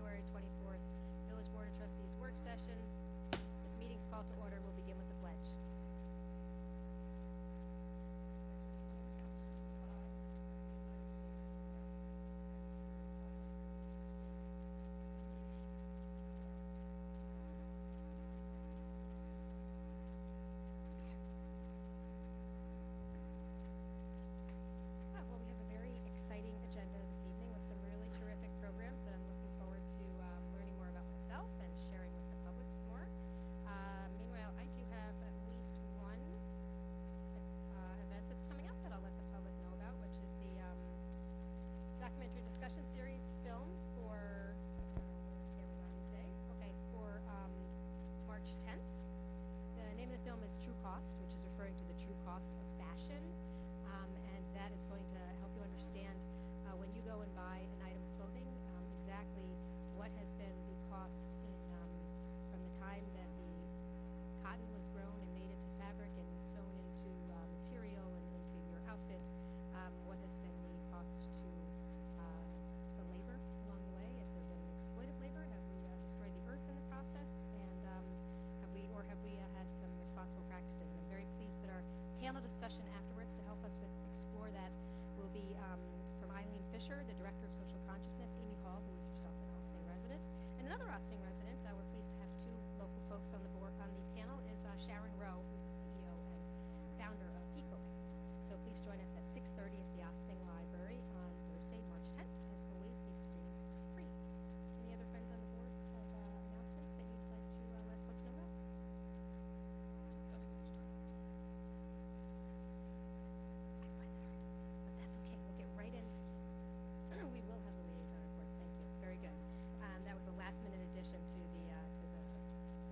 February 24th Village Board of Trustees work session. This meeting's called to order. We'll begin with the pledge. Well, we have a very exciting agenda this evening with some really terrific programs that I'm looking forward to learning more about myself and sharing with the public some more. Meanwhile, I do have at least one event that's coming up that I'll let the public know about, which is the documentary discussion series film for cameras on these days. Okay, for March 10th. The name of the film is True Cost, which is referring to the true cost of fashion. And that is going to help you understand when you go and buy an item of clothing, exactly what has been the cost from the time that the cotton was grown and made into fabric and sewn into material and into your outfit, what has been the cost to the labor along the way. Has there been exploitive labor? Have we destroyed the earth in the process? And have we had some responsible practices? And I'm very pleased that our panel discussion afterwards to help us explore that will be from Eileen Fisher, the Director of Social Consciousness, Amy Hall, who is herself an Ossining resident, and another Ossining resident. We're pleased to have two local folks on the panel is Sharon Rowe, who's the CEO and founder of EcoBags. So please join us at 6:30 at the Ossining Library on Thursday, March 10th. As always, these screenings are free. Any other friends on the board have announcements that you'd like to let folks know about? I find that hard, but that's okay. We'll get right in. We will have the liaison reports. Thank you. Very good. That was a last-minute addition to the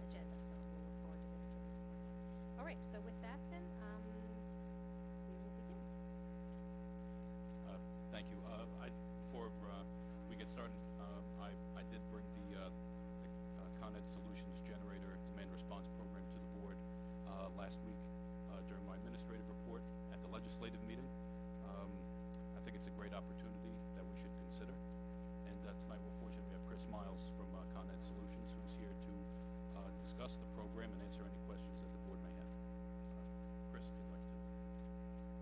agenda, so we'll look forward to that. All right. So with that, then we will begin. Thank you. Before we get started, I did bring the Con Ed Solutions Generator Demand Response Program to the board last week during my administrative report at the legislative meeting. I think it's a great opportunity that we should consider. And tonight we're fortunate we have Chris Miles from Con Ed Solutions, who's here to discuss the program and answer any questions that the board may have. Chris, if you'd like to.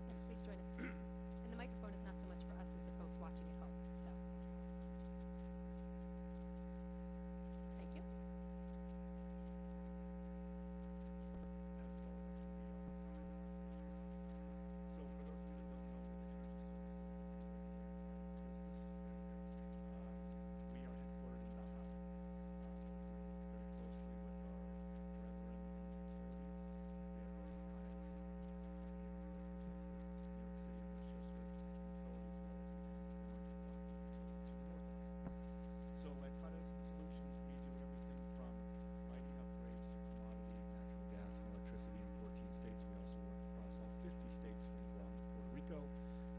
Yes, please join us. And the microphone is not so much for us as the folks watching at home. So, thank you. So for those of you that don't know what the Energy Services business, we are headquartered in Manhattan. We work very closely with our brethren in utilities. We have Con Edison, New York City and Westchester utilities, as well as we have emerging market utility to the north of us. So at Con Edison Solutions, we do everything from lighting upgrades to commodity natural gas and electricity in 14 states. We also work across all 50 states from Guam to Puerto Rico,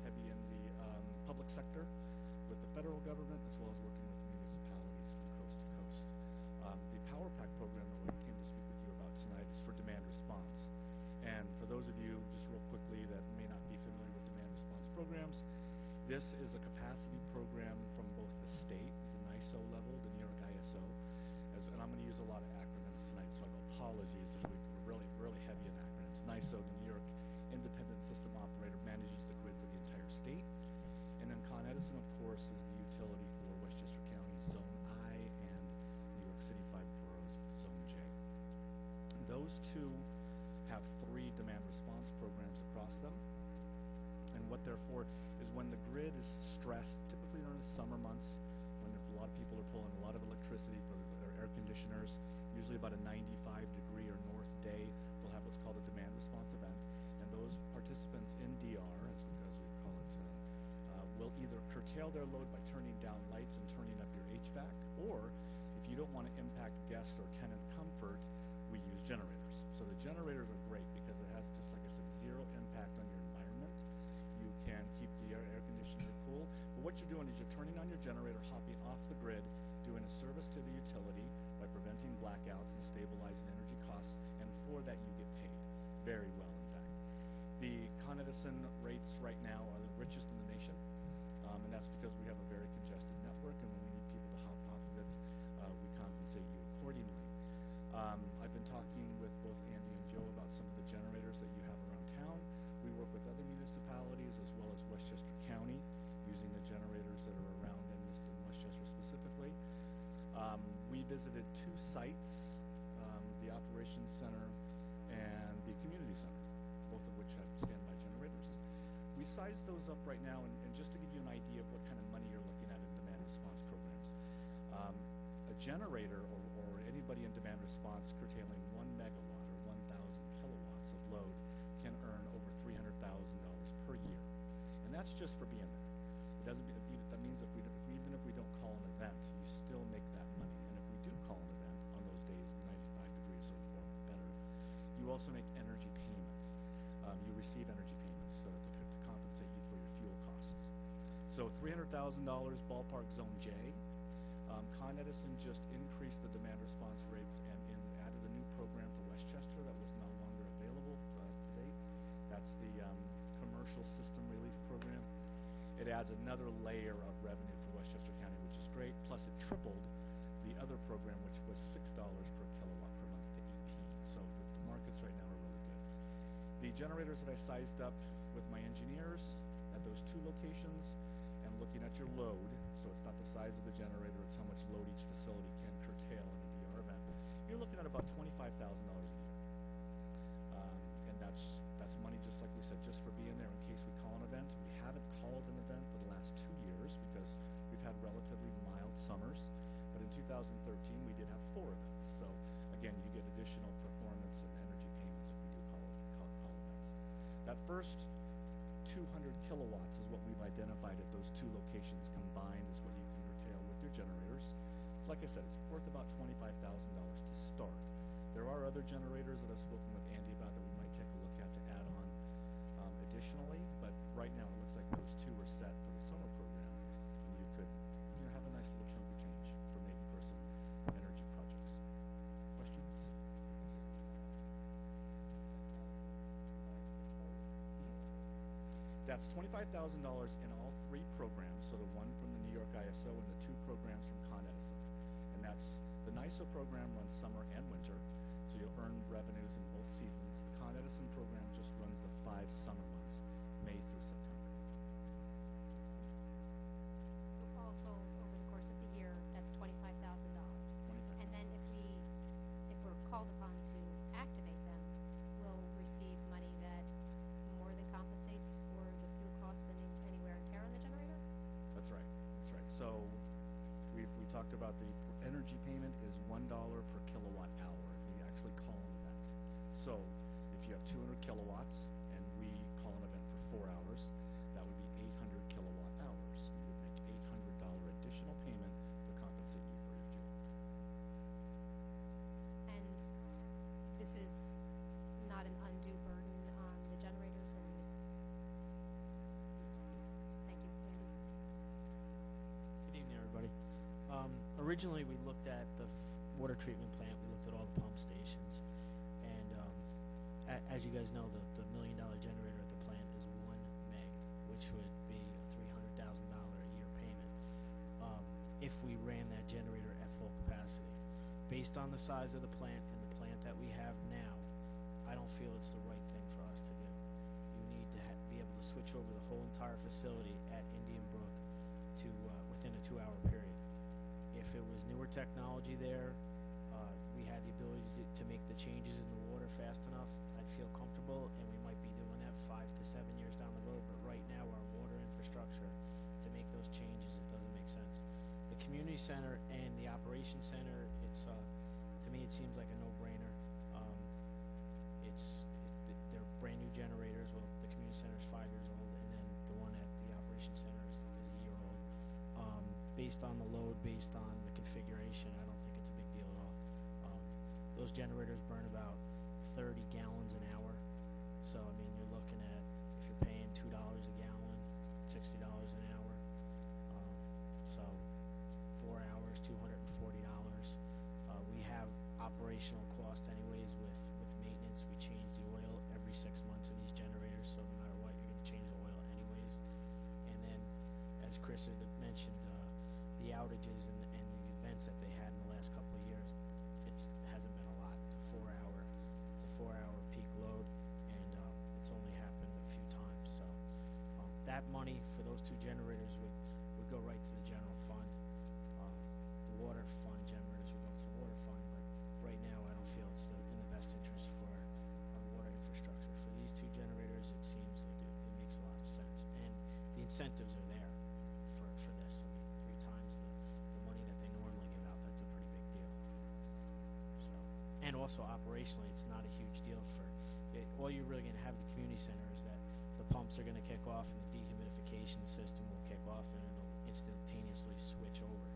heavy in the public sector with the federal government, as well as working with municipalities from coast to coast. The Power Pack program that we came to speak with you about tonight is for demand response. And for those of you, just real quickly, that may not be familiar with demand response programs, this is a capacity program from both the state, the NISO level, the New York ISO, and I'm going to use a lot of acronyms tonight, so I apologies if we're really heavy in acronyms. NISO, the New York Independent System Operator, manages the grid for the entire state. And then Con Edison, of course, is the utility for Westchester County Zone I and New York City 5 boroughs Zone J. Those two have 3 demand response programs across them. And what they're for is when the grid is stressed, typically during the summer months, when a lot of people are pulling a lot of electricity for their air conditioners, usually about a 95-degree or north day, we'll have what's called a demand response event. And those participants in DR, as we call it, will either curtail their load by turning down lights and turning up your HVAC, or if you don't want to impact guest or tenant comfort, we use generators. So the generators are great because it has, just like I said, zero impact on your environment. You can keep the air conditioner cool, but what you're doing is you're turning on your generator, hopping off the grid, doing a service to the utility by preventing blackouts and stabilizing energy costs, and for that you get paid very well, in fact. The Con Edison rates right now are the richest in the nation, and that's because we have a very congested network, and when we need people to hop off of it compensate you accordingly. I've been talking with both Andy and Joe about some of the generators that you have around town. We work with other municipalities as well as Westchester County using the generators that are around in Westchester specifically. We visited 2 sites, the Operations Center and the Community Center, both of which have standby generators. We sized those up right now, and just to give you an idea of what kind of money you're looking at in demand response programs. A generator or anybody in demand response curtailing 1 megawatt or 1,000 kilowatts of load can earn over $300,000 per year. And that's just for being there. It doesn't mean, that means even if we don't call an event, you still make that money. And if we do call an event on those days, 95 degrees or better, you also make energy payments. You receive energy payments to compensate you for your fuel costs. So $300,000 ballpark zone J. Con Edison just increased the demand response rates and added a new program for Westchester that was no longer available to date. That's the Commercial System Relief Program. It adds another layer of revenue for Westchester County, which is great. Plus, it tripled the other program, which was $6 per kilowatt per month to 18. So the markets right now are really good. The generators that I sized up with my engineers at those 2 locations, and looking at your load, so it's not the size of the generator, it's how much load each facility can curtail in a DR event, you're looking at about $25,000 a year. And that's money, just like we said, just for being there in case we call an event. We haven't called an event for the last 2 years because we've had relatively mild summers, but in 2013 we did have 4 events. So again, you get additional performance and energy payments if we do call events. That first 200 kilowatts is what we've identified at those 2 locations combined is what you can curtail with your generators. Like I said, it's worth about $25,000 to start. There are other generators that I've spoken with Andy about that we might take a look at to add on additionally, but right now it looks like those 2 are set for the summer program, and you could have a nice little chunk of change for some energy projects. Questions? That's $25,000 in all 3 programs, so the one from the New York ISO and the 2 programs from Con Edison. And that's the NISO program runs summer and winter, so you'll earn revenues in both seasons. The Con Edison program just runs the 5 summer months, May through September. All told, over the course of the year, that's $25,000. And then if we're called upon to activate them, we'll receive money that more than compensates for the fuel costs and any wear and tear on the generator? That's right. So we talked about the energy payment is $1 per kilowatt hour if we actually call an event. So if you have 200 kilowatts and we call an event for 4 hours, that would be 800 kilowatt hours. You would make $800 additional payment to compensate you for your fuel. And this is not an undue burden on the generators and thank you, Andy. Good evening, everybody. Originally, we looked at the water treatment plant. We looked at all the pump stations, and as you guys know, the $1 million generator at the plant is 1 meg, which would be a $300,000 a year payment if we ran that generator at full capacity. Based on the size of the plant and the plant that we have now, I don't feel it's the right thing for us to do. You need to be able to switch over the whole entire facility at Indian Brook to within a 2-hour period. If it was newer technology there, we had the ability to make the changes in the water fast enough, I'd feel comfortable, and we might be doing that 5 to 7 years down the road. But right now, our water infrastructure, to make those changes, it doesn't make sense. The community center and the operations center, to me, it seems like a no-brainer. They're brand new generators. Well, the community center is 5 years old, and then the one at the operations center is a year old. Based on the load, based on the configuration, I don't think it's a big deal at all. Those generators burn about 30 gallons an hour. So, I mean, you're looking at, if you're paying $2 a gallon, $60 an hour. So, 4 hours, $240. We have operational cost anyways with maintenance. We change the oil every 6 months in these generators, so no matter what, you're going to change the oil anyways. And then, as Chris had mentioned, the outages and the events that they had in the last couple of years, hasn't been a lot. It's a 4-hour peak load, and it's only happened a few times. So that money for those 2 generators would go right to the general fund. The water fund generators would go to the water fund, but right now I don't feel it's in the best interest for our water infrastructure. For these 2 generators, it seems like it makes a lot of sense, and the incentives are there for this. I mean, 3 times the money that they normally give out, that's a pretty big deal. So, and also operationally, it's not a huge deal for it. All you're really going to have at the community center is that the pumps are going to kick off and the dehumidification system will kick off and it'll instantaneously switch over.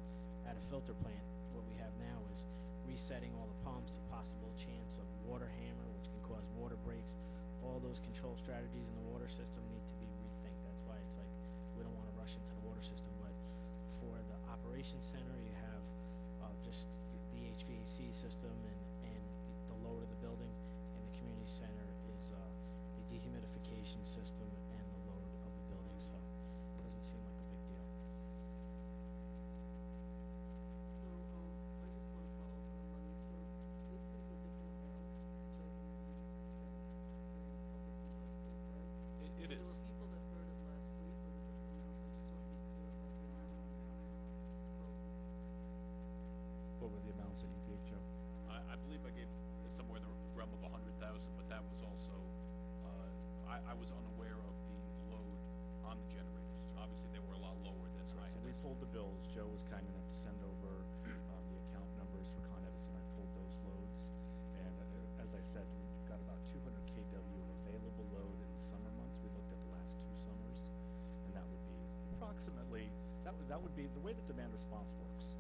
At a filter plant, what we have now is resetting all the pumps, a possible chance of water hammer, which can cause water breaks. All those control strategies in the water system need to be rethinked. That's why it's like we don't want to rush into the water system. But for the operations center, you have just the HVAC system and the load of the building, and the community center is the dehumidification system and the load of the building. So it doesn't seem like a big deal. So, I just want to follow up on the money. So this is a different amount, Joe, than you said during public last week, right? It So is. there were people that heard it last week or different amounts. I just want to be clear about the amount on the program. What were the amounts that you gave, Joe? I believe I gave somewhere in the realm of 100,000, but that was also, I was unaware of the load on the generators. Obviously, they were a lot lower than I So had we estimated. pulled the bills. Joe was kind enough to send over the account numbers for Con Edison. I pulled those loads, and as I said, we've got about 200 kW of available load in the summer months. We looked at the last 2 summers, and that would be approximately that would be the way the demand response works.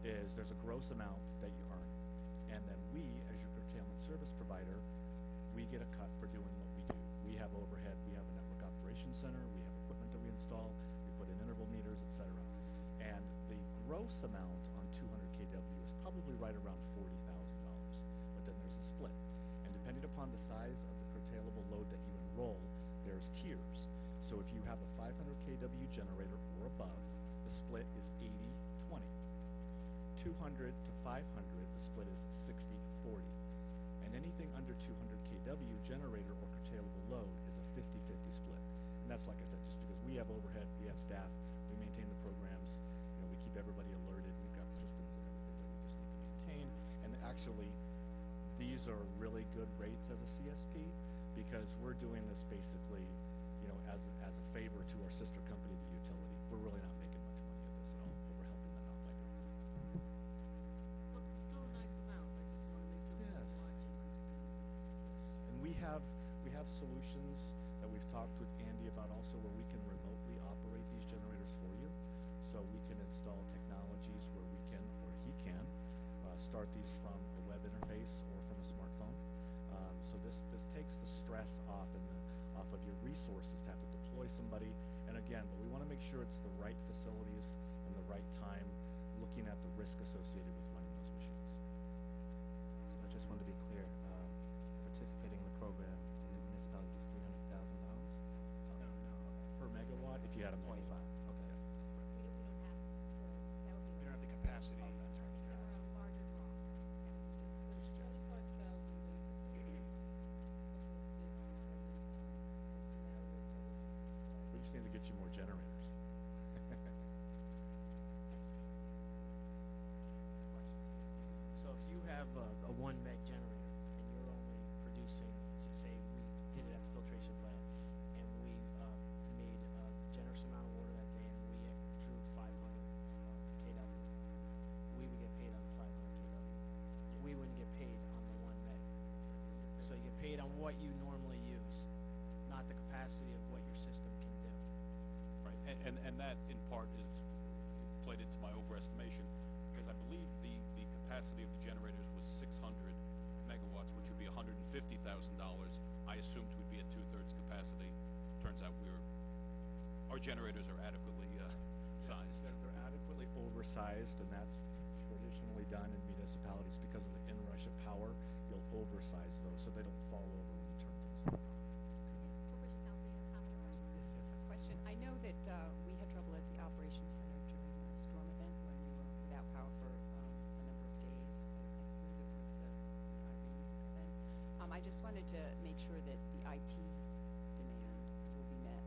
Is there's a gross amount that you earn, and then we, as your curtailment service provider, we get a cut for doing what we do. We have overhead, we have a network operations center, we have equipment that we install, we put in interval meters, etc. And the gross amount on 200 kW is probably right around $40,000, but then there's a split. And depending upon the size of the curtailable load that you enroll, there's tiers. So if you have a 500 kW generator or above, the split is 80-20. 200 to 500, the split is 60-40. And anything under 200 kW generator or curtailable load is a 50-50 split. And that's, like I said, just because we have overhead, we have staff, we maintain the programs, we keep everybody alerted, we've got systems and everything that we just need to maintain. And actually, these are really good rates as a CSP because we're doing this basically, as a favor to our sister company, the utility. We're really not making much money at this at all, but we're helping them out by doing it. Look, it's still a nice amount. I just want to make sure Yes. people watch and understand. And we have solutions that we've talked with Andy about also where we can remotely operate these generators for you. So we can install technologies where we can, or he can, start these from a web interface or from a smartphone. So this takes the stress off of your resources to have to deploy somebody. And again, but we want to make sure it's the right facilities and the right time, looking at the risk associated with running those machines. So I just want to be clear, participating in the program in the municipality is $300,000? Per megawatt, if you had a 25, megawatt. okay. We don't have that would be. We don't have the capacity in terms of They were a larger draw. It's 25,000 basically. We just need to get you more generators. So if you have a 1 meg generator and you're only producing, so say we did it at the filtration plant and we made a generous amount of water that day and we drew 500 kW, we would get paid on the 500 kW. We wouldn't get paid on the 1 meg. So you get paid on what you normally use, not the capacity of what your system can do. Right, and that in part is played into my overestimation because I believe the capacity of the generators was 600 megawatts, which would be $150,000. I assumed we'd be at 2/3 capacity. Turns out our generators are adequately sized. They're adequately oversized, and that's traditionally done in municipalities because of the inrush of power. You'll oversize those so they don't fall over when you turn things on. Corporation Counsel, you have a comment or question? Yes. A question. I know that we had trouble at the operations center during the storm event when we were without power for a number of I just wanted to make sure that the IT demand will be met.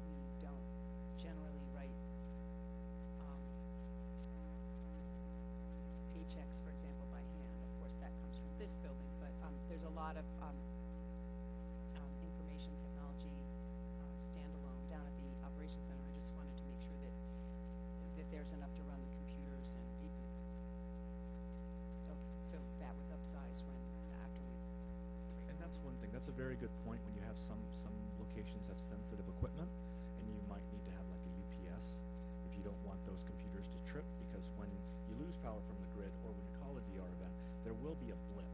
We don't generally write paychecks, for example, by hand. Of course, that comes from this building, but there's a lot of information technology standalone down at the operations center. I just wanted to make sure that there's enough to run the computers and even. Okay, so that was upsized when after we. And that's one thing. That's a very good point. When you have some locations have sensitive equipment, and you might need to have like a UPS if you don't want those computers to trip, because when you lose power from the grid or when you call a DR event, there will be a blip.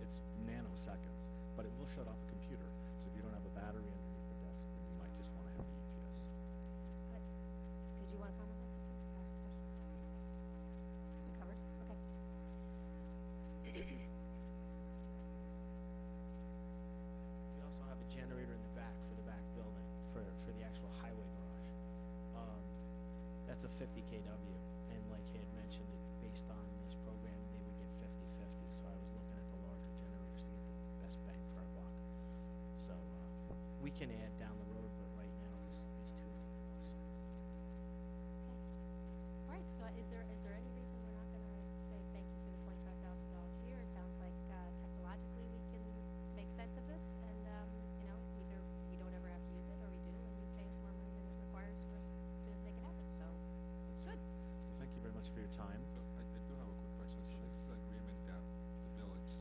It's nanoseconds, but it will shut off the computer. So if you don't have a battery underneath the desk, then you might just want to have a UPS. Did you want to comment on something? Ask a question? It's been covered? Okay. We also have a generator in the back for the back building, for the actual highway garage. That's a 50 kW, and like he had mentioned, based on this program, they would get 50/50, so I was looking at the larger generators to get the best bang for our buck. So, we can add down the road, but right now, these two make the most sense. All right, so is there any reason we're not gonna say thank you for the $25,000 a year? It sounds like technologically we can make sense of this and, you know, either we don't ever have to use it or we do and you pay us more money than it requires for us to make it happen, so, good. Well, thank you very much for your time. So I do have a quick question. So this is an agreement that the village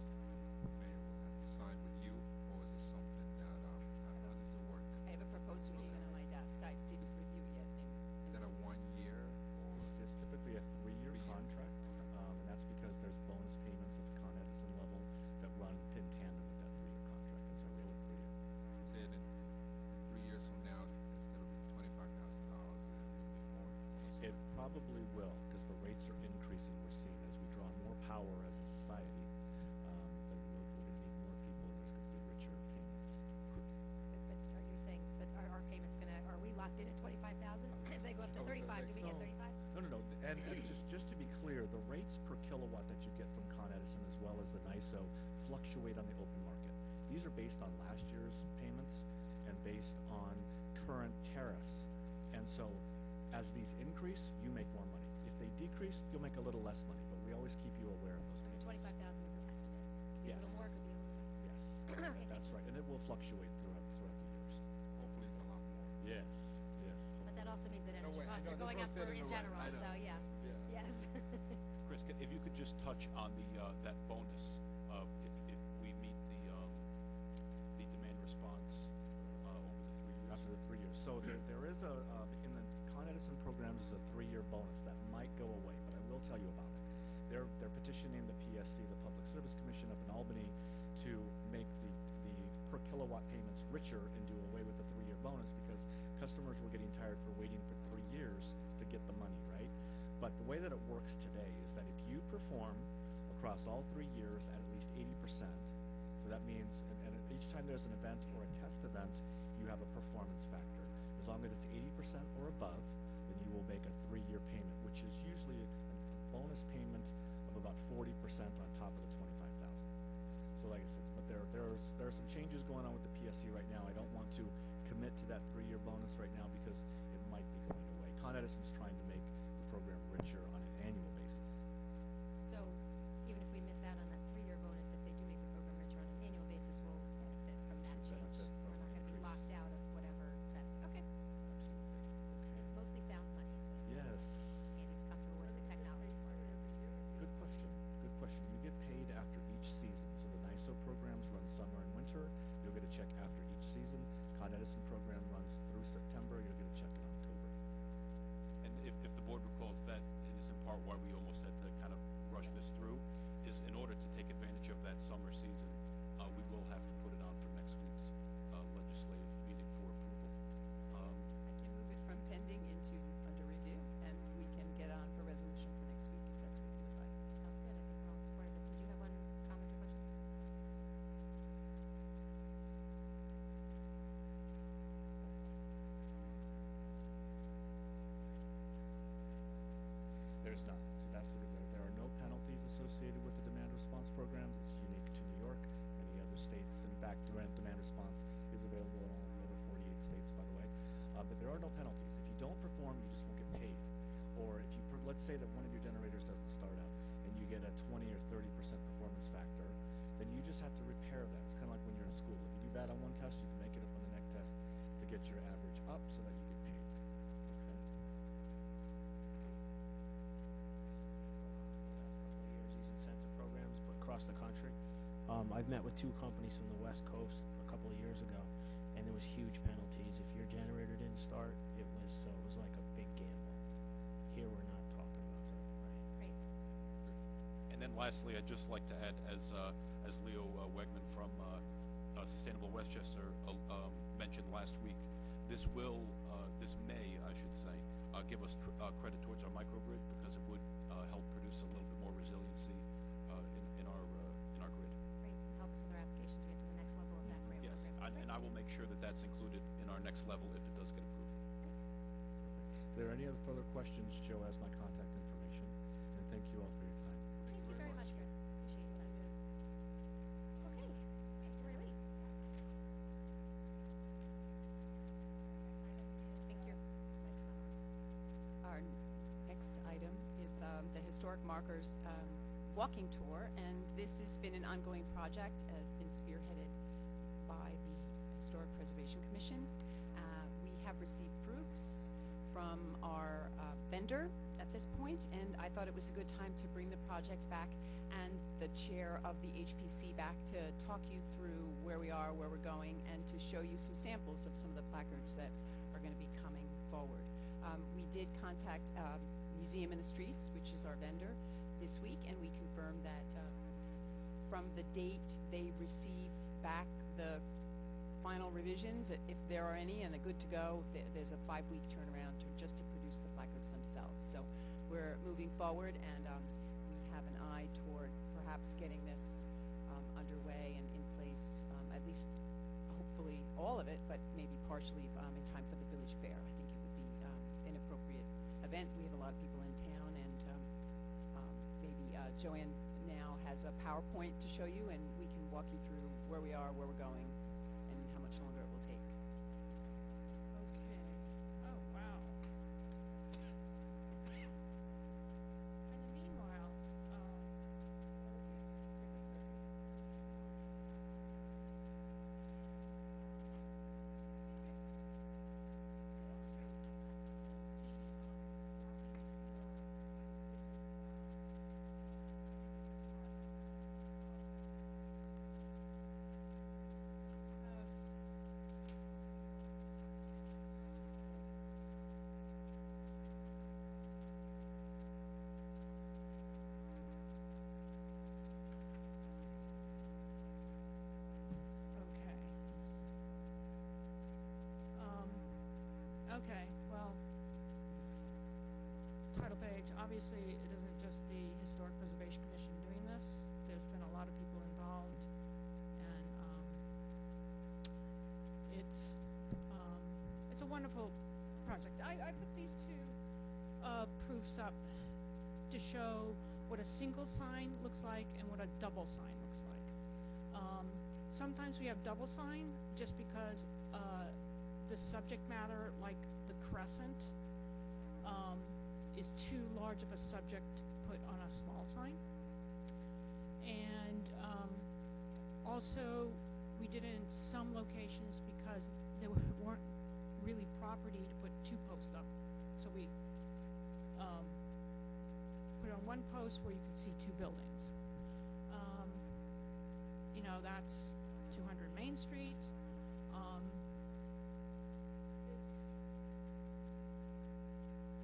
mayor will have to sign with you, or is this something that, how does it work? I have a proposed agreement on my desk. I didn't review it yet. Is that a 1 year or? This is typically a 3-year 3 year. contract, and that's because there's bonus payments at the Con Edison level that run in tandem with that 3-year contract. That's why we have a 3-year. Say it in 3 years from now, instead of being $25,000, it will be more. It probably will, because the rates are increasing. We're seeing as we draw more power as a society, then we're going to need more people, and there's going to be richer payments. But are you saying, but are our payments are we locked in at 25,000? If they go up to Oh, so 35, do we get no. 35? No. And just to be clear, the rates per kilowatt that you get from Con Edison as well as the NISO fluctuate on the open market. These are based on last year's payments and based on current tariffs. And so as these increase, you make more money. If they decrease, you'll make a little less money, but we always keep you aware of those And the payments. 25,000 is an estimate. Could be a little Yes. more, could be a little less. Yes, Okay, that's right. And it will fluctuate throughout the years. Hopefully it's a lot more. Yes. But that also means that No, energy wait, I costs know, are that's going what up I'm saying in in the right, general, I know. so yeah. Yeah. Yes. Chris, if you could just touch on that bonus, if we meet the demand response over the 3 years. After the 3 years. So there is in the Con Edison programs is a 3-year bonus that might go away, but I will tell you about it. They're petitioning the PSC, the Public Service Commission up in Albany, to make the per kilowatt payments richer and do away with the 3-year bonus, because customers were getting tired for waiting for 3 years to get the money, right? But the way that it works today is that if you perform across all 3 years at least 80%, so that means, and each time there's an event or a test event, you have a performance factor. As long as it's 80% or above, then you will make a 3-year payment, which is usually a bonus payment of about 40% on top of the 25,000. So like I said, but there are some changes going on with the PSC right now. I don't want to commit to that 3-year bonus right now because it might be going away. Con Edison's trying to make the program richer on an annual basis. So even if we miss out on that 3-year bonus, if they do make the program richer on an annual basis, we'll benefit from that Should change. benefit from We're not the gonna be increase. locked out of whatever benefit. Okay. Absolutely. It's mostly found money is what it Yes. sounds like. Andy's comfortable with the technology part of it. Good question. Good question. You get paid after each season. So the NISO programs run summer and winter. You'll get a check after each season. Con Edison program runs through September. You'll get a check in October. And if the board recalls, that is in part why we almost had to kind of rush this through, is in order to take advantage of that summer season, we will have to put it on for next week's legislative meeting for approval. I can move it from pending into under review, and we can get on for resolution for next week if that's what you would like. Sounds good. I think we're all in support of it. Did you have one comment or question? There's none. So that's there are no penalties associated with the demand response programs. It's unique to New York, and states. In fact, demand response is available in all the other 48 states, by the way. But there are no penalties. If you don't perform, you just won't get paid. Or if you, let's say that one of your generators doesn't start up, and you get a 20 or 30% performance factor, then you just have to repair that. It's kind of like when you're in school. If you do bad on one test, you can make it up on the next test to get your average up so that you get paid. Okay. Last couple of years, these incentive programs, but across the country. I've met with 2 companies from the West Coast a couple of years ago, and there was huge penalties. If your generator didn't start, it was like a big gamble. Here, we're not talking about that, right? Great. And then lastly, I'd just like to add, as Leo Wegman from Sustainable Westchester mentioned last week, this may, I should say, give us credit towards our microgrid, because it would help produce a little bit more resiliency in our grid. Great. Help us with our application to get to the next level of that grant Yes, program. and I will make sure that that's included in our next level if it does get approved. If there are any other further questions, Joe has my contact information. And thank you all for your time. Thank you very much, Chris. Appreciate what I'm doing. Okay. Lori Lee. Yes. Think your mic's not on. Our next item is the Historic Markers walking tour, and this has been an ongoing project, been spearheaded by the Historic Preservation Commission. We have received proofs from our vendor at this point, and I thought it was a good time to bring the project back and the chair of the HPC back to talk you through where we are, where we're going, and to show you some samples of some of the placards that are going to be coming forward. We did contact Museum in the Streets, which is our vendor, this week, and we confirmed that from the date they receive back the final revisions, if there are any, and they're good to go, there's a 5-week turnaround just to produce the placards themselves. So we're moving forward, and we have an eye toward perhaps getting this underway and in place, at least hopefully all of it, but maybe partially in time for the village fair. I think it would be an appropriate event. We have a lot of people in town, and maybe Joanne now has a PowerPoint to show you, and we can walk you through where we are, where we're going, and how much longer it will take. Okay. Oh, wow. In the meanwhile, okay. Okay, well, title page, obviously it isn't just the Historic Preservation Commission doing this. There's been a lot of people involved, and it's a wonderful project. I put these 2 proofs up to show what a single sign looks like and what a double sign looks like. Sometimes we have double sign just because the subject matter, like the crescent, is too large of a subject to put on a small sign. And also, we did it in some locations because there weren't really property to put 2 posts up. So we put it on one post where you could see 2 buildings. You know, that's 200 Main Street.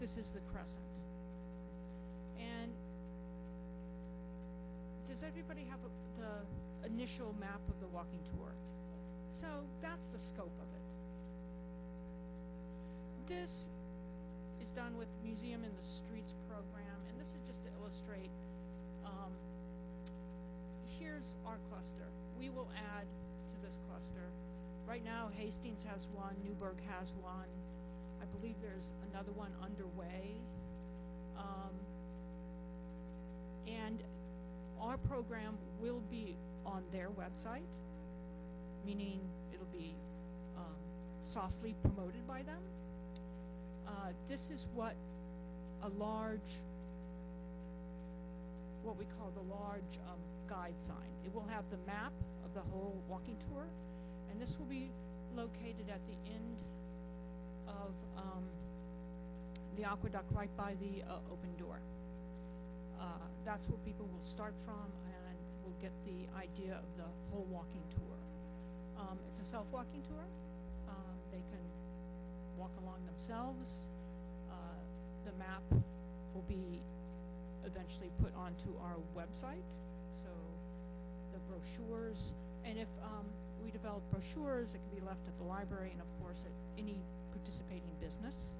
This is the crescent. And does everybody have the initial map of the walking tour? So that's the scope of it. This is done with Museum in the Streets program, and this is just to illustrate. Here's our cluster. We will add to this cluster. Right now, Hastings has one, Newburgh has one. I believe there's another one underway. And our program will be on their website. meaning it'll be softly promoted by them. This is what we call the large guide sign. It will have the map of the whole walking tour, and this will be located at the end of the aqueduct right by the open door. That's where people will start from and will get the idea of the whole walking tour. It's a self-walking tour. They can walk along themselves. The map will be eventually put onto our website. So the brochures, and if we develop brochures, it can be left at the library and of course at any participating business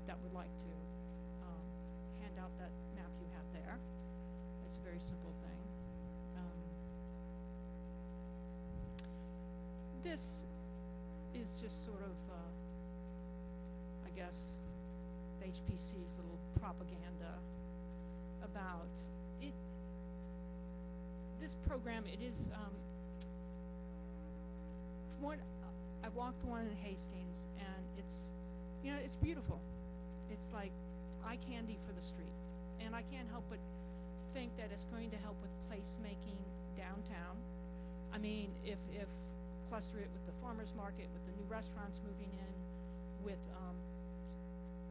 that would like to hand out that map you have there. It's a very simple thing. This is just sort of, I guess, HPC's little propaganda about it. This program, it is, I walked one in Hastings, and it's, you know, it's beautiful. It's like eye candy for the street, and I can't help but think that it's going to help with placemaking downtown. I mean, if cluster it with the farmers market, with the new restaurants moving in, with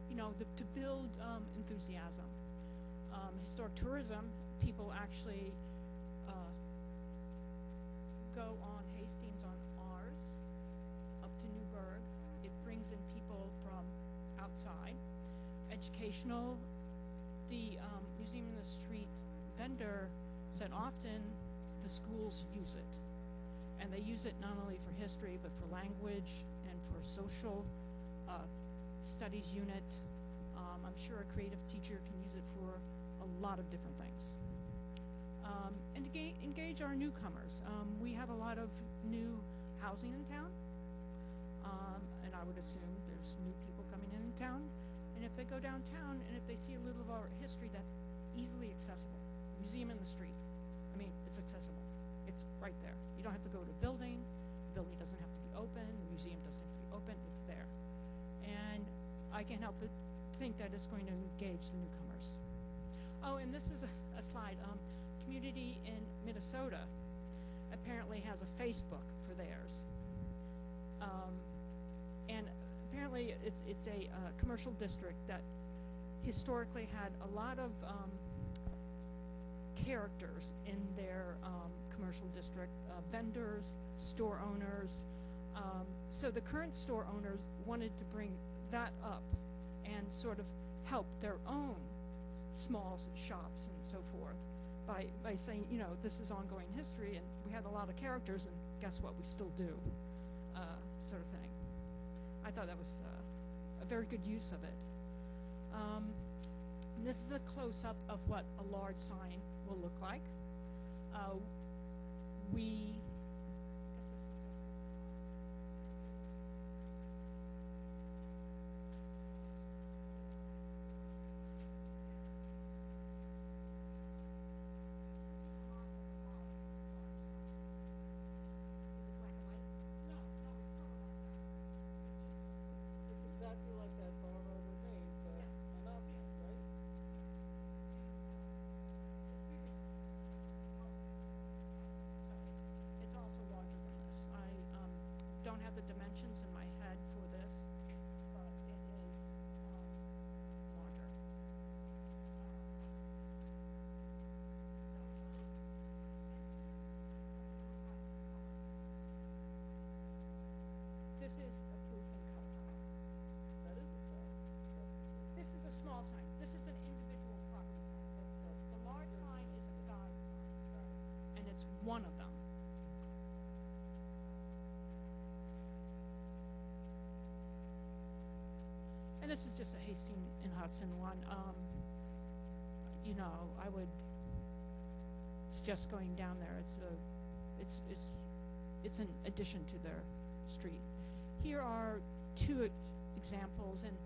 you know, to build enthusiasm. Historic tourism, people actually go on Hastings on ours up to Newburgh. It brings in people from outside. Educational, the Museum in the Streets vendor said often the schools use it. And they use it not only for history, but for language and for social studies unit. I'm sure a creative teacher can use it for a lot of different things. And engage our newcomers. We have a lot of new housing in town. And I would assume there's new people coming in town. And if they go downtown and if they see a little of our history that's easily accessible, museum in the street, I mean, it's accessible. It's right there. You don't have to go to a building. The building doesn't have to be open. The museum doesn't have to be open. It's there. And I can't help but think that it's going to engage the newcomers. Oh, and this is a slide. Community in Minnesota apparently has a Facebook for theirs. And apparently it's a commercial district that historically had a lot of characters in their commercial district, vendors, store owners. So the current store owners wanted to bring that up and sort of help their own small shops and so forth by saying, you know, this is ongoing history and we had a lot of characters and guess what, we still do, sort of thing. I thought that was a very good use of it. This is a close-up of what a large sign will look like. Exactly like that bar over made, but enough, right? It's also larger than this. I don't have the dimensions in my head for this, but it is larger. This is approved and cut. That is the size. This is a small sign. This is an individual property sign. The large sign is a guide sign, and it's one of them. And this is just a Hastings and Hudson one. You know, I would suggest going down there. It's an addition to their street. Here are two examples, and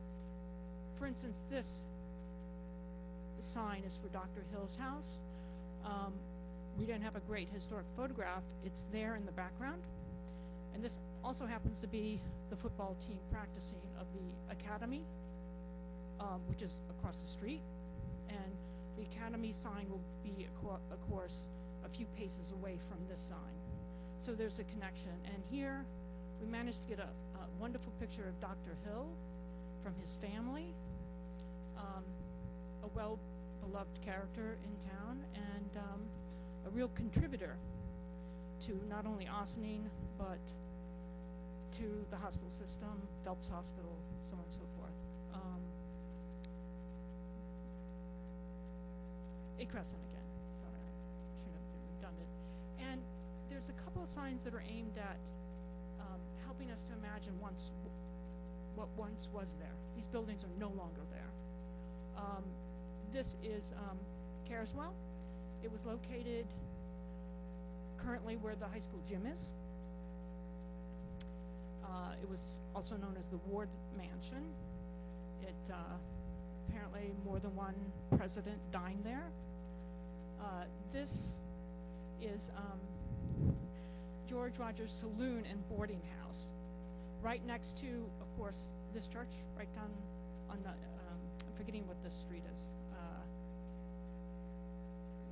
for instance, this sign is for Dr. Hill's house. We didn't have a great historic photograph. It's there in the background, And this also happens to be the football team practicing of the academy, which is across the street. And the academy sign will be, of course, a few paces away from this sign. So there's a connection. And here we managed to get a wonderful picture of Dr. Hill from his family, a well-beloved character in town, and a real contributor to not only Ossining, but to the hospital system, Phelps Hospital, so on and so forth. A Crescent again, sorry, I shouldn't have been redundant. And there's a couple of signs that are aimed at helping us to imagine what once was there. These buildings are no longer there. This is Carswell. It was located currently where the high school gym is. It was also known as the Ward Mansion. It apparently more than one president dined there. This is George Rogers Saloon and Boarding House, right next to, of course, this church, right down on the, I'm forgetting what this street is.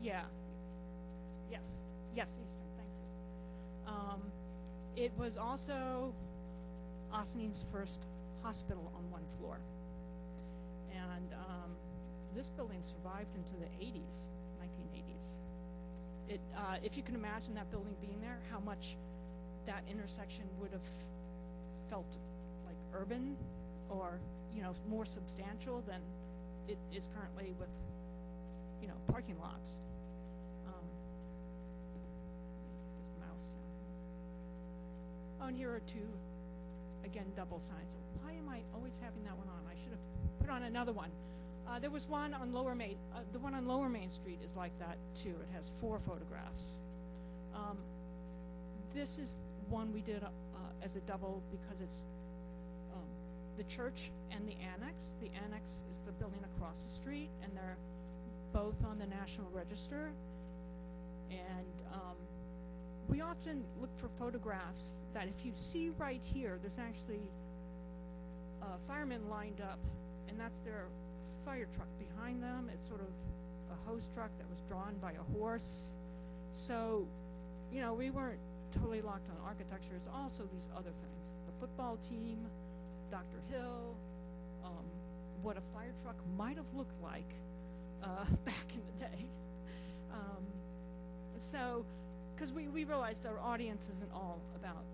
Yeah, yes, Eastern, thank you. It was also Ossining's first hospital on one floor. And this building survived into the 80s, 1980s. If you can imagine that building being there, how much that intersection would have felt like urban or, you know, more substantial than it is currently with, you know, parking lots. This mouse down here. Oh, and here are two, again, double signs. Why am I always having that one on? I should have put on another one. There was one on Lower Main. The one on Lower Main Street is like that too. It has 4 photographs. This is one we did as a double because it's the church and the annex. The annex is the building across the street, and they're both on the National Register. And we often look for photographs that if you see right here, there's actually firemen lined up, and that's their fire truck behind them. It's sort of a hose truck that was drawn by a horse. So, you know, we weren't totally locked on architecture. It's also these other things. The football team, Dr. Hill, what a fire truck might have looked like back in the day. So, because we realized our audience isn't all about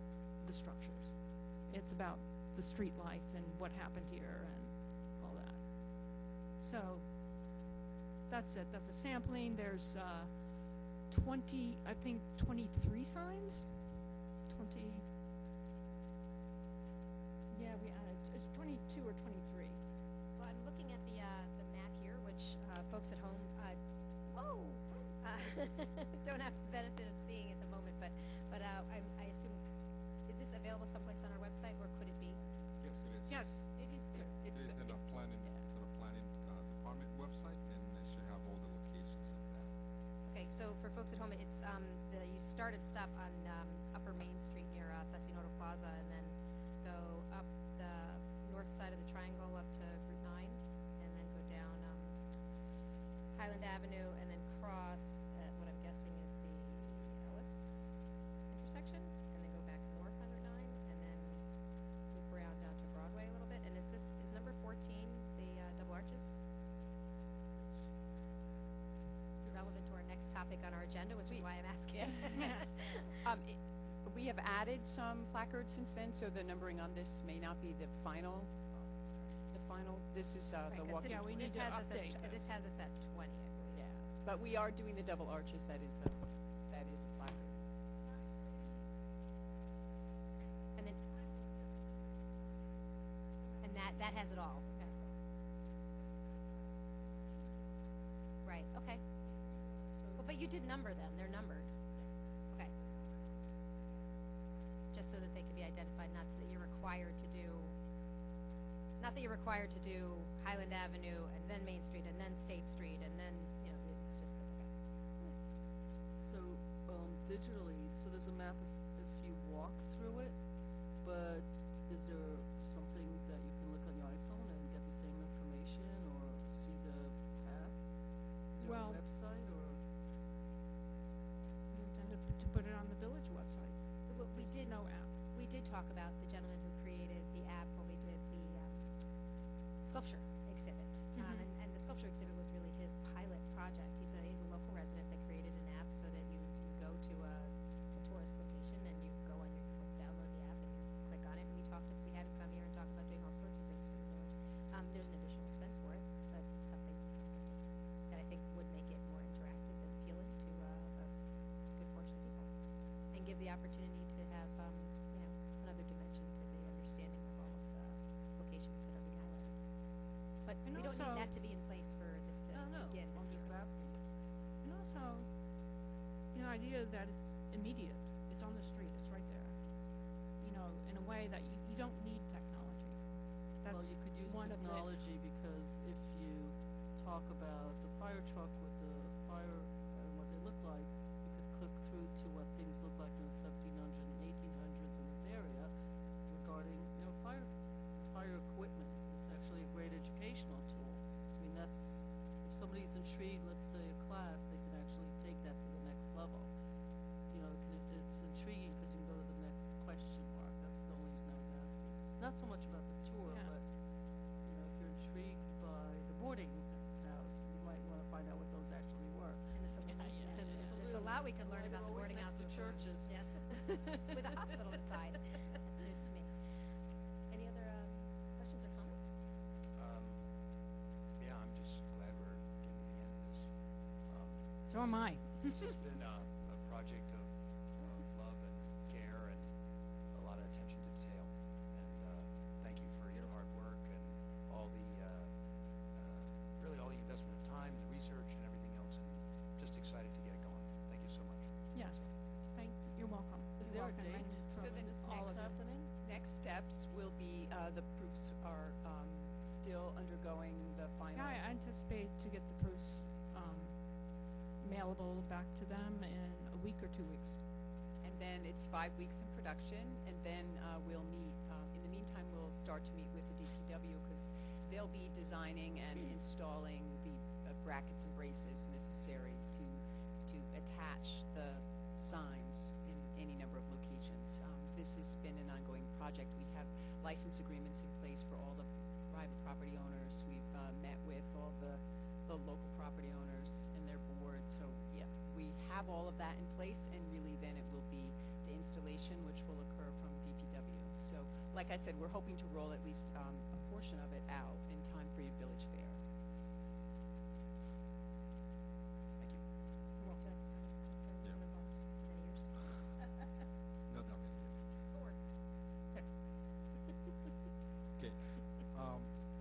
the structures. It's about the street life and what happened here and all that. So, that's it. That's a sampling. There's 23 signs. 20. Yeah, we added. It's 22 or 23. Well, I'm looking at the map here, which folks at home, don't have the benefit of seeing at the moment, but I assume, is this available someplace on our website, or could it be? Yes, it is. Yes, it is there. It is in the planning, it's on the planning department website, and it should have all the locations of that. Okay, so for folks at home, it's you start and stop on Upper Main Street near Sasinoto Plaza, and then go up the north side of the triangle up to Route 9, and then go down Highland Avenue, and then cross at what I'm guessing is the Ellis intersection, and then go back north on Route 9, and then loop around down to Broadway a little bit. And is number 14 the double arches? Relevant to our next topic on our agenda, which is why I'm asking. We have added some placards since then, so the numbering on this may not be the final. This is Right, the 'cause walk. Yeah, we need to update this has us at 20, I believe. Yeah, but we are doing the double arches. That is a placard. And then, and that has it all. Okay. Right. Okay. Well, but you did number them. They're numbered. Okay. Just so that they can be identified, not so that you're required to do. Not that you're required to do Highland Avenue and then Main Street and then State Street and then, you know, it's just okay. So, digitally, so there's a map if you walk through it, did, no app. we did talk about the gentleman who created the app when we did the sculpture exhibit. Mhm. And the sculpture exhibit was really his pilot project. He's a local resident that created an app so that you go to a tourist location and you go on your phone, download the app and you click on it. And we had him come here and talk about doing all sorts of things for the village. There's an additional expense for it, but it's something he can do that I think would make it more interactive and appealing to a good portion of people, and give the opportunity to have another dimension to the understanding of all of the locations that are being highlighted. But And we don't also- need that to be in place for this to begin this I'm just year. asking. And also, idea that it's immediate. It's on the street. It's right there. In a way that you don't need technology. That's Well, you could use one of the- technology because if you talk about the fire truck with the fire and what they look like, you could click through to what things look like in the 1700s and 1800s in this area regarding, fire equipment. It's actually a great educational tool. I mean, that's, if somebody's intrigued, let's say a class, they can actually take that to the next level. It's intriguing because you can go to the next question mark. That's the only reason I was asking. Not so much about the tour, Yeah. but, if you're intrigued by the boarding house, you might want to find out what those actually were. And the saloon. Yeah, Yes, and the there's a saloon. lot we could learn Right, about the always boarding next house to and the saloon. churches. Yes, with a hospital inside. That's news to me. Any other questions or comments? Yeah, I'm just glad we're getting to the end of this. So am I. This has been a project of love and care and a lot of attention to detail. And thank you for your hard work and all the, really all the investment of time, the research and everything else. And just excited to get it going. Thank you so much. Yes. You're welcome. Is You're there a welcome. date? And So from the all next- of it. happening? Next steps will be, the proofs are still undergoing the final. Yeah, I anticipate to get the proofs mailable back to them in a week or 2 weeks. And then it's 5 weeks in production, and then we'll meet. In the meantime, we'll start to meet with the DPW because they'll be designing and installing the brackets and braces necessary to attach the signs in any number of locations. This has been an ongoing project. We have license agreements in place for all the private property owners. We've met with all the local property owners and their boards. So yeah, we have all of that in place, and really then it will be the installation, which will occur from DPW. So like I said, we're hoping to roll at least a portion of it out in time for your village fair. Thank you. Would you like to comment? Since Yeah. you've been involved many years. Not that many years. Forward. Okay.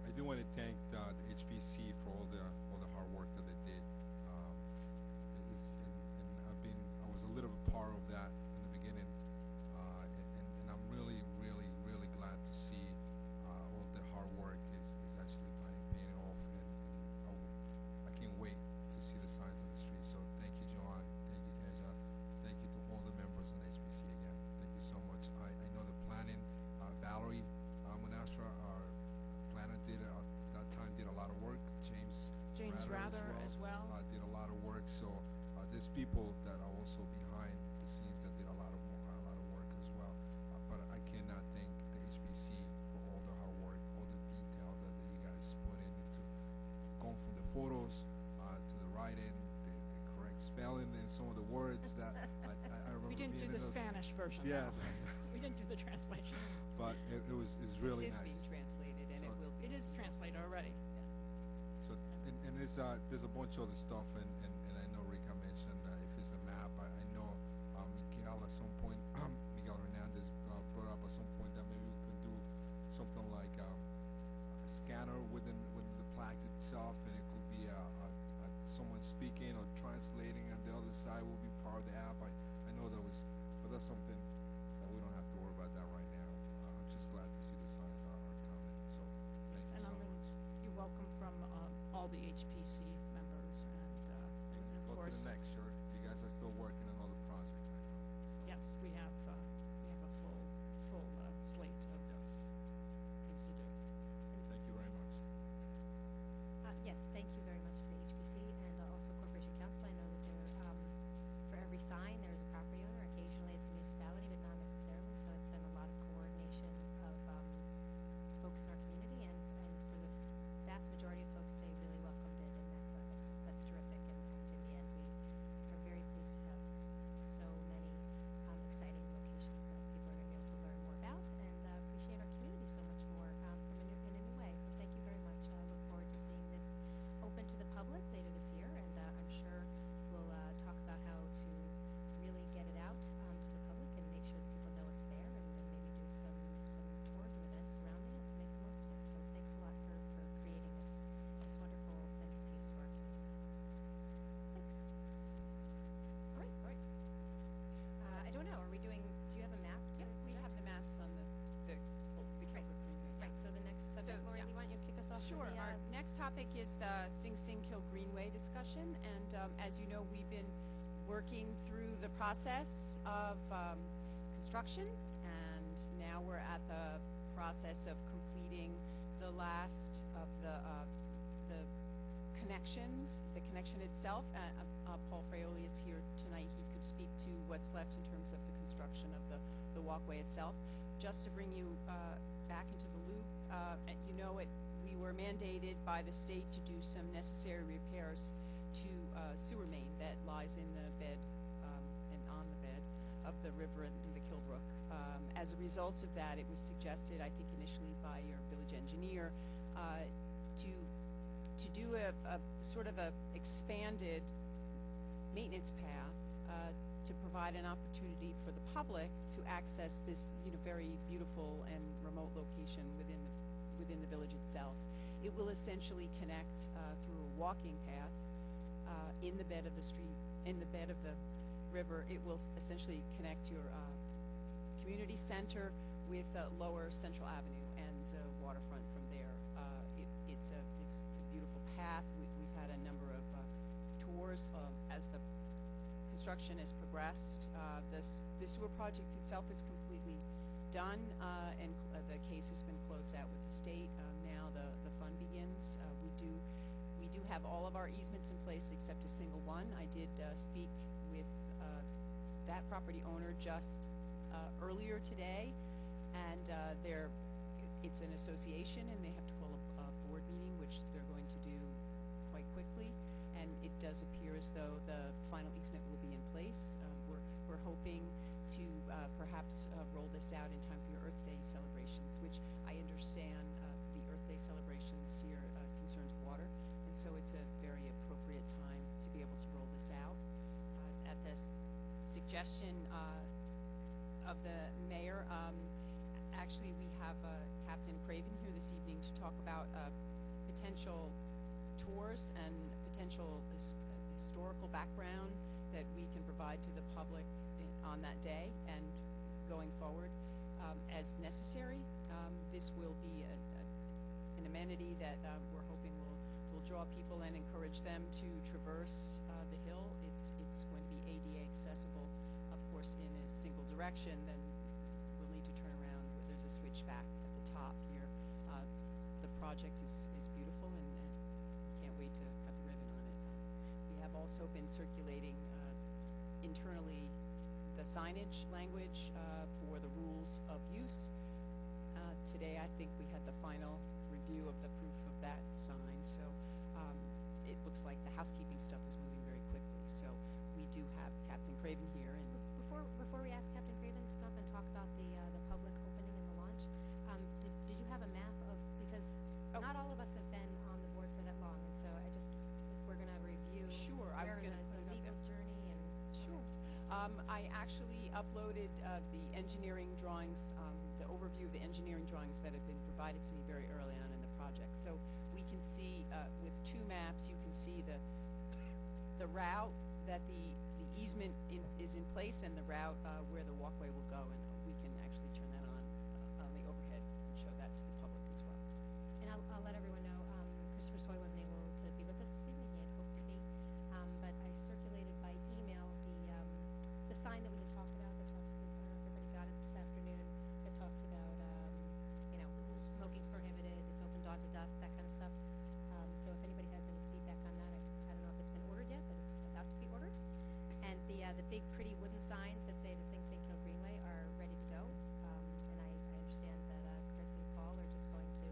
I do want to thank the HBC for all the hard work that they did. I was a little bit part of that in the beginning, and I'm really, really, really glad to see all the hard work is actually finally paying off, and I can't wait to see the signs on the street. So thank you, John. Thank you, Keja. Thank you to all the members on HBC again. Thank you so much. I know the planning, Valerie Monastra, our planner, that time did a lot of work. James Rather as well. did a lot of work. So there's people that are also behind the scenes that did a lot of work as well. But I cannot thank the HBC for all the hard work, all the detail that you guys put into going from the photos to the writing, the correct spelling in some of the words that I remember. We didn't do being in the those- Spanish version. Yeah. We didn't do the translation. But it's really It is nice. being translated, and it So- will be. It is translated already. So and there's a bunch of other stuff, and I know Rika mentioned if it's a map. I know Miguel at some point, Miguel Hernandez brought up at some point that maybe we could do something like a scanner within the plaques itself, and it could be someone speaking or translating, and the other side will be part of the app. I know but that's something that we don't have to worry about that right now. I'm just glad to see the signs are coming. So thank you And so much. you're welcome from all the HPC members and of Go course. to the next, sure. You guys are still working on other projects, I know. So, Yes, we have a full slate of Yes. things to do. Thank you very much. Yes, thank you very much to the HBC and also Corporation Council. I know that there, for every sign, there is a property owner. Occasionally, it's a municipality, but not necessarily. next topic is the Sing Sing Kill Greenway discussion, and as you know, we've been working through the process of construction, and now we're at the process of completing the last of the connections, the connection itself. Paul Fraioli is here tonight. He could speak to what's left in terms of the construction of the walkway itself. Just to bring you back into the loop, you know we were mandated by the state to do some necessary repairs to sewer main that lies in the bed and on the bed of the river in the Kilbrook. As a result of that, it was suggested, I think initially by your village engineer, to do a sort of a expanded maintenance path to provide an opportunity for the public to access this, very beautiful and remote location within the village itself. It will essentially connect through a walking path in the bed of the street, in the bed of the river. It will essentially connect your community center with Lower Central Avenue and the waterfront from there. It's a beautiful path. We've had a number of tours as the construction has progressed. The sewer project itself is completely done, and the case has been closed out with the state. Now the fun begins. We do have all of our easements in place except a single one. I did speak with that property owner just earlier today, and it's an association, and they have to call a board meeting, which they're going to do quite quickly. And it does appear as though the final easement will be in place. We're hoping to perhaps roll this out in time for your Earth Day celebrations, which I understand the Earth Day celebration this year concerns water, and so it's a very appropriate time to be able to roll this out. At the suggestion of the mayor, actually we have Captain Craven here this evening to talk about potential tours and potential historical background that we can provide to the public on that day and going forward as necessary. This will be an amenity that we're hoping will draw people and encourage them to traverse the hill. It's going to be ADA accessible, of course, in a single direction. Then we'll need to turn around. There's a switchback at the top here. The project is beautiful, and can't wait to cut the ribbon on it. We have also been circulating internally the signage language for the rules of use. Today, I think we had the final review of the proof of that sign, so it looks like the housekeeping stuff is moving very quickly. So we do have Captain Craven here, and Before we ask Captain Craven to come up and talk about the public opening and the launch, did you have a map of, because not all of us have been on the board for that long, and so if we're going to review Sure, I was where gonna the put it up legal there. journey and Sure. I actually uploaded the engineering drawings, the overview of the engineering drawings that have been provided to me very early on in the project. So we can see with two maps, you can see the route that the easement is in place, and the route where the walkway will go, and we can actually turn that on the overhead and show that to the public as well. And I'll let everyone know, Christopher Soy wasn't able to be with us this evening. He had hoped to be, but I circulated by email the sign that we had talked about that talks to, I don't know if everybody got it this afternoon, that talks about, smoking's prohibited, it's open dawn to dusk, that kind of stuff. So if anybody has any feedback on that, I don't know if it's been ordered yet, but it's about to be ordered. And the big pretty wooden signs that say the Sing Sing Kill Greenway are ready to go. And I understand that Chris and Paul are just going to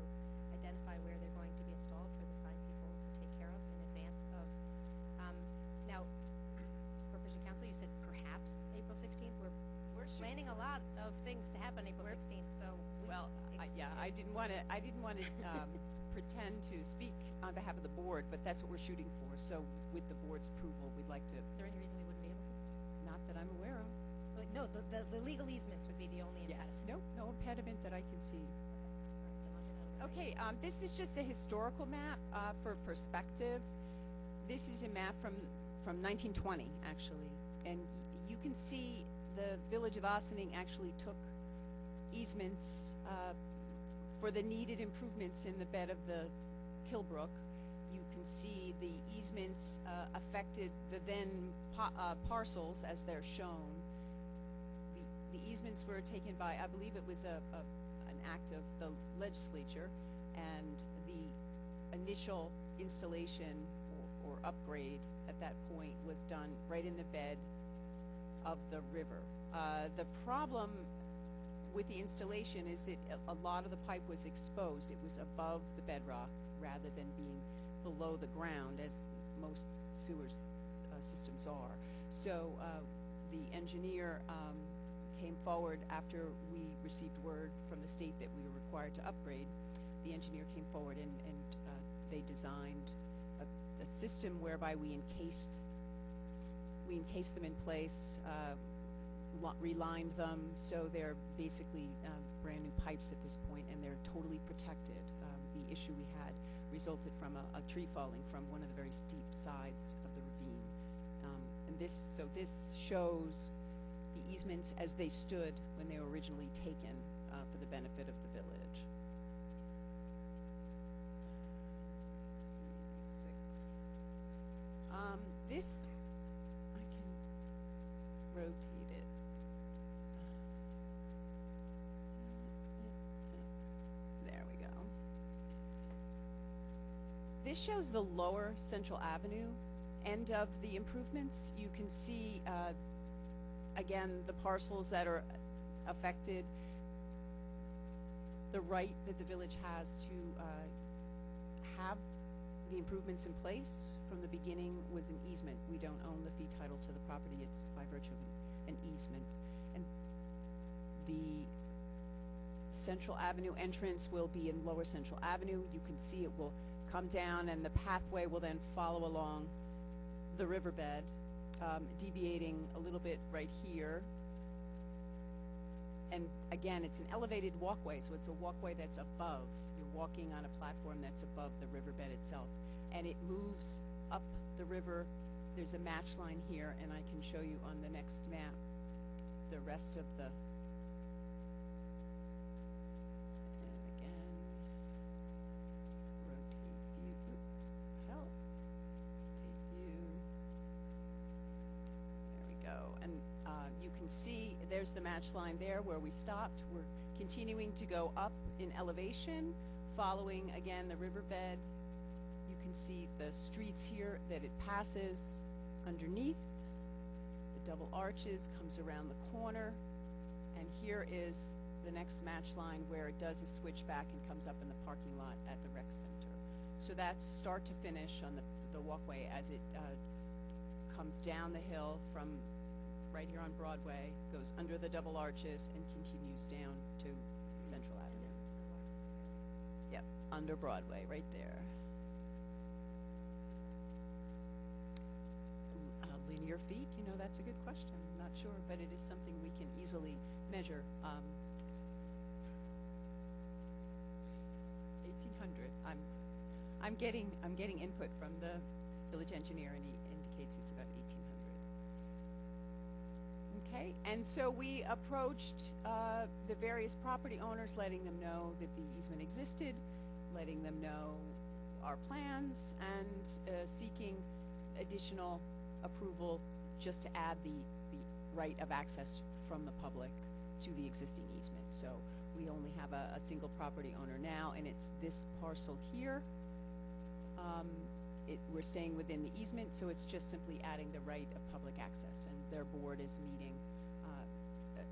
identify where they're going to be installed for the sign people to take care of in advance of. Now, Corporation Council, you said perhaps April 16th. We're planning a lot of things to happen April 16th. So I didn't want to pretend to speak on behalf of the board, but that's what we're shooting for. So with the board's approval, we'd like to. Is there any reason we wouldn't be able to? Not that I'm aware of. No, the legal easements would be the only impediment. Yes. No impediment that I can see. All right, then I'll get out of the way. Okay, this is just a historical map for perspective. This is a map from 1920, actually, and you can see the village of Ossining actually took easements for the needed improvements in the bed of the Kilbrook, can see the easements affected the then parcels as they're shown. The easements were taken by, I believe it was an act of the legislature, and the initial installation or upgrade at that point was done right in the bed of the river. The problem with the installation is that a lot of the pipe was exposed. It was above the bedrock rather than being below the ground, as most sewers systems are. So the engineer came forward after we received word from the state that we were required to upgrade. The engineer came forward and they designed a system whereby we encased them in place, relined them, so they're basically brand new pipes at this point, and they're totally protected. The issue we had resulted from a tree falling from one of the very steep sides of the ravine. And this shows the easements as they stood when they were originally taken for the benefit of the village. Let's see, 6. This, I can rotate it. There we go. This shows the lower Central Avenue end of the improvements. You can see, again, the parcels that are affected, the right that the village has to have the improvements in place from the beginning was an easement. We don't own the fee title to the property. It's by virtue of an easement. And the Central Avenue entrance will be in Lower Central Avenue. You can see it will come down, and the pathway will then follow along the riverbed, deviating a little bit right here. And again, it's an elevated walkway, so it's a walkway that's above. You're walking on a platform that's above the riverbed itself. And it moves up the river. There's a match line here, and I can show you on the next map the rest of the. And again, rotate view. Help. Rotate view. There we go. And you can see there's the match line there where we stopped. We're continuing to go up in elevation, following again the riverbed. You can see the streets here that it passes underneath. The double arches comes around the corner, and here is the next match line where it does a switchback and comes up in the parking lot at the rec center. So that's start to finish on the walkway as it comes down the hill from right here on Broadway, goes under the double arches, and continues down to Central Avenue. Yep, under Broadway, right there. Linear feet, you know, that's a good question. I'm not sure, but it is something we can easily measure. 1800. I'm getting input from the village engineer, and he indicates it's about 1800. Okay, and so we approached the various property owners, letting them know that the easement existed, letting them know our plans, and seeking additional approval just to add the right of access from the public to the existing easement. So we only have a single property owner now, and it's this parcel here. We're staying within the easement, so it's just simply adding the right of public access, and their board is meeting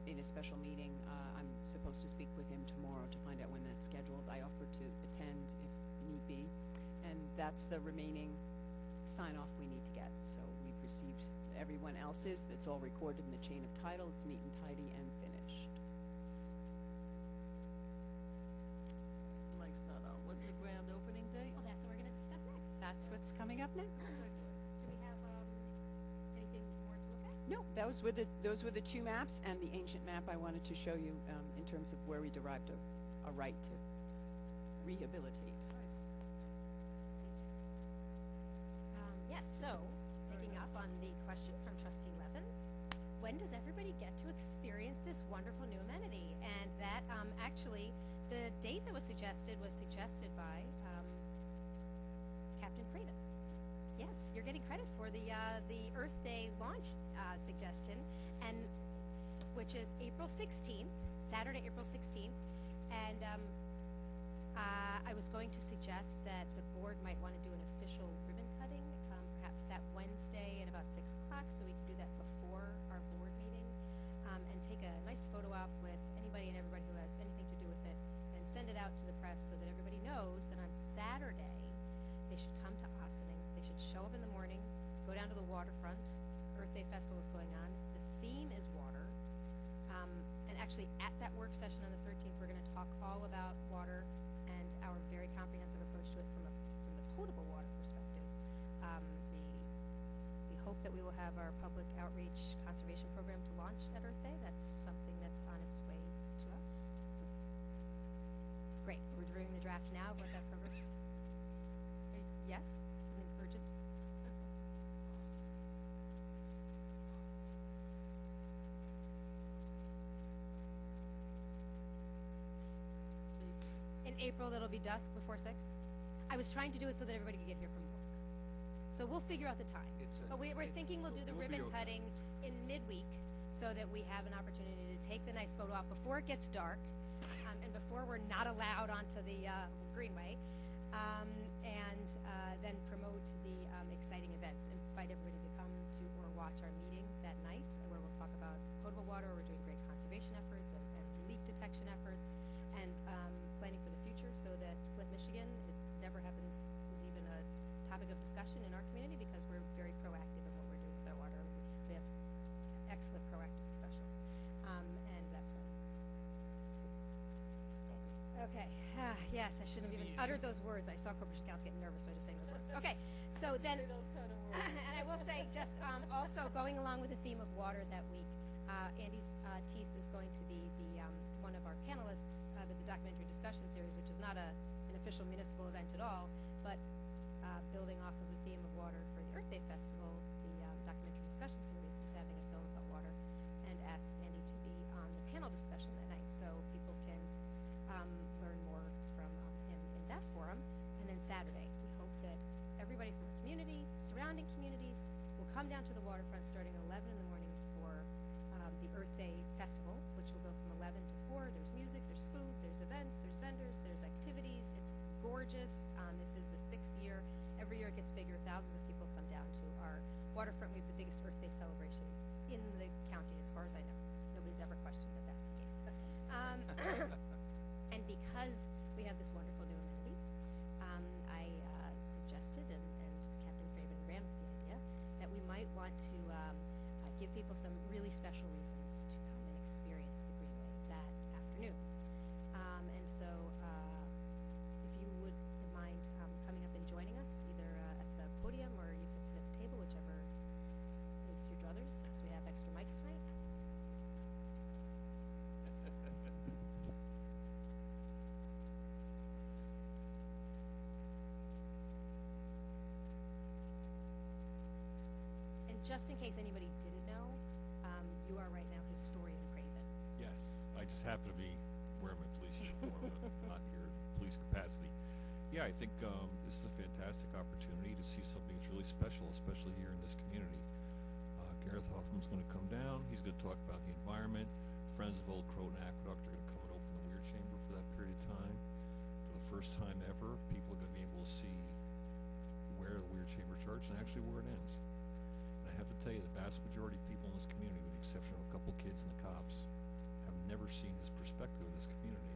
in a special meeting. I'm supposed to speak with him tomorrow to find out when that's scheduled. I offered to attend if need be, and that's the remaining sign-off we need to get. So we've received everyone else's. That's all recorded in the chain of title. It's neat and tidy and finished. Mike's not on. What's the grand opening date? Well, that's what we're going to discuss next. That's what's coming up next. Do we have anything more to look at? No, those were the two maps, and the ancient map I wanted to show you in terms of where we derived a right to rehabilitate. Yes, so, picking up on the question from Trustee Levin, when does everybody get to experience this wonderful new amenity? And that, actually, the date that was suggested by Captain Craven. yes, you're getting credit for the Earth Day launch suggestion, and which is April 16th, Saturday, April 16th, and I was going to suggest that the board might want to do an official ribbon cutting, perhaps that Wednesday at about 6 o'clock, so we can do that before our board meeting, and take a nice photo op with anybody and everybody who has anything to do with it, and send it out to the press so that everybody knows that on Saturday they should come to Ossining. They should show up in the morning, go down to the waterfront. Earth Day Festival is going on. The theme is water. And actually, at that work session on the 13th, we're going to talk all about water and our very comprehensive approach to it from the potable water perspective. We hope that we will have our public outreach conservation program to launch at Earth Day. That's something that's on its way to us. Great. We're reviewing the draft now of what that program. Yes? Something urgent? In April, that'll be dusk before 6. I was trying to do it so that everybody could get here from work. So we'll figure out the time. But we're thinking we'll do the We'll be ribbon okay. cutting in midweek so that we have an opportunity to take the nice photo op before it gets dark, and before we're not allowed onto the greenway, and then promote the exciting events. Invite everybody to come to or watch our meeting that night, where we'll talk about potable water. We're doing great conservation efforts and leak detection efforts, and planning for the future, so that Flint, Michigan, it never happens, is even a topic of discussion in our community, because we're very proactive in what we're doing with our water. We have excellent proactive professionals, and that's what. Okay. Yes, I shouldn't have even uttered those words. I saw corporate accounts getting nervous by just saying those words. Okay, so then, and I will say, just also going along with the theme of water that week, Andy Teese is going to be the one of our panelists with the documentary discussion series, which is not an official municipal event at all, but building off of the theme of water for the Earth Day Festival, the documentary discussion series is having a film about water, and asked Andy to be on the panel discussion that night, so people can learn more from him in that forum. And then Saturday, we hope that everybody from our community, surrounding communities, will come down to the waterfront starting at 11 in the morning for the Earth Day Festival, which will go from 11 to 4. There's music, there's food, there's events, there's vendors, there's activities. It's gorgeous. This is the 6th year. Every year it gets bigger. Thousands of people come down to our waterfront. We have the biggest Earth Day celebration in the county, as far as I know. Nobody's ever questioned that that's the case. And because we have this wonderful new amenity, I suggested, and Captain Craven ran with the idea, that we might want to give people some really special reasons to come and experience the Greenway that afternoon. And so if you would mind coming up and joining us, either at the podium, or you can sit at the table, whichever is your druthers, since we have extra mics tonight. And just in case anybody didn't know, you are right now historian Craven. Yes, I just happen to be wearing my police uniform, but not here in police capacity. Yeah, I think this is a fantastic opportunity to see something that's really special, especially here in this community. Gareth Hoffman's going to come down. He's going to talk about the environment. Friends of Old Croton Aqueduct are going to come and open the Weir Chamber for that period of time. For the first time ever, people are going to be able to see where the Weir Chamber starts and actually where it ends. And I have to tell you, the vast majority of people in this community, with the exception of a couple kids and the cops, have never seen this perspective of this community.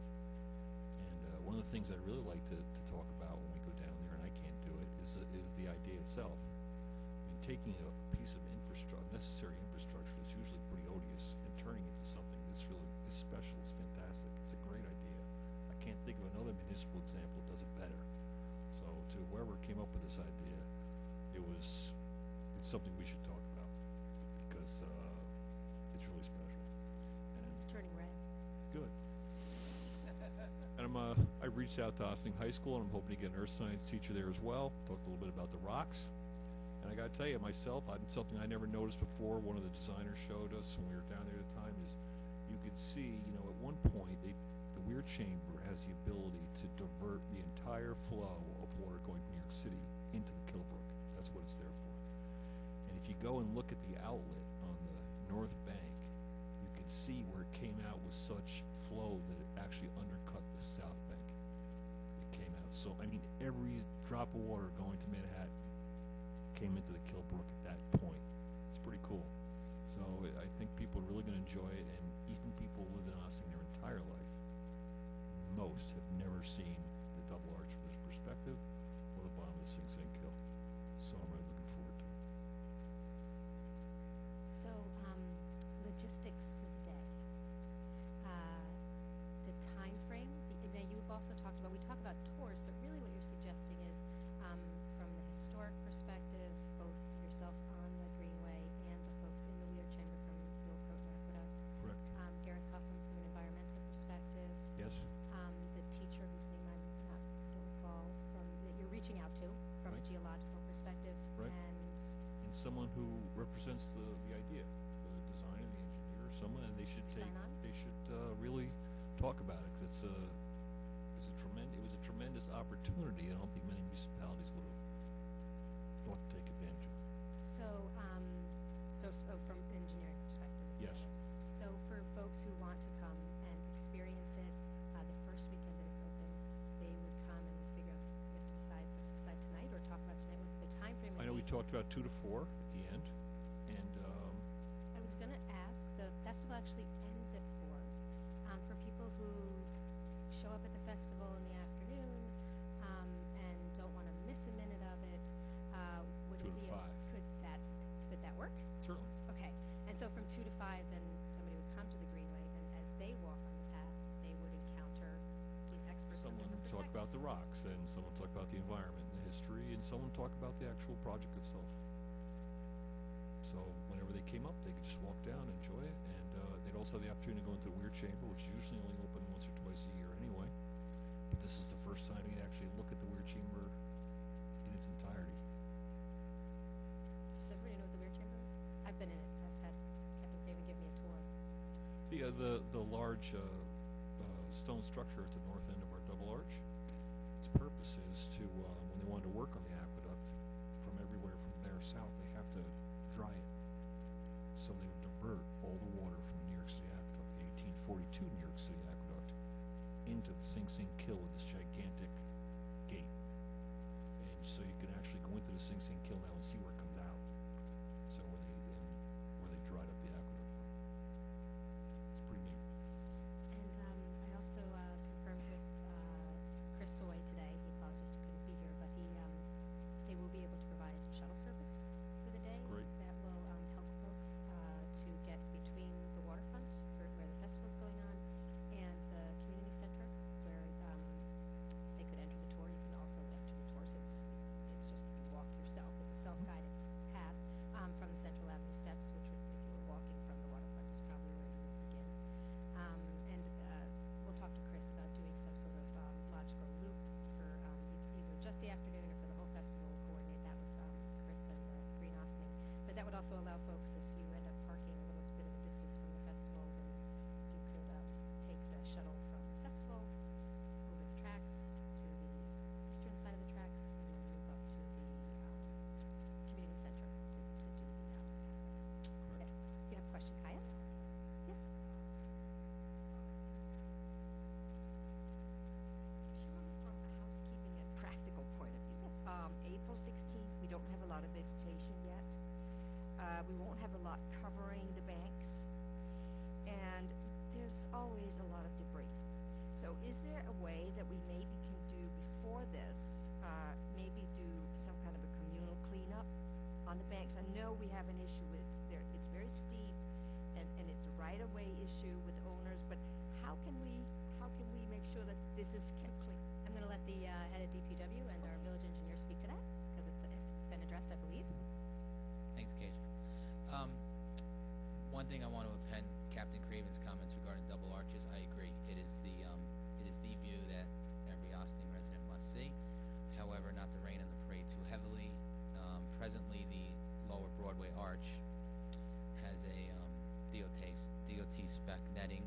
And one of the things I'd really like to talk about when we go down there, and I can't do it, is the idea itself. I mean, taking a piece of necessary infrastructure that's usually pretty odious and turning it into something that's really is special, is fantastic. It's a great idea. I can't think of another municipal example that does it better. So to whoever came up with this idea, it's something we should talk about, because it's really special. And It's turning red. good. And I reached out to Ossining High School, and I'm hoping to get an earth science teacher there as well. Talked a little bit about the rocks. And I got to tell you, myself, something I never noticed before, one of the designers showed us when we were down there at the time, is you could see, at one point, the Weir Chamber has the ability to divert the entire flow of water going from New York City into the Killbrook. That's what it's there for. And if you go and look at the outlet on the north bank, you can see where it came out with such flow that it actually undercut the south bank. It came out so, I mean, every drop of water going to Manhattan came into the Kilbrook at that point. It's pretty cool. So I think people are really going to enjoy it, and even people who lived in Ossining their entire life, most have never seen the double arch from this perspective or the bottom of the Sing Sing Kill. So I'm really looking forward to it. So, logistics for the day. The time frame, now you've also talked about, we talk about tours, but really what you're suggesting is, from the historic perspective, both yourself on the Greenway and the folks in the Weir Chamber from Will Croton Aqueduct. Correct. Gareth Huffam from an environmental perspective. Yes? The teacher whose name I don't recall, that you're reaching out to from a Right. geological perspective. Right. And And someone who represents the idea, the designer, the engineer, someone, and they should You sign on? they should really talk about it, because it was a tremendous opportunity. I don't think many municipalities would have thought to take advantage of it. so, from engineering perspective. is Yes. that it? So for folks who want to come and experience it, the first weekend that it's open, they would come and figure out, we have to decide, let's decide tonight or talk about tonight, what the time frame would I know we be. talked about 2 to 4 at the end, and I was gonna ask, the festival actually ends at 4. For people who show up at the festival in the afternoon, and don't wanna miss a minute of it, would 2 it to be 5. Could that work? certainly. Okay, and so from 2 to 5, then somebody would come to the Greenway, and as they walk on the path, they would encounter these experts from Someone different talk about the perspectives. rocks, and someone talk about the environment and the history, and someone talk about the actual project itself. So whenever they came up, they could just walk down, enjoy it, and they'd also have the opportunity to go into the Weir Chamber, which is usually only open once or twice a year anyway. But this is the first time you actually look at the Weir Chamber in its entirety. Does everybody know what the Weir Chamber is? I've been in it. I've had Captain Craven give me a tour. The large stone structure at the north end of our double arch, its purpose is to, when they wanted to work on the aqueduct from everywhere from there south, they have to dry it. So they would divert all the water from the New York City Aqueduct, the 1842 New York City Aqueduct, into the Sing Sing Kill with this gigantic gate. And so you can actually go into the Sing Sing Kill now and see where it comes out. So where they dried up the aqueduct. It's pretty neat. And I also confirmed with Chris Soy today. He apologized he couldn't be here, but they will be able to provide shuttle service for the day. Great. That will help folks to get between the waterfront for where the festival's going on and the community center where they could enter the tour. You can also enter the tour. So it's just you walk yourself. It's a self-guided path from the Central Avenue steps, which would, if you were walking from the waterfront, is probably where you would begin. And we'll talk to Chris about doing some sort of logical loop for either just the afternoon or for the whole festival. We'll coordinate that with Chris and Green Ossining. But that would also allow folks, if you end up parking a little bit of a distance from the festival, then you could take the shuttle from the festival over the tracks to the eastern side of the tracks and then move up to the community center to do the you have a question, Kaya? Yes? Purely from a housekeeping and practical point of view. Yes. April 16th, we don't have a lot of vegetation yet. We won't have a lot covering the banks. And there's always a lot of debris. So is there a way that we maybe can do before this, maybe do some kind of a communal cleanup on the banks? I know we have an issue with there, it's very steep and it's a right-of-way issue with owners, but how can we make sure that this is kept clean? I'm going to let the head of DPW and our village engineer speak to that because it's been addressed, I believe. Thanks, Kate. One thing I want to append Captain Craven's comments regarding double arches. I agree. It is the view that every Austin resident must see. However, not to rain on the parade too heavily. Presently, the lower Broadway arch has a DOT spec netting,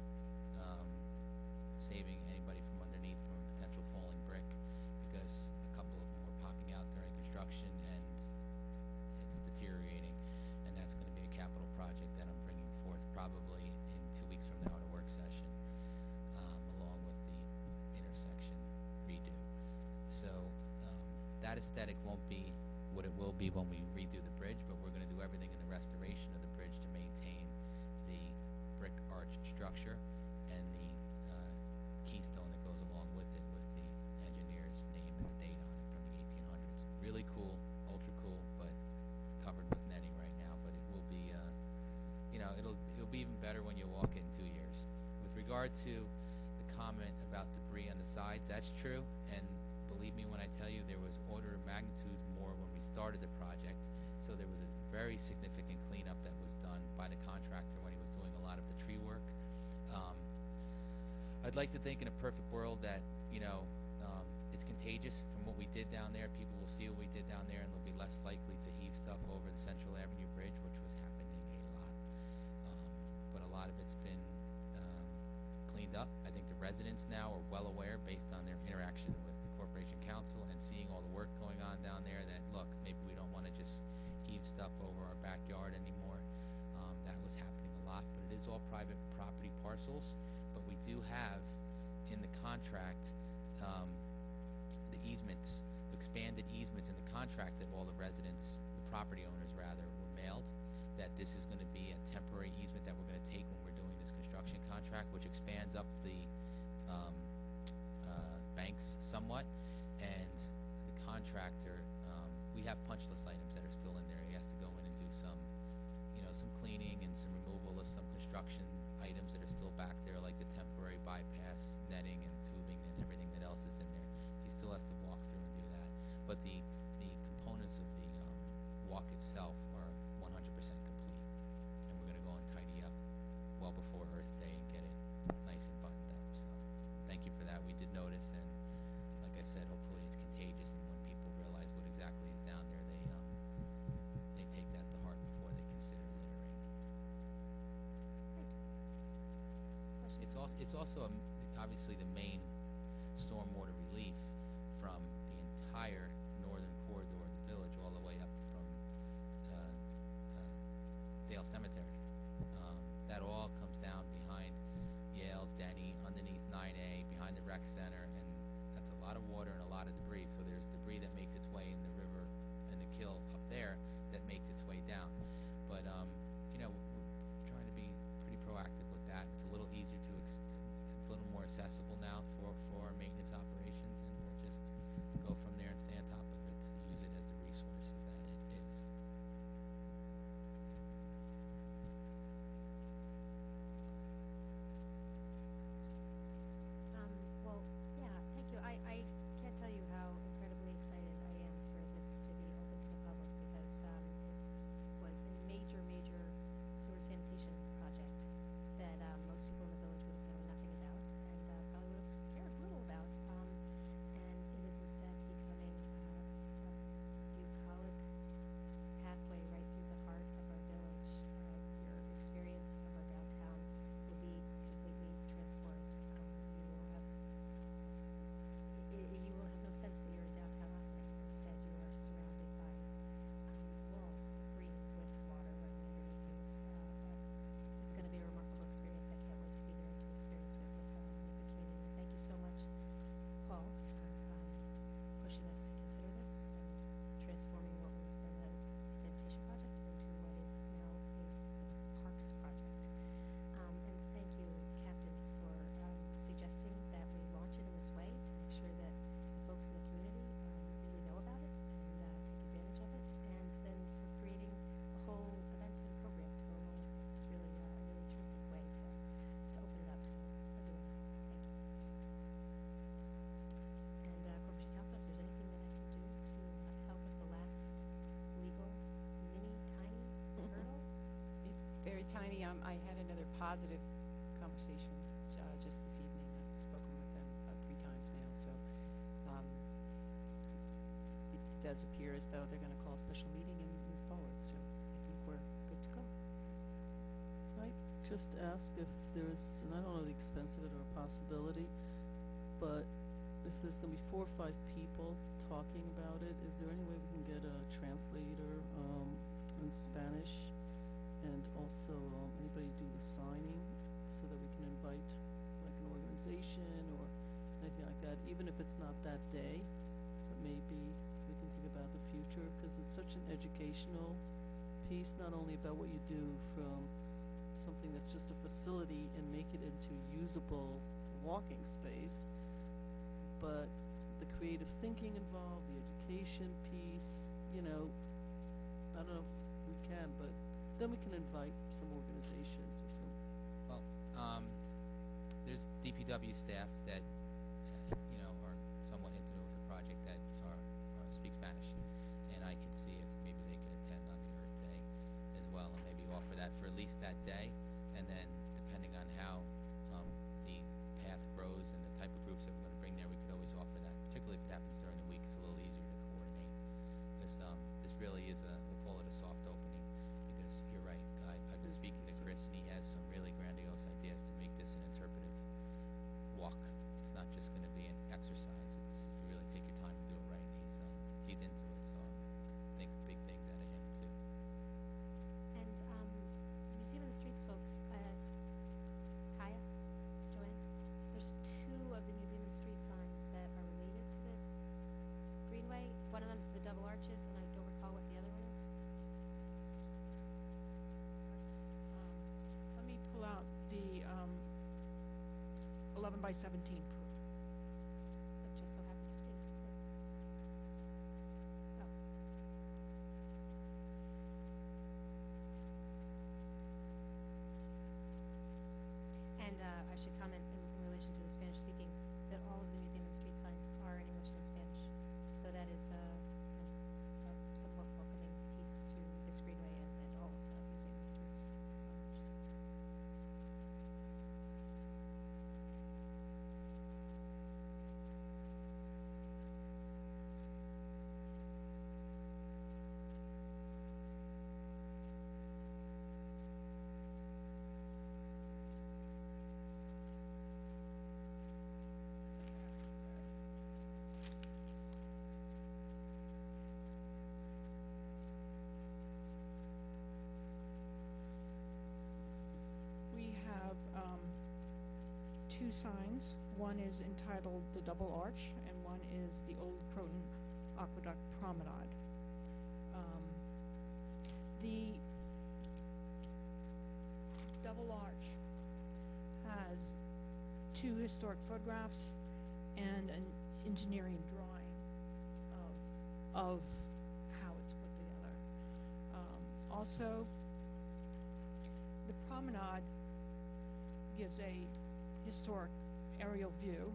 saving anybody from underneath from a potential falling brick, because a couple of them were popping out during construction, and probably in 2 weeks from now at a work session, along with the intersection redo. So that aesthetic won't be what it will be when we redo the bridge, but we're going to do everything in the restoration of the bridge to maintain the brick arch structure and the keystone that goes along with it, with the engineer's name and the date on it from the 1800s. Really cool, ultra cool, but covered with netting right now. But it will be, it'll be even better when you walk it in 2 years. With regard to the comment about debris on the sides, that's true, and believe me when I tell you, there was order of magnitudes more when we started the project. So there was a very significant cleanup that was done by the contractor when he was doing a lot of the tree work. I'd like to think in a perfect world that it's contagious from what we did down there. People will see what we did down there, and they'll be less likely to heave stuff over the Central Avenue Bridge, which was happening a lot. But a lot of it's been cleaned up. I think the residents now are well aware, based on their interaction with the Corporation Council and seeing all the work going on down there, that look, maybe we don't want to just heave stuff over our backyard anymore. That was happening a lot, but it is all private property parcels. But we do have in the contract the easements, expanded easements in the contract that all the residents, the property owners rather, were mailed, that this is going to be a temporary easement that we're going to take when we're doing this construction contract, which expands up the banks somewhat. And the contractor, we have punch list items that are still in there. He has to go in and do some cleaning and some removal of some construction items that are still back there, like the temporary bypass netting and tubing and everything that else is in there. He still has to walk through and do that. But the components of the walk itself are 100% complete. And we're going to go and tidy up well before Earth Day and get it nice and buttoned up. So thank you for that. We did notice, and like I said, hopefully it's contagious, and when people realize what exactly is down there, they take that to heart before they consider littering. It's also obviously the main stormwater relief from the entire northern corridor of the village, all the way up from Dale Cemetery. That all comes down behind Yale, Denny, underneath 9A, behind the rec center, and that's a lot of water and a lot of debris. So there's debris that makes its way in the river and the kill up there that makes its way down. But we're trying to be pretty proactive with that. It's a little easier to it's a little more accessible now for our maintenance operations, and we'll just go from there and stay on top of it to use it as the resources that it is. Well, yeah, thank you. I can't tell you how incredibly excited I am for this to be open to the public, because it was a major sewer sanitation project that most people in the village would have known nothing about, and probably would have cared little about. And it is instead becoming a bucolic pathway right through the heart of our village. Your experience of our downtown will be completely transformed. You will have no sense that you're in downtown Ossining. Instead, you are surrounded by walls of green with water running underneath you. It's going to be a remarkable experience. I can't wait to be there and to experience it with the community. Thank you so much, Paul, for pushing us to consider this and transforming what would have been a sanitation project into what is now a parks project. And thank you, Captain, for suggesting that we launch it in this way to make sure that the folks in the community really know about it and take advantage of it, and then for creating a whole event and program to go along with it. It's really a really terrific way to open it up to everyone else. Thank you. And Corporation Council, if there's anything that I can do to help with the last legal tiny hurdle. It's very tiny. I had another positive conversation just this evening. I've spoken with them 3 times now, so it does appear as though they're going to call a special meeting and move forward. So I think we're good to go. I just ask if there's, and I don't know the expense of it or a possibility, but if there's going to be 4 or 5 people talking about it, is there any way we can get a translator in Spanish and also anybody do the signing so that we can invite like an organization or anything like that, even if it's not that day, but maybe we can think about the future because it's such an educational piece, not only about what you do from something that's just a facility and make it into usable walking space, but the creative thinking involved, the education piece, you know, I don't know if we can, but then we can invite some organizations or some. Well, there's DPW staff that, you know, are somewhat intimate with the project that are speak Spanish, and I can see if maybe they could attend on the Earth Day as well, and maybe offer that for at least that day, and then depending on how the path grows and the type of groups that we're going to bring there, we could always offer that. Particularly if it happens during the week, it's a little easier to coordinate, because this really is we'll call it a soft opening, because you're right, I've been speaking to Chris, and he has some really grandiose ideas to make this an interpretive walk. It's not just going to be an exercise. It's you really take your time to do it right. And he's into it, so I think big things out of him too. And Museum of the Streets folks, Kaya, Joanne, there's 2 of the Museum of the Street signs that are related to the Greenway. One of them is the double arches, and I don't recall what the other one is. Let me pull out the 11 by 17 proof. It just so happens to be. Oh. And I should comment in relation to the Spanish speaking that all of the Museum of the Street signs are in English and Spanish. So that is a somewhat welcoming piece to this Greenway and all of the Museum of the Streets signage. We have 2 signs. One is entitled The Double Arch, and one is the Old Croton Aqueduct Promenade. The Double Arch has 2 historic photographs and an engineering drawing of how it's put together. Also, the promenade gives a historic aerial view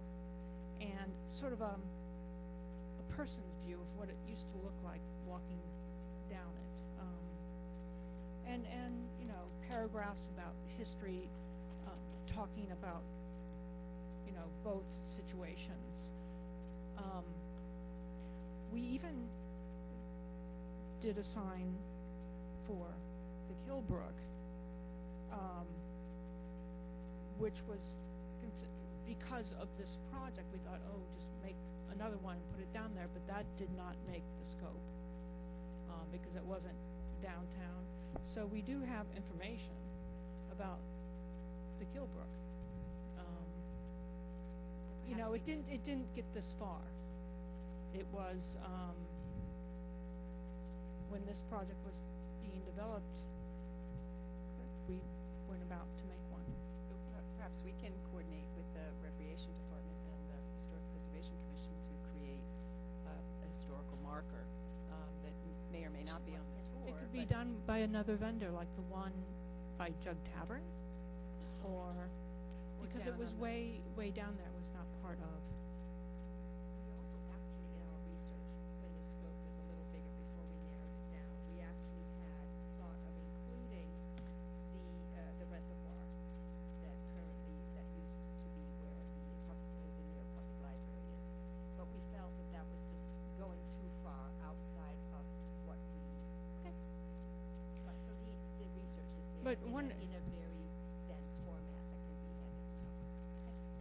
and sort of a person's view of what it used to look like walking down it. And you know, paragraphs about history, talking about, you know, both situations. We even did a sign for the Kilbrook, which was because of this project, we thought, oh, just make another one and put it down there, but that did not make the scope because it wasn't downtown. So we do have information about the Kilbrook. You know, it didn't get this far. It was when this project was being developed, we went about to make one. So perhaps we can coordinate with the Recreation Department and the Historic Preservation Commission to create a historical marker that may or may not be on the tour. It could be done by another vendor, like the one by Jug Tavern, or because it was way down there, it was not part of. We also actually, in our research, when the scope was a little bigger before we narrowed it down, we actually had thought of including the reservoir that used to be where the New York Public Library is. But we felt that was just going too far outside of what we. Okay. But so the research is there But in a very dense format that can be edited.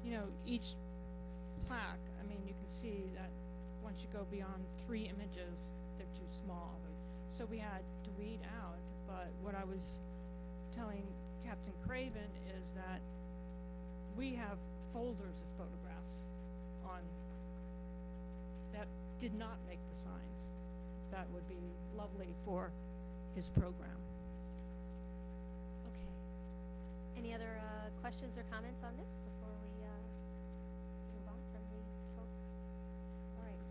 You know, each plaque, I mean, you can see that once you go beyond 3 images, they're too small. So we had to weed out, but what I was telling Captain Craven is that we have folders of photographs on that did not make the signs. That would be lovely for his program. Okay. Any other questions or comments on this before we move on from the folk? All right.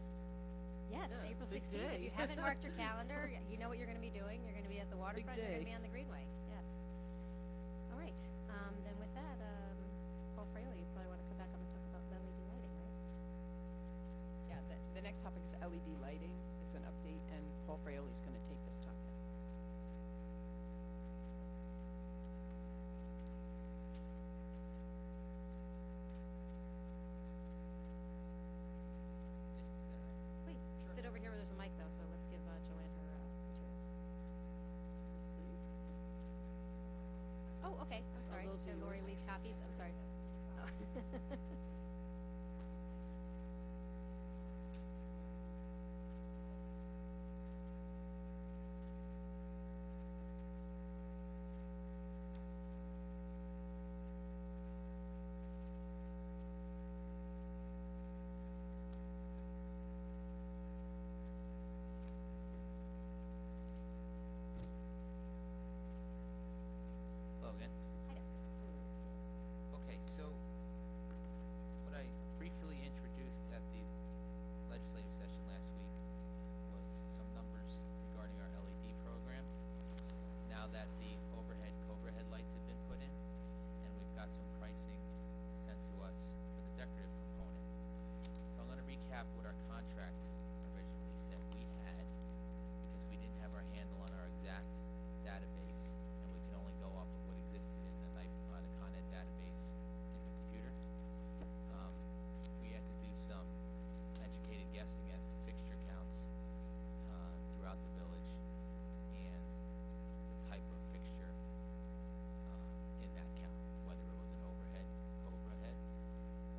Yes, Yeah, April big 16th. If day. you haven't marked your calendar, you know what you're going to be doing. You're going to be at the waterfront. You're going to day. be on the Greenway. Yes. All right. Then with that, Paul Fraley, you probably want to come back up and talk about the LED lighting, right? Yeah, the next topic is LED lighting. It's an update, and Paul Fraley's going to take this topic. Please sit over here where there's a mic, though. So let's give Joanne her materials. Oh, okay. I'm sorry. those are They're Lori yours. Lee's copies. I'm sorry. Oh. Logan. I know. Okay, so what I briefly introduced at the legislative session last week was some numbers regarding our LED program. Now that the overhead Cobra headlights have been put in, and we've got some pricing sent to us for the decorative component. So I'm going to recap what our contract originally said we had, because we didn't have our handle on our exact database, and we can only go off of what existed in the Con Ed database in the computer. We had to do some educated guessing as to fixture counts throughout the village and the type of fixture in that count, whether it was an overhead Cobra head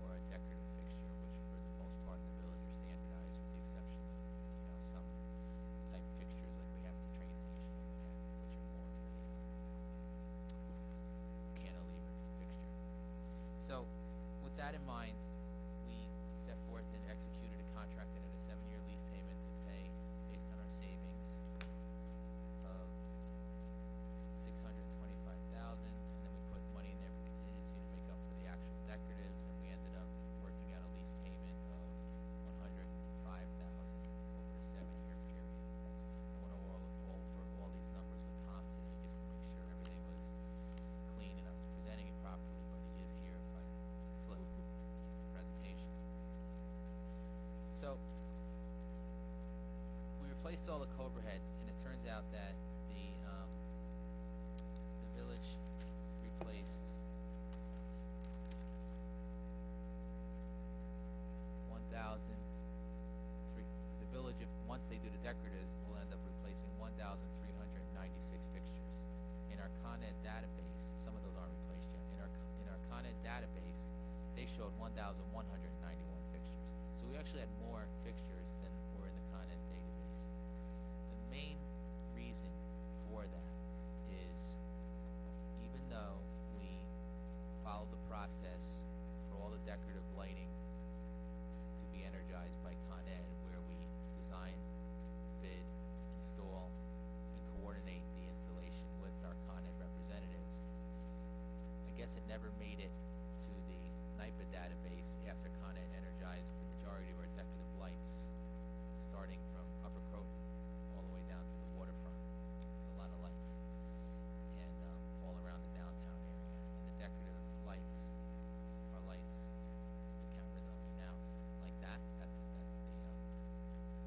or a decorative fixture, which for the most part in the village are standardized, with the exception of some type fixtures like we have at the train station and what have you, which are more of a cantilever fixture. So, with that in mind, we set forth and executed a contract that had a 7-year lease payment to pay based on our savings of $625,000, and then we put money in there for contingency to make up for the actual decoratives, and we ended up working out a lease payment of $105,000 over a 7-year period. I went over all these numbers with Tom today just to make sure everything was clean and I was presenting it properly, but he is here if I slip presentation. So we replaced all the Cobra heads, and it turns out that the village replaced 1,003. The village, once they do the decoratives, will end up replacing 1,396 fixtures. In our Con Ed database, some of those aren't replaced yet. In our Con Ed database, they showed 1,191 fixtures. So we actually had more fixtures than were in the Con Ed database. The main reason for that is, even though we followed the process for all the decorative lighting to be energized by Con Ed, where we design, bid, install, and coordinate the installation with our Con Ed representatives, I guess it never made it to the NYPA database after Con Ed energized the majority of our decorative lights, starting from Upper Croton all the way down to the waterfront. It's a lot of lights, and all around the downtown area. And the decorative lights are lights. The camera's on me now, like that. That's the engineering drawing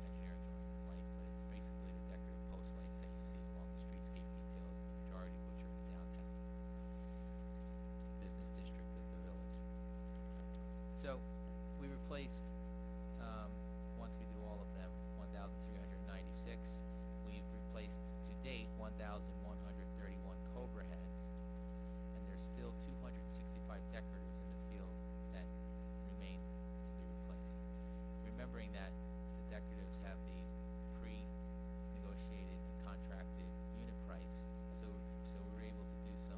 of the light, but it's basically the decorative post lights that you see along the streetscape details, the majority of which are in the downtown business district of the village. So we replaced, once we do all of them, 1,396. We've replaced to date 1,131 Cobra heads, and there's still 265 decorators in the field that remain to be replaced. Remembering that the decoratives have the pre-negotiated and contracted unit price, so we were able to do some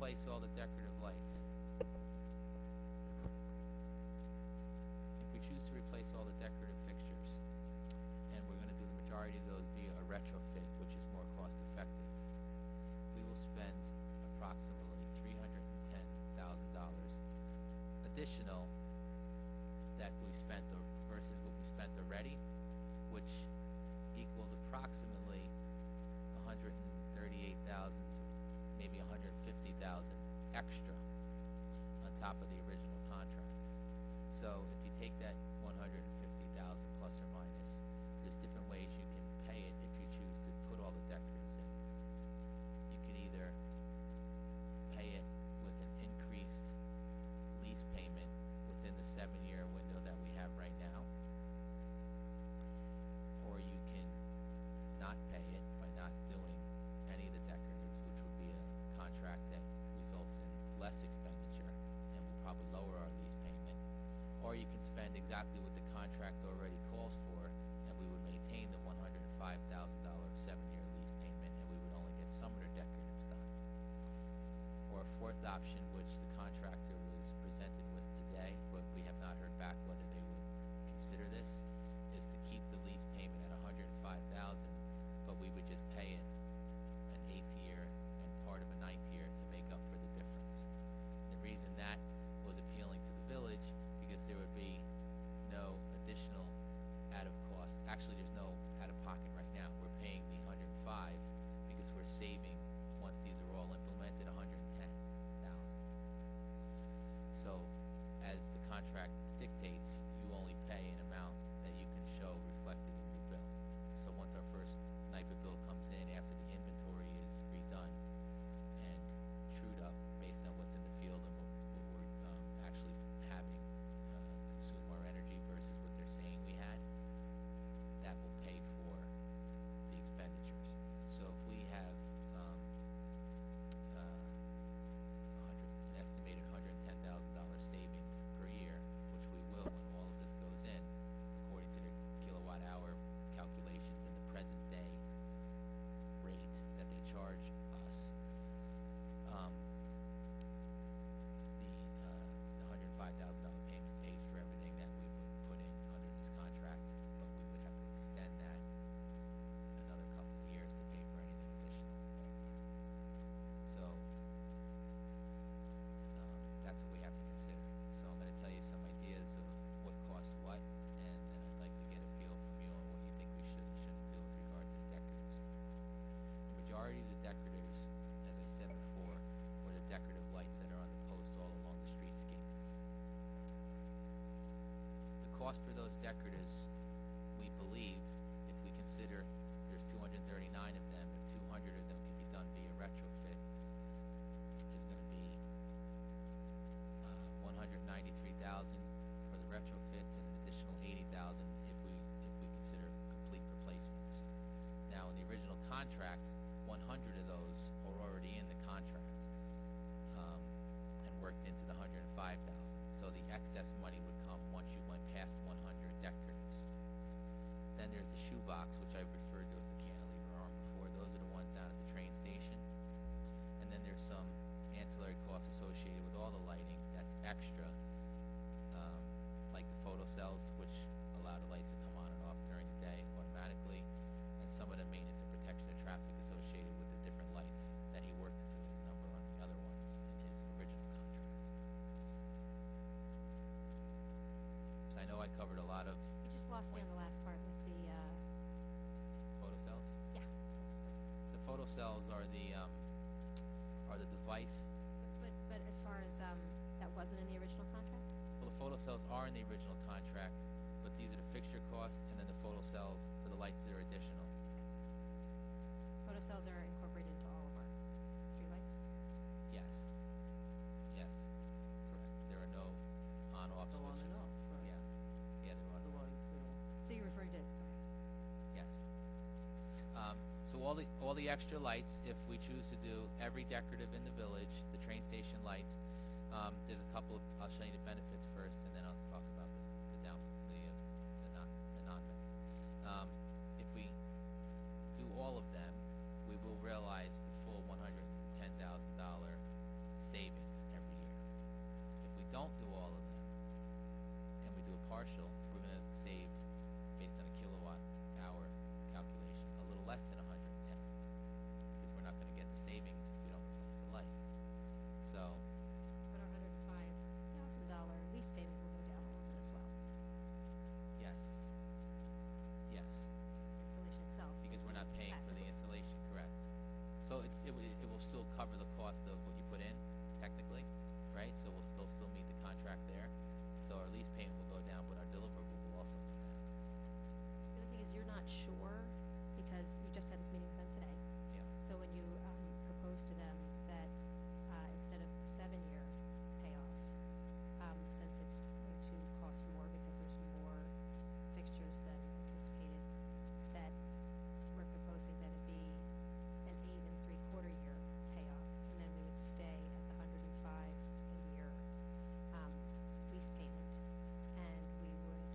replace all the decorative lights, if we choose to replace all the decorative fixtures, and we're gonna do the majority of those via a retrofit, which is more cost effective, we will spend approximately $310,000 additional that we spent versus what we spent already, which equals approximately 138,000 to maybe 150,000 extra on top of the original contract. So if you take that 150,000 plus or minus, there's different ways you can pay it if you choose to put all the decoratives in. You can either pay it with an increased lease payment within the 7-year window that we have right now, or you can not pay it by not doing any of the decoratives, which would be a contract that results in less expenditure and will probably lower our lease payment, or you can spend exactly what the contract already calls for, and we would maintain the $105,000 7-year lease payment, and we would only get some of the decoratives done. Or a fourth option, which the contractor was presented with today, but we have not heard back whether they would consider this, is to keep the lease payment at $105,000, but we would just pay it an 8th year and part of a 9th year to make up for the difference. The reason that was appealing to the village, because there would be no additional out of cost. Actually, there's no out of pocket right now. We're paying the 105 because we're saving, once these are all implemented, 110,000. So as the contract dictates, you only pay an amount that you can show reflected in your bill. So once our first NYPA bill comes in, after the inventory is redone and trued up based on what's in the field and what we're actually having consume our energy versus what they're saying we had, that will pay for the expenditures. So if we have an estimated $110,000 savings per year, which we will when all of this goes in, according to the kilowatt hour calculations and the present day rate that they charge us, the $105,000 payment pays for everything that we would put in under this contract, but we would have to extend that another couple of years to pay for anything additional. So that's what we have to consider. So I'm going to tell you some ideas of what costs what, and then I'd like to get a feel from you on what you think we should and shouldn't do with regard to the decoratives. The majority of the decoratives, as I said before, were the decorative lights that are on the post all along the streetscape. The cost for those decoratives, we believe, if we consider there's 239 of them, if 200 of them can be done via retrofit, is going to be $193,000 for the retrofits and an additional $80,000 if we consider complete replacements. Now, in the original contract, 100 of those are already in the contract and worked into the 105,000. So the excess money would come once you went past 100 decoratives. Then there's the shoebox, which I referred to as the cantilever arm before. Those are the ones down at the train station. And then there's some ancillary costs associated with all the lighting that's extra, like the photo cells, which allow the lights to come on and off during the day automatically, and some of the maintenance and protection of traffic associated with the different lights that he worked into his number on the other ones in his original contract. So I know I covered a lot of You just lost me on the last part with the, photo cells. yeah. The photo cells are the device. But as far as, that wasn't in the original contract? Well, the photo cells are in the original contract, but these are the fixture costs and then the photo cells for the lights that are additional. Photo cells are incorporated into all of our streetlights? Yes. Yes. Correct. There are no on-off The on switches. and off, right? Yeah. Yeah, they're on. Otherwise, they'll. So you're referring to, Yes. So all the extra lights, if we choose to do every decorative in the village, the train station lights, there's a couple of, I'll show you the benefits first, and then I'll talk about the non-benefit. If we do all of them, we will realize the full $110,000 partial, we're gonna save, based on a kilowatt hour calculation, a little less than 110, because we're not gonna get the savings if we don't replace the light. So, But our $105,000 lease payment will go down a little bit as well, yes, yes, installation itself. because we're not paying for the Massively. installation, correct? So it will still cover the cost of what you put in, technically, right? So they'll still meet the contract there. So our lease payment will go down, but our deliverable will also go down. The other thing is you're not sure, because we just had this meeting with them today. Yeah. So when you propose to them that instead of a 7-year payoff, since it's going to cost more because there's more fixtures than anticipated, that we're proposing that it be an 8 3/4 year payoff, and then we would stay at the 105 a year lease payment, and we would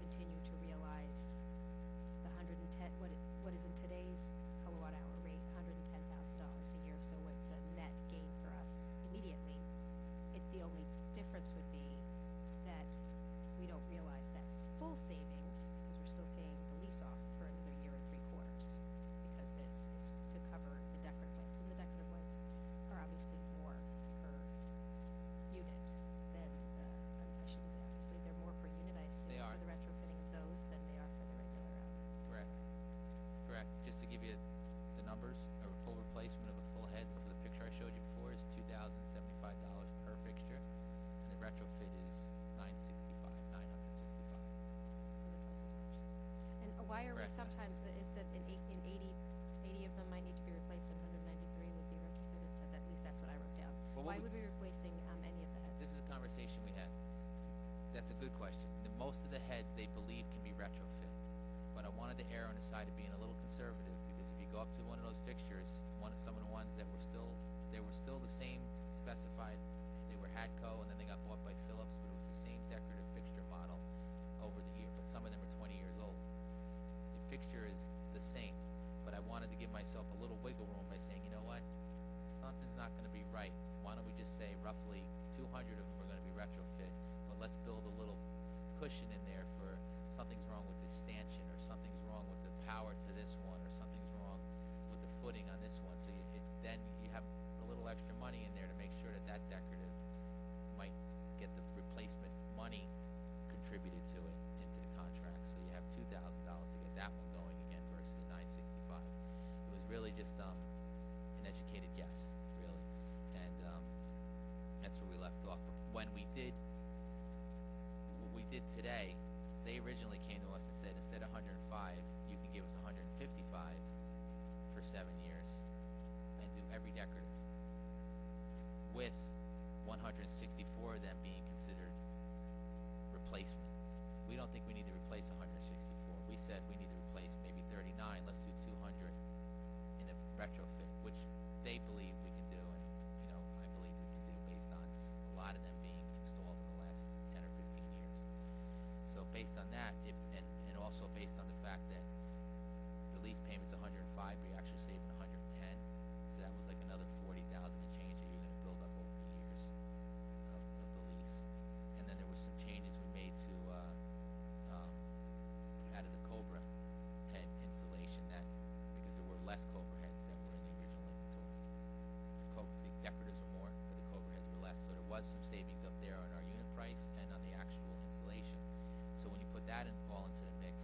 continue to realize the 110, what is in today's kilowatt hour rate, $110,000 a year. So it's a net gain for us immediately. The only difference would be that we don't realize that full savings because we're still paying the lease off for another 1 3/4, because it's to cover the decorative lights, and the decorative lights are obviously more per unit than I shouldn't say obviously, they're more per unit, I assume, They are. for the retrofitting of those than they are for the regular Correct. Correct. Just to give you the numbers, a full replacement of a full head for the picture I showed you before is $2,075 per fixture, and the retrofit is $965. only twice as much. And why are we Correct. sometimes, it said in 80 of them might need to be replaced and 193 would be retrofitted, at least that's what I wrote down. Well, Why what would we be replacing any of the heads? This is a conversation we had. That's a good question. Most of the heads they believe can be retrofit, but I wanted to err on the side of being a little conservative, because if you go up to one of those fixtures, some of the ones that were still the same specified, they were Hadco, and then they got bought by Philips, but it was the same decorative fixture model over the year, but some of them were 20 years old. The fixture is the same, but I wanted to give myself a little wiggle room by saying, you know what, something's not going to be right. Why don't we just say roughly 200 of them are going to be retrofit, but let's build a little cushion in there for something's wrong with this stanchion, or something's wrong with the power to this one, or something's wrong with the footing on this one. So then you have a little extra money in there to make sure that decorative might get the replacement money contributed to it into the contract. So you have $2,000 to get that one going again versus the $965. It was really just an educated guess, really, and that's where we left off. But when we did what we did today, they originally came to us and said, instead of 105, you can give us 155 for 7 years and do every decorative, with 164 of them being considered replacement. We don't think we need to replace 164. We said we need to replace maybe 39. Let's do 200 in a retrofit, which they believe we can do, and I believe we can do, based on a lot of them being installed in the last 10 or 15 years. So based on that, and also based on the fact that the lease payment's 105, but you're actually saving 110, so that was like another 40,000 and change that you're going to build up over the years of the lease. And then there was some changes we made to out of the Cobra head installation, that because there were less Cobra heads that were in the original inventory. The decorators were more, but the Cobra heads were less. So there was some savings up there on our unit price and on the actual installation. So when you put that all into the mix,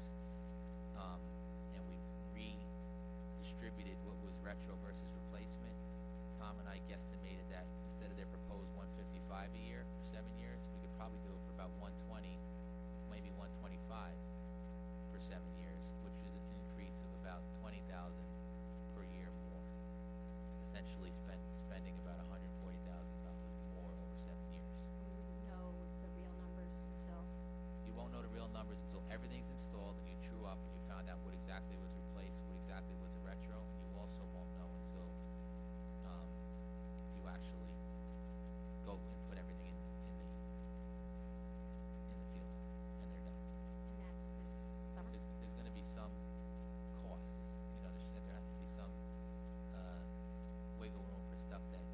and we redistributed what was retro versus replacement, Tom and I guesstimated that instead of their proposed 155 a year for 7 years, we could probably do it for about 120, maybe 125 for 7 years, which is an increase of about 20,000 per year more. Essentially spending about $140,000 more over 7 years. We wouldn't know the real numbers until You won't know the real numbers until everything's installed and you true up and you found out what exactly was replaced, what exactly was a retro, and you also won't know until you actually go and put everything in the field and they're done. and that's this summer. There's going to be some cost. There has to be some wiggle room for stuff that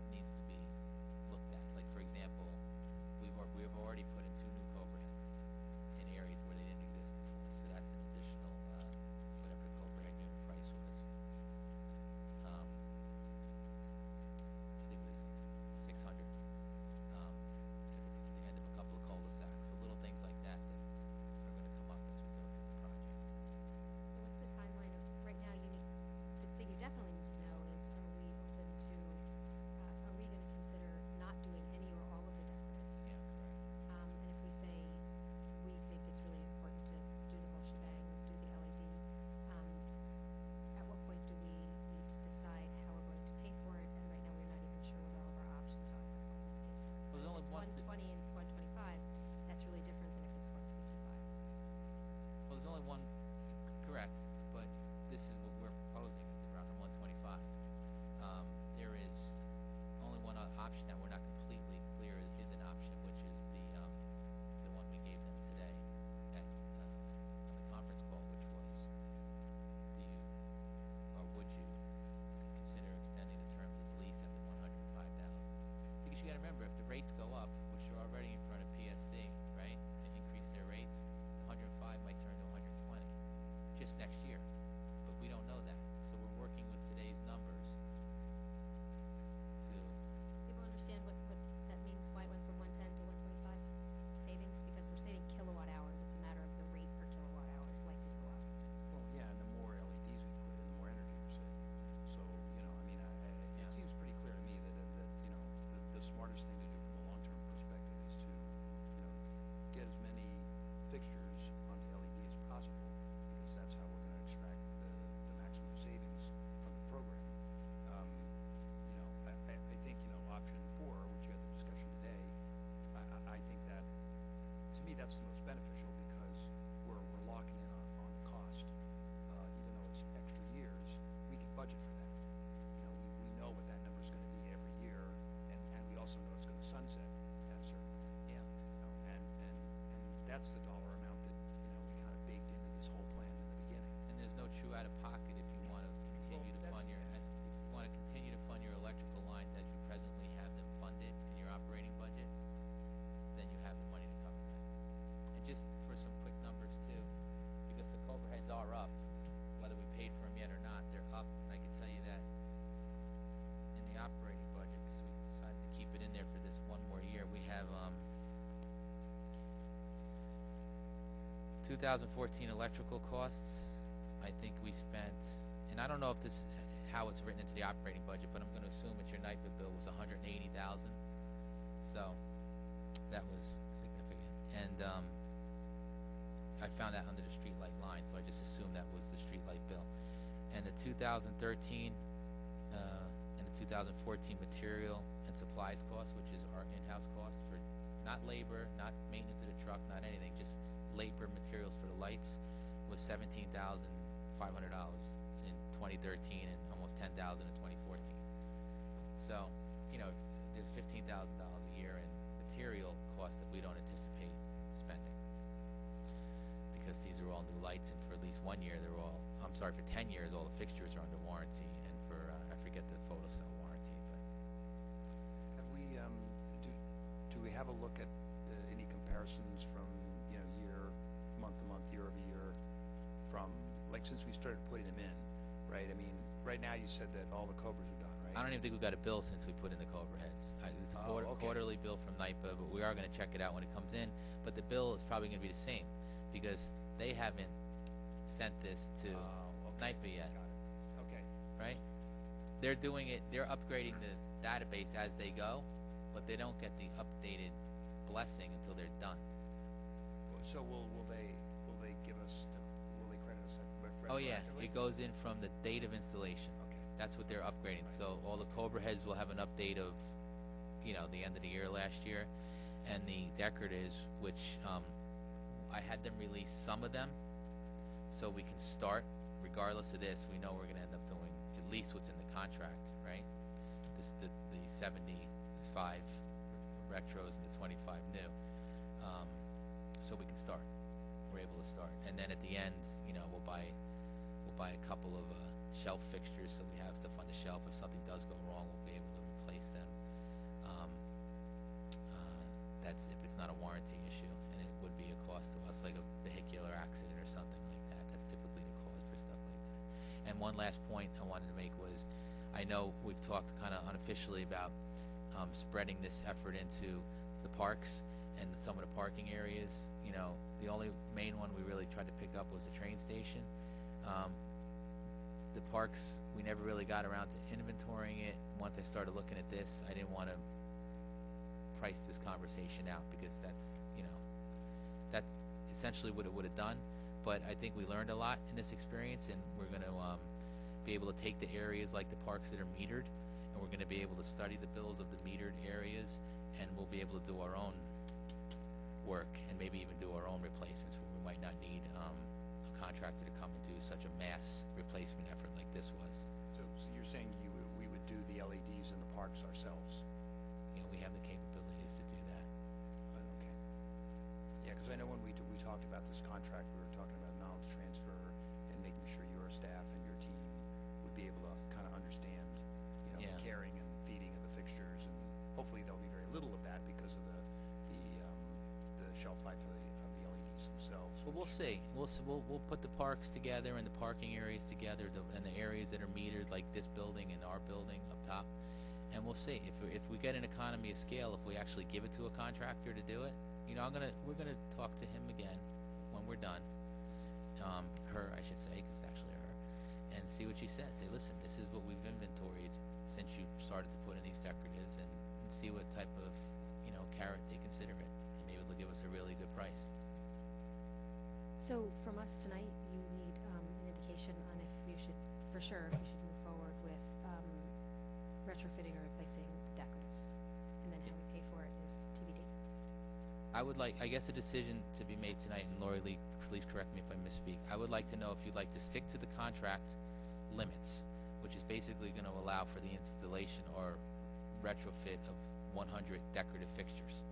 needs to be looked at. Like, for example, we've already put in 2 new Cobra heads. one, correct, but this is what we're proposing, it's around the 125. There is only one option that we're not completely clear is an option, which is the one we gave them today at, on the conference call, which was, do you, or would you consider extending the terms of the lease at the 105,000? Because you gotta remember, if the rates go up, which you're already in front of PSC, right, to increase their rates, 105 might turn to 120 just next year, but we don't know that. So we're working with today's numbers to, People understand what that means, why it went from 110 to 125 savings? Because we're saving kilowatt hours. It's a matter of the rate per kilowatt hour is likely to go up. Well, yeah, and the more LEDs we put in, the more energy we're saving. So, you know, I mean, Yeah. it seems pretty clear to me that you know, the smartest thing to do from a long-term perspective is to, you know, get as many fixtures onto LED as possible, because that's how we're gonna extract the maximum savings from the program. You know, I think, you know, option 4, which you had the discussion today, I think that, to me, that's the most beneficial, because we're locking in on the cost. Even though it's extra years, we can budget for that. You know, we know what that number's gonna be every year, and we also know it's gonna sunset at a certain point. yeah. You know, and that's the dollar amount that, you know, we kind of baked into this whole plan in the beginning. And there's no true out of pocket if you want to continue to fund your, if you want to continue to fund your electrical lines as you presently have them funded in your operating budget, then you have the money to cover that. And just for some quick numbers too, because the overheads are up, whether we paid for them yet or not, they're up. And I can tell you that in the operating budget, because we decided to keep it in there for this one more year, we have 2014 electrical costs. I think we spent, and I don't know if this is how it's written into the operating budget, but I'm going to assume that your NIPA bill was 180,000. So that was significant. And I found that under the streetlight line, so I just assumed that was the streetlight bill. And the 2013 and the 2014 material and supplies cost, which is our in-house cost for not labor, not maintenance of the truck, not anything, just labor materials for the lights, was $17,500 in 2013 and almost $10,000 in 2014. So, you know, there's $15,000 a year in material costs that we don't anticipate spending, because these are all new lights, and for at least 1 year, they're all, I'm sorry, for 10 years, all the fixtures are under warranty, and for, I forget the photocell warranty, but. Have we, do we have a look at any comparisons from, you know, month to month, year over year, from, like, since we started putting them in, right? I mean, right now you said that all the Cobras are done, right? I don't even think we've got a bill since we put in the Cobra heads. It's a quarterly bill from NIPA, but we are going to check it out when it comes in. But the bill is probably going to be the same, because they haven't sent this to NIPA yet. Got it. Okay. Right? They're doing it, they're upgrading the database as they go, but they don't get the updated blessing until they're done. So will they give us, will they credit us retroactively? Oh yeah, it goes in from the date of installation. Okay. That's what they're upgrading. So all the Cobra heads will have an update of, you know, the end of the year last year, and the decoratives, which I had them release some of them, so we can start. Regardless of this, we know we're going to end up doing at least what's in the contract, right? The 75 retros and the 25 new. So we can start. We're able to start, and then at the end, you know, we'll buy a couple of shelf fixtures, so we have stuff on the shelf. If something does go wrong, we'll be able to replace them. That's if it's not a warranty issue, and it would be a cost to us, like a vehicular accident or something like that. That's typically the cause for stuff like that. And one last point I wanted to make was, I know we've talked kind of unofficially about spreading this effort into the parks and some of the parking areas. You know, the only main one we really tried to pick up was the train station. The parks, we never really got around to inventorying it. Once I started looking at this, I didn't want to price this conversation out, because that's, you know, that's essentially what it would have done. But I think we learned a lot in this experience, and we're going to be able to take the areas like the parks that are metered, and we're going to be able to study the bills of the metered areas, and we'll be able to do our own work and maybe even do our own replacements where we might not need a contractor to come and do such a mass replacement effort like this was. So you're saying we would do the LEDs in the parks ourselves? You know, we have the capabilities to do that. Okay. Yeah, because I know when we talked about this contract, we were talking about knowledge transfer and making sure your staff and your team would be able to kind of understand, the Yeah. caring and feeding of the fixtures, and hopefully there'll be very little of that because of the shelf life of the LEDs themselves. Well, we'll see. We'll put the parks together and the parking areas together, and the areas that are metered, like this building and our building up top, and we'll see if we get an economy of scale. If we actually give it to a contractor to do it, we're gonna talk to him again when we're done. Her, I should say, 'cause it's actually her, and see what she says. Say, listen, this is what we've inventoried since you started to put in these decoratives, and see what type of carrot they consider it. They'll give us a really good price. So from us tonight, you need an indication on if you should move forward with retrofitting or replacing the decoratives, and then how we pay for it is TBD. I guess a decision to be made tonight, and Lori Lee, please correct me if I misspeak. I would like to know if you'd like to stick to the contract limits, which is basically going to allow for the installation or retrofit of 100 decorative fixtures.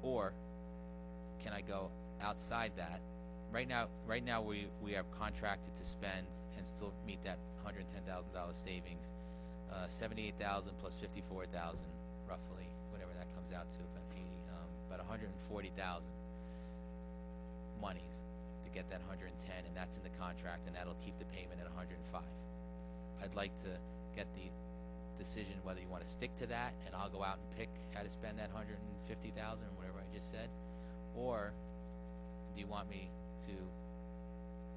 Or can I go outside that? Right now we have contracted to spend and still meet that $110,000 savings, 78,000 plus 54,000, roughly, whatever that comes out to, about 140,000 monies to get that 110, and that's in the contract, and that'll keep the payment at 105. I'd like to get the decision whether you want to stick to that, and I'll go out and pick how to spend that 150,000 or whatever I just said, or do you want me to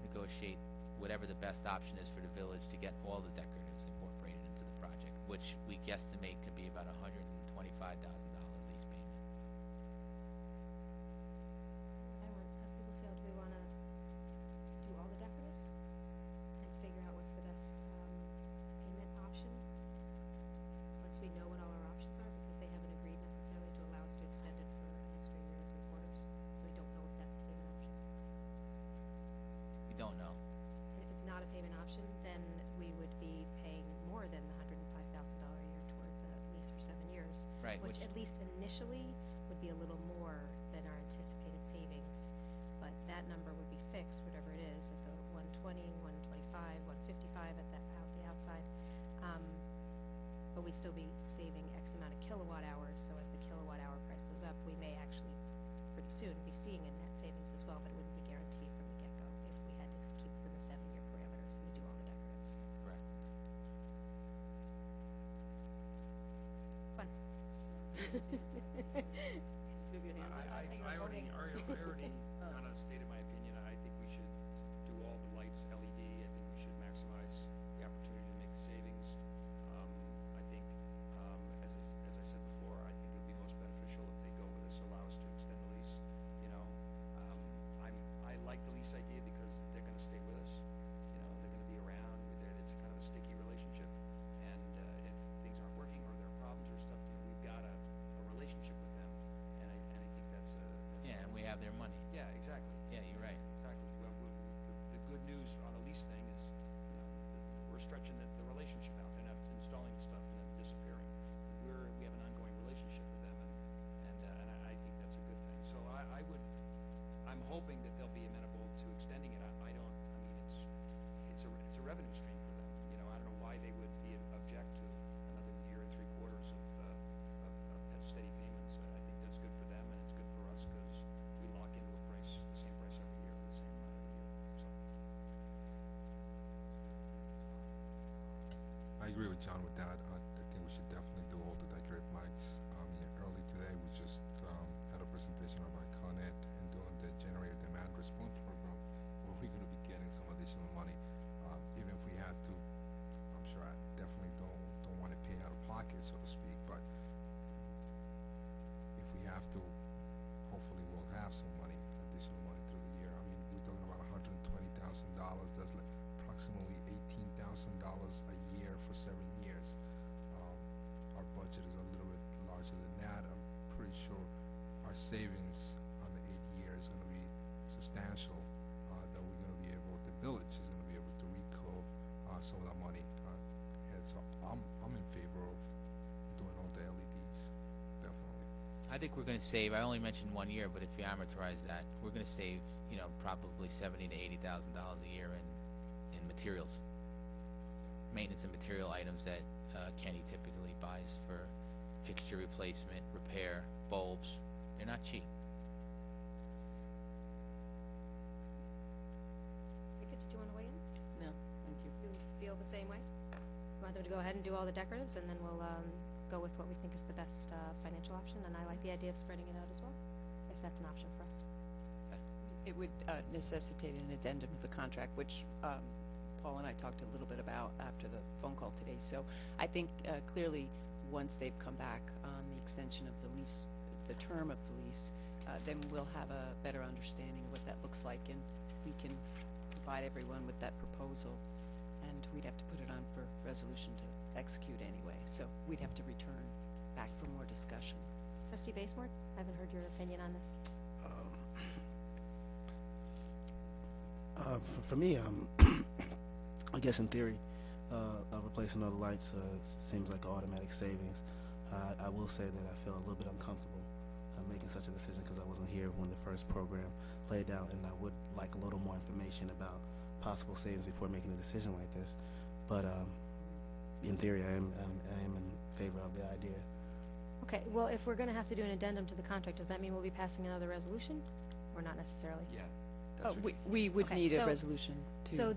negotiate whatever the best option is for the village to get all the decoratives incorporated into the project, which we guesstimate could be about $125,000 lease payment. How people feel? Do we want to do all the decoratives and figure out what's the best payment option once we know what all our options are, because they haven't agreed necessarily to allow us to extend it for an extra year and 3/4, so we don't know if that's a payment option. We don't know. And if it's not a payment option, then we would be paying more than the $105,000 a year toward the lease for 7 years. Right, Which which- at least initially would be a little more than our anticipated savings. But that number would be fixed, whatever it is, at the 120, 125, 155 at the outside. But we'd still be saving X amount of kilowatt hours, so as the kilowatt hour price goes up, we may actually pretty soon be seeing a net savings as well, but it wouldn't be guaranteed from the get-go if we had to just keep within the 7-year parameters and we do all the decoratives. Correct. Fun. Give you a hand. I already kind of stated my opinion. I think we should do all the lights LED. I think we should maximize the opportunity to make the savings. I think, as I said before, I think it would be most beneficial if they go with this, allow us to extend the lease. I like the lease idea because they're going to stay with us. They're going to be around. It's kind of a sticky relationship, and if things aren't working or there are problems or stuff, we've got a relationship with them, and I think that's Yeah, and we have their money. yeah, exactly. Yeah, you're right. Exactly. Well, the good news on a lease thing is, we're stretching the relationship out. They're not installing stuff and then disappearing. We have an ongoing relationship with them, and I think that's a good thing. So I'm hoping that they'll be amenable to extending it. It's a revenue stream for them. I don't know why they would object to another year and 3/4 of steady payments. I think that's good for them, and it's good for us because we lock into the same price every year, the same amount every year. So. I agree with John with that. I think we should definitely do all the decorative lights. Early today we just had a presentation about Con Ed and doing the generator demand response program, where we're going to be getting some additional money, even if we have to. I'm sure I definitely don't want to pay out of pocket, so to speak, but if we have to, hopefully we'll have some money, additional money through the year. We're talking about $120,000. That's like approximately $18,000 a year for 7 years. Our budget is a little bit larger than that. I'm pretty sure our savings on the 8 years is going to be substantial village is going to be able to recoup some of that money. And so I'm in favor of doing all the LEDs, definitely. I think we're going to save. I only mentioned 1 year, but if you amortize that, we're going to save, probably $70,000 to $80,000 a year in materials, maintenance and material items that Kenny typically buys for fixture replacement, repair, bulbs. They're not cheap. Rika, did you want to weigh in? No, thank you. You feel the same way? You want them to go ahead and do all the decoratives, and then we'll go with what we think is the best financial option, and I like the idea of spreading it out as well, if that's an option for us. It would necessitate an addendum to the contract, which Paul and I talked a little bit about after the phone call today. So I think clearly once they've come back on the extension of the lease, the term of the lease, then we'll have a better understanding of what that looks like, and we can provide everyone with that proposal, and we'd have to put it on for resolution to execute anyway. So we'd have to return back for more discussion. Trustee Basemore, I haven't heard your opinion on this. For me, I guess in theory, replacing all the lights seems like an automatic savings. I will say that I feel a little bit uncomfortable making such a decision because I wasn't here when the first program played out, and I would like a little more information about possible savings before making a decision like this. But in theory, I am in favor of the idea. Okay, well, if we're going to have to do an addendum to the contract, does that mean we'll be passing another resolution, or not necessarily? Yeah. Oh, we would Okay, need a so- resolution to.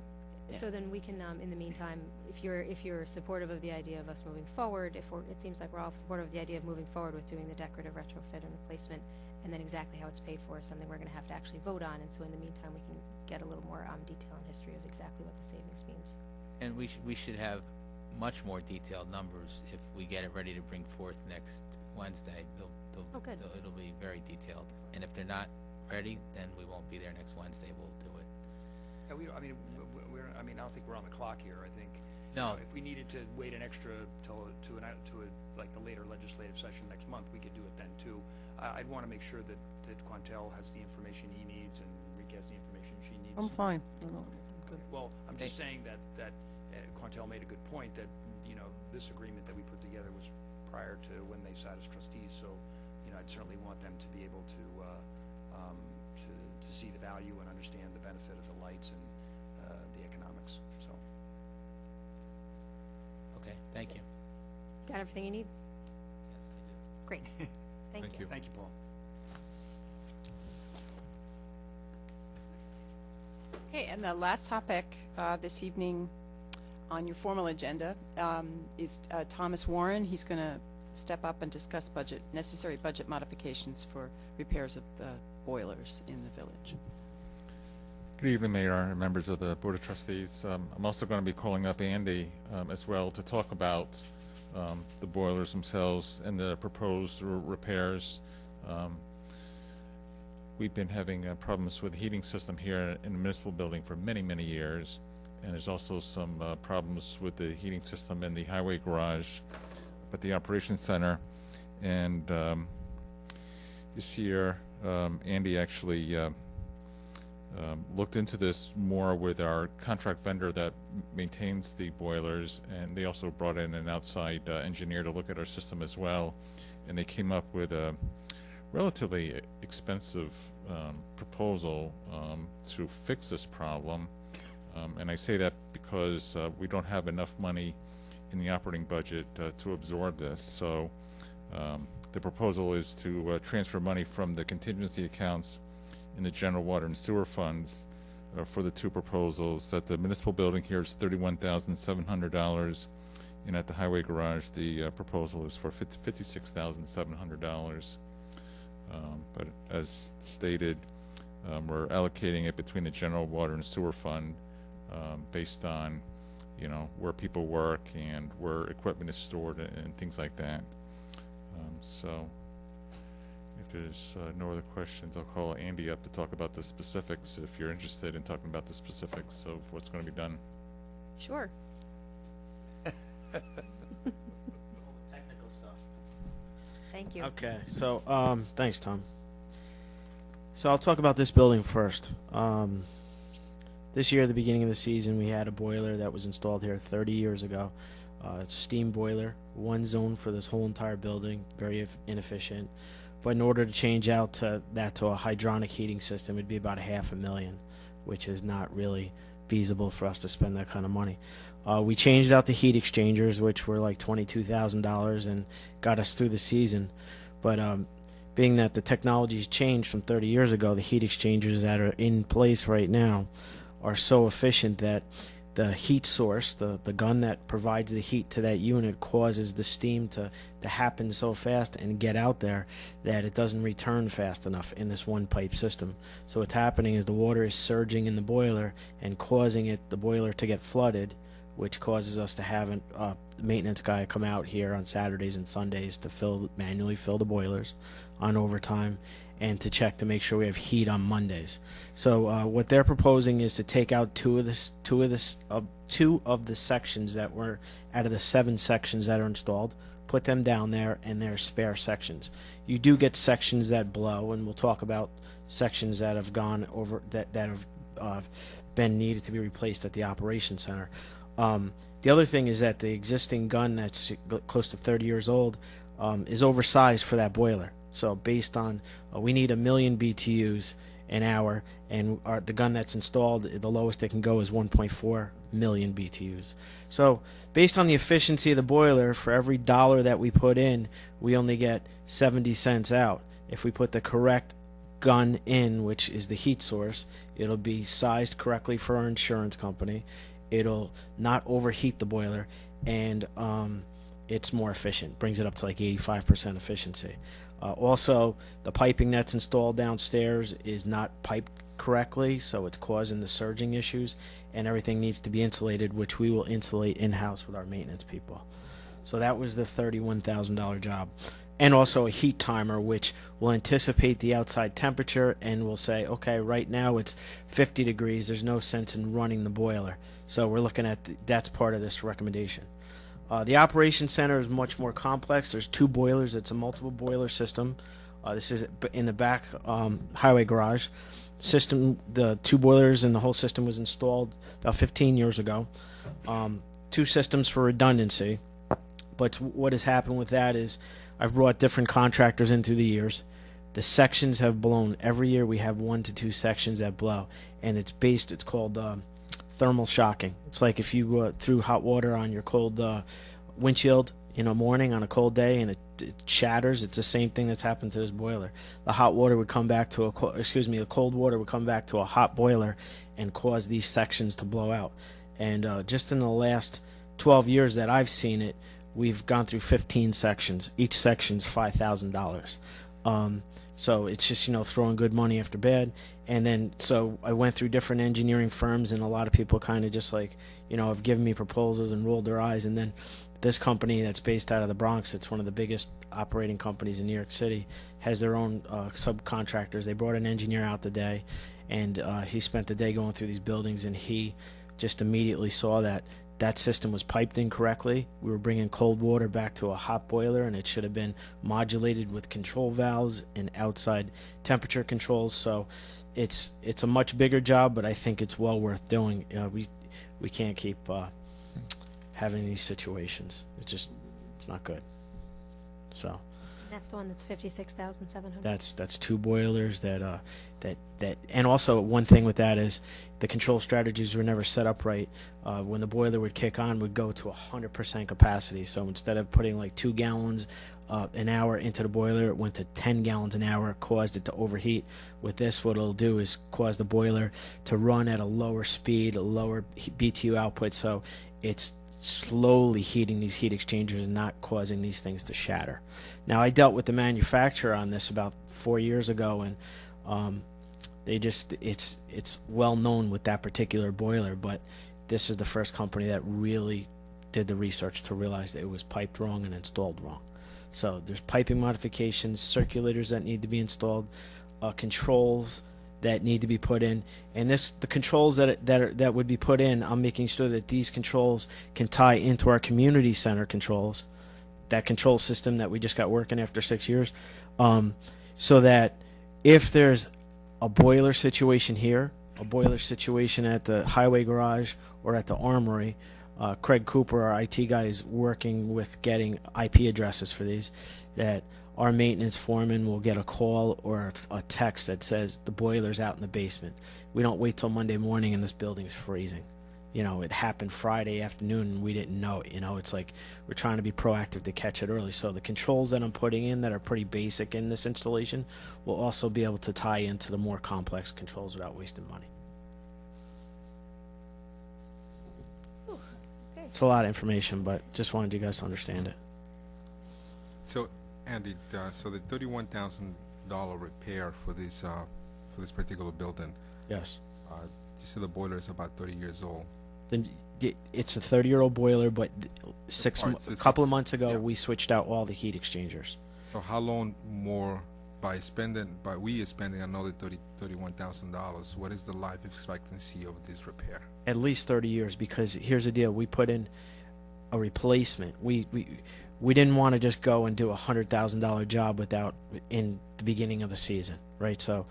So then we can, in the meantime, if you're supportive of the idea of us moving forward, it seems like we're all supportive of the idea of moving forward with doing the decorative retrofit and replacement, and then exactly how it's paid for is something we're going to have to actually vote on, and so in the meantime, we can get a little more detail and history of exactly what the savings means. And we should have much more detailed numbers if we get it ready to bring forth next Wednesday. Oh, good. It'll be very detailed. And if they're not ready, then we won't be there next Wednesday. We'll do it. Yeah, I don't think we're on the clock here. I think No. if we needed to wait an extra till like the later legislative session next month, we could do it then too. I'd want to make sure that Quantel has the information he needs and Rika has the information she needs. I'm fine. No, Okay. Well, I'm just saying that Quantel made a good point that this agreement that we put together was prior to when they sat as trustees. So I'd certainly want them to be able to see the value and understand the benefit of the lights and the economics. So. Okay, thank you. Got everything you need? Yes, I do. Great. Thank you. Thank you, Paul. Okay, and the last topic this evening on your formal agenda is Thomas Warren. He's going to step up and discuss necessary budget modifications for repairs of the boilers in the village. Good evening, Mayor and members of the Board of Trustees. I'm also going to be calling up Andy as well to talk about the boilers themselves and the proposed repairs. We've been having problems with the heating system here in the municipal building for many, many years. And there's also some problems with the heating system in the highway garage at the operations center. And this year, Andy actually looked into this more with our contract vendor that maintains the boilers, and they also brought in an outside engineer to look at our system as well, and they came up with a relatively expensive proposal to fix this problem. And I say that because we don't have enough money in the operating budget to absorb this. So the proposal is to transfer money from the contingency accounts in the general water and sewer funds for the two proposals. At the municipal building here is $31,700, and at the highway garage the proposal is for $56,700. But as stated, we're allocating it between the general water and sewer fund based on where people work and where equipment is stored and things like that. So if there's no other questions, I'll call Andy up to talk about the specifics if you're interested in talking about the specifics of what's going to be done. Sure. Technical stuff. Thank you. Okay, so thanks, Tom. So I'll talk about this building first. this year, at the beginning of the season, we had a boiler that was installed here 30 years ago. It's a steam boiler, one zone for this whole entire building, very inefficient. But in order to change out to that to a hydronic heating system, it'd be about $500,000, which is not really feasible for us to spend that kind of money. We changed out the heat exchangers, which were like $22,000 and got us through the season. But being that the technology's changed from 30 years ago, the heat exchangers that are in place right now are so efficient that the heat source, the gun that provides the heat to that unit, causes the steam to happen so fast and get out there that it doesn't return fast enough in this one pipe system. So what's happening is the water is surging in the boiler and causing the boiler to get flooded, which causes us to have a maintenance guy come out here on Saturdays and Sundays to manually fill the boilers on overtime and to check to make sure we have heat on Mondays. So what they're proposing is to take out two of the sections that were out of the 7 sections that are installed, put them down there, and they're spare sections. You do get sections that blow, and we'll talk about sections that have gone over that have been needed to be replaced at the operations center. The other thing is that the existing gun that's close to 30 years old is oversized for that boiler. So based on, we need 1 million BTUs an hour, and the gun that's installed, the lowest it can go is 1.4 million BTUs. So based on the efficiency of the boiler, for every dollar that we put in, we only get 70 cents out. If we put the correct gun in, which is the heat source, it'll be sized correctly for our insurance company. It'll not overheat the boiler, and it's more efficient. Brings it up to like 85% efficiency. Also, the piping that's installed downstairs is not piped correctly, so it's causing the surging issues, and everything needs to be insulated, which we will insulate in-house with our maintenance people. So that was the $31,000 job. And also a heat timer, which will anticipate the outside temperature and will say, okay, right now it's 50 degrees, there's no sense in running the boiler. So we're looking at that's part of this recommendation. The operations center is much more complex. There's 2 boilers. It's a multiple boiler system. This is in the back highway garage system. The 2 boilers and the whole system was installed about 15 years ago. 2 systems for redundancy. But what has happened with that is I've brought different contractors in through the years. The sections have blown. Every year we have 1 to 2 sections that blow, and it's called thermal shocking. It's like if you threw hot water on your cold windshield in the morning on a cold day and it shatters. It's the same thing that's happened to this boiler. The hot water would come back to the cold water would come back to a hot boiler and cause these sections to blow out. And just in the last 12 years that I've seen it, we've gone through 15 sections. Each section's $5,000. So it's just, throwing good money after bad. And then, so I went through different engineering firms, and a lot of people kind of just like, have given me proposals and rolled their eyes. And then this company that's based out of the Bronx, it's one of the biggest operating companies in New York City, has their own subcontractors. They brought an engineer out today, and he spent the day going through these buildings, and he just immediately saw that system was piped incorrectly. We were bringing cold water back to a hot boiler, and it should have been modulated with control valves and outside temperature controls. So it's a much bigger job, but I think it's well worth doing. We can't keep having these situations. It's not good. So That's the one that's 56,700. that's 2 boilers that and also one thing with that is the control strategies were never set up right. When the boiler would kick on, would go to 100% capacity. So instead of putting like 2 gallons an hour into the boiler, it went to 10 gallons an hour, caused it to overheat. With this, what it'll do is cause the boiler to run at a lower speed, a lower BTU output, so it's slowly heating these heat exchangers and not causing these things to shatter. Now, I dealt with the manufacturer on this about 4 years ago, and it's well known with that particular boiler, but this is the first company that really did the research to realize that it was piped wrong and installed wrong. So there's piping modifications, circulators that need to be installed, controls that need to be put in, and the controls that would be put in, I'm making sure that these controls can tie into our community center controls, that control system that we just got working after 6 years, so that if there's a boiler situation here a boiler situation at the highway garage or at the armory, Craig Cooper, our IT guy, is working with getting IP addresses for these, that our maintenance foreman will get a call or a text that says the boiler's out in the basement. We don't wait till Monday morning and this building's freezing. You know, it happened Friday afternoon and we didn't know it. You know, it's like we're trying to be proactive to catch it early. So the controls that I'm putting in that are pretty basic in this installation will also be able to tie into the more complex controls without wasting money. Okay. It's a lot of information, but just wanted you guys to understand it. So, Andy, so the $31,000 repair for this particular building, Yes. you said the boiler is about 30 years old. Then it's a 30-year-old boiler, but parts, a it's couple of six- months ago yeah. we switched out all the heat exchangers. So how long more by we are spending another $31,000? What is the life expectancy of this repair? At least 30 years, because here's the deal: we put in a replacement. We didn't want to just go and do a $100,000 job without in the beginning of the season, right? So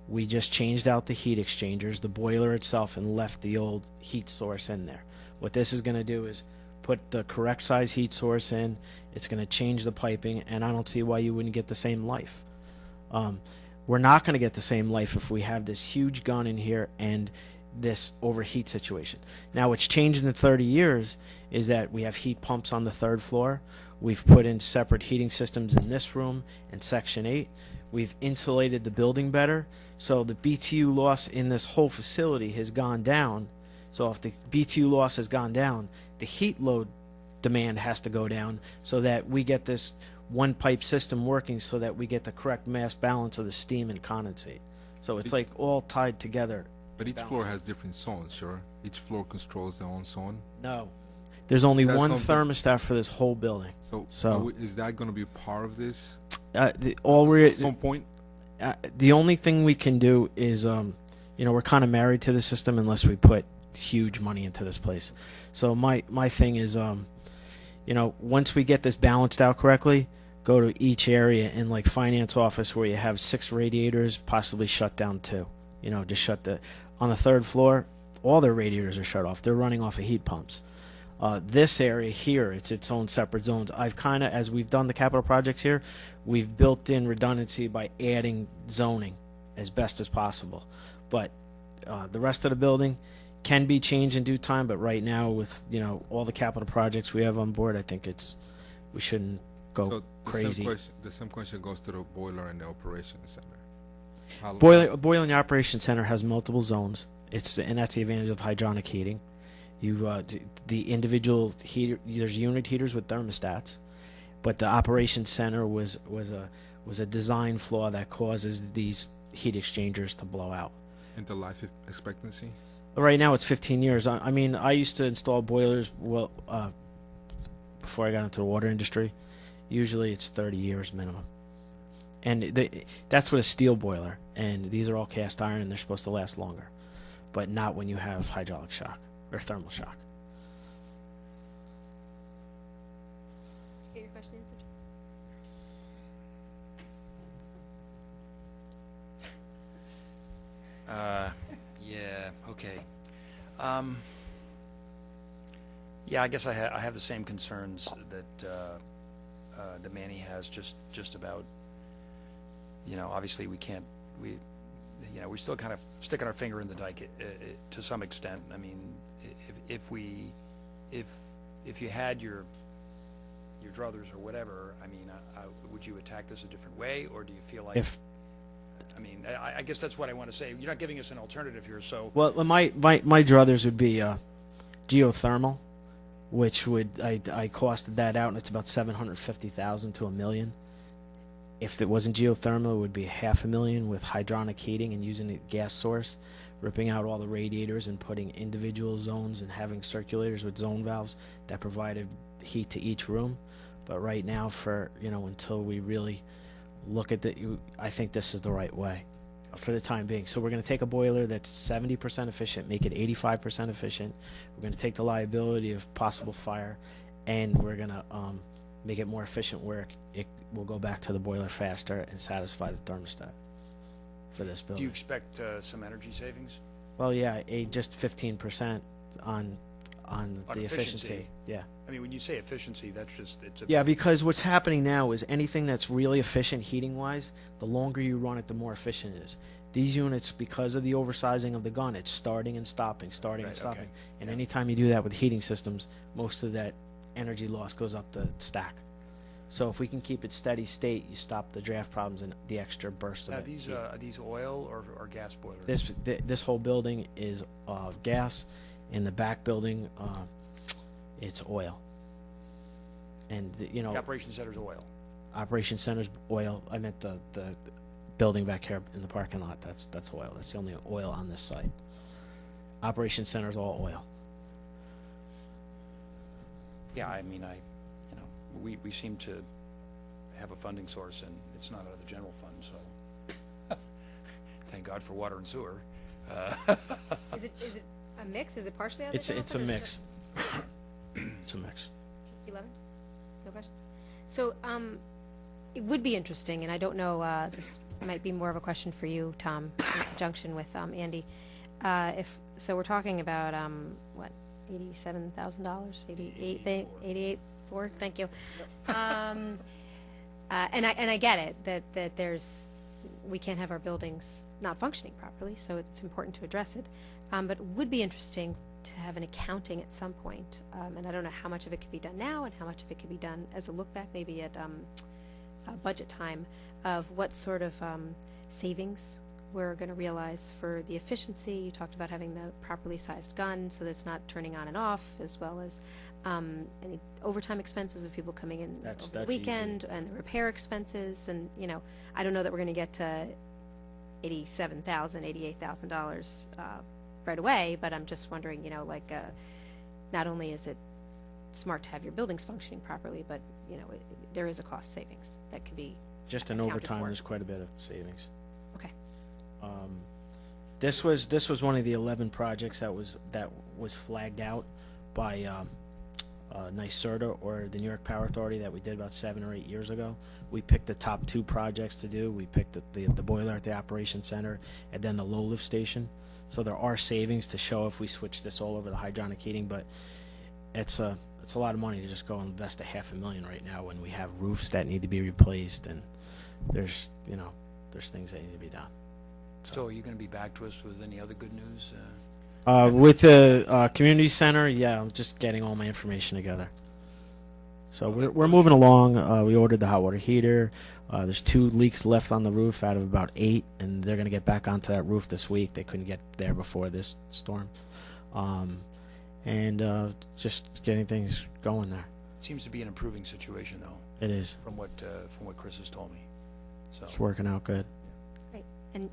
we just changed out the heat exchangers, the boiler itself, and left the old heat source in there. What this is going to do is put the correct size heat source in. It's going to change the piping, and I don't see why you wouldn't get the same life. We're not going to get the same life if we have this huge gun in here and this overheat situation. Now, what's changed in 30 years is that we have heat pumps on the 3rd floor. We've put in separate heating systems in this room and Section 8. We've insulated the building better. So the BTU loss in this whole facility has gone down. So if the BTU loss has gone down, the heat load demand has to go down so that we get this one pipe system working so that we get the correct mass balance of the steam and condensate. So it's like all tied together. But each floor has different zones, sure? Each floor controls their own zone? No. There's only That's one something- thermostat for this whole building. So is that going to be part of this? All we're At some point? the only thing we can do is, you know, we're kind of married to the system unless we put huge money into this place. So my thing is, you know, once we get this balanced out correctly, go to each area in like finance office where you have 6 radiators, possibly shut down 2. You know, just shut on the 3rd floor, all their radiators are shut off. They're running off of heat pumps. This area here, it's its own separate zones. I've kind of, as we've done the capital projects here, we've built in redundancy by adding zoning as best as possible. But the rest of the building can be changed in due time. But right now, with, you know, all the capital projects we have on board, I think we shouldn't go So crazy. the same question goes to the boiler and the operations center. Boiler in the operations center has multiple zones. And that's the advantage of hydronic heating. The individual heater, there's unit heaters with thermostats, but the operations center was a design flaw that causes these heat exchangers to blow out. And the life expectancy? Right now it's 15 years. I mean, I used to install boilers before I got into the water industry. Usually it's 30 years minimum. And that's with a steel boiler, and these are all cast iron and they're supposed to last longer, but not when you have hydraulic shock or thermal shock. Get your question answered? Yeah, okay. Yeah, I guess I have the same concerns that Manny has, just about, you know, obviously we still kind of sticking our finger in the dike to some extent. I mean, if you had your druthers or whatever, I mean, would you attack this a different way, or do you feel like? I mean, I guess that's what I want to say. You're not giving us an alternative here, so. Well, my druthers would be geothermal, which I costed that out, and it's about $750,000 to $1 million. If it wasn't geothermal, it would be $500,000 with hydronic heating and using a gas source, ripping out all the radiators and putting individual zones and having circulators with zone valves that provided heat to each room. But right now, until we really look at I think this is the right way for the time being. So we're going to take a boiler that's 70% efficient, make it 85% efficient. We're going to take the liability of possible fire, and we're going to make it more efficient where it will go back to the boiler faster and satisfy the thermostat for this building. Do you expect some energy savings? Well, yeah, just 15% on the efficiency. Yeah. I mean, when you say efficiency, that's just, it's a. Yeah, because what's happening now is anything that's really efficient heating-wise, the longer you run it, the more efficient it is. These units, because of the oversizing of the gun, it's starting and stopping, starting and Right, stopping. okay. And Yeah. anytime you do that with heating systems, most of that energy loss goes up the stack. So if we can keep it steady state, you stop the draft problems and the extra burst of Now, it. are these oil or gas boilers? This whole building is gas. In the back building, it's oil. And you know, The operation center's oil. operation center's oil. I meant the building back here in the parking lot. That's oil. That's the only oil on this site. Operation center's all oil. Yeah, I mean, we seem to have a funding source, and it's not out of the general fund, so thank God for water and sewer. Is it a mix? Is it partially out of the general It's a fund or is mix. It's a mix. Trustee Levin? No questions? So, it would be interesting, and I don't know, this might be more of a question for you, Tom, in conjunction with, Andy. So we're talking about, what, $87,000, 88.4, thank you. And I get it, that there's, we can't have our buildings not functioning properly, so it's important to address it. But it would be interesting to have an accounting at some point, and I don't know how much of it could be done now and how much of it could be done as a look back, maybe at budget time, of what sort of savings we're going to realize for the efficiency. You talked about having the properly sized gun so that it's not turning on and off, as well as any overtime expenses of people coming in That's over the easy. weekend, and the repair expenses, and I don't know that we're going to get to $87,000, $88,000 right away, but I'm just wondering, not only is it smart to have your buildings functioning properly, but there is a cost savings that could be Just in accounted overtime, for. there's quite a bit of savings. Okay. This was one of the 11 projects that was flagged out by NYSERDA, or the New York Power Authority, that we did about 7 or 8 years ago. We picked the top 2 projects to do. We picked the boiler at the Operations Center, and then the low lift station. So there are savings to show if we switch this all over to hydronic heating, but it's a lot of money to just go invest $500,000 right now when we have roofs that need to be replaced, and there's things that need to be done. So are you going to be back to us with any other good news? With the community center, yeah, I'm just getting all my information together. So we're moving along. We ordered the hot water heater. There's 2 leaks left on the roof out of about 8, and they're going to get back onto that roof this week. They couldn't get there before this storm. And just getting things going there. Seems to be an improving situation, though. It is. From what Chris has told me. So It's working out good. Great.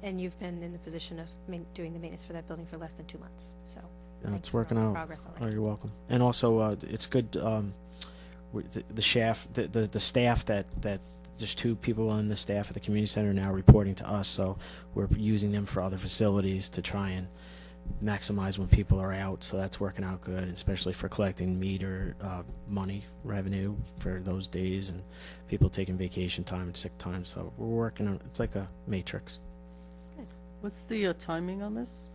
And you've been in the position of doing the maintenance for that building for less than 2 months, so. Yeah, thank it's you for all working the out. progress Oh, already. you're welcome. And also, it's good. The staff that there's 2 people on the staff at the community center now reporting to us, so we're using them for other facilities to try and maximize when people are out. So that's working out good, especially for collecting meter money revenue for those days, and people taking vacation time and sick time. So we're working on. It's like a matrix. What's the timing on this?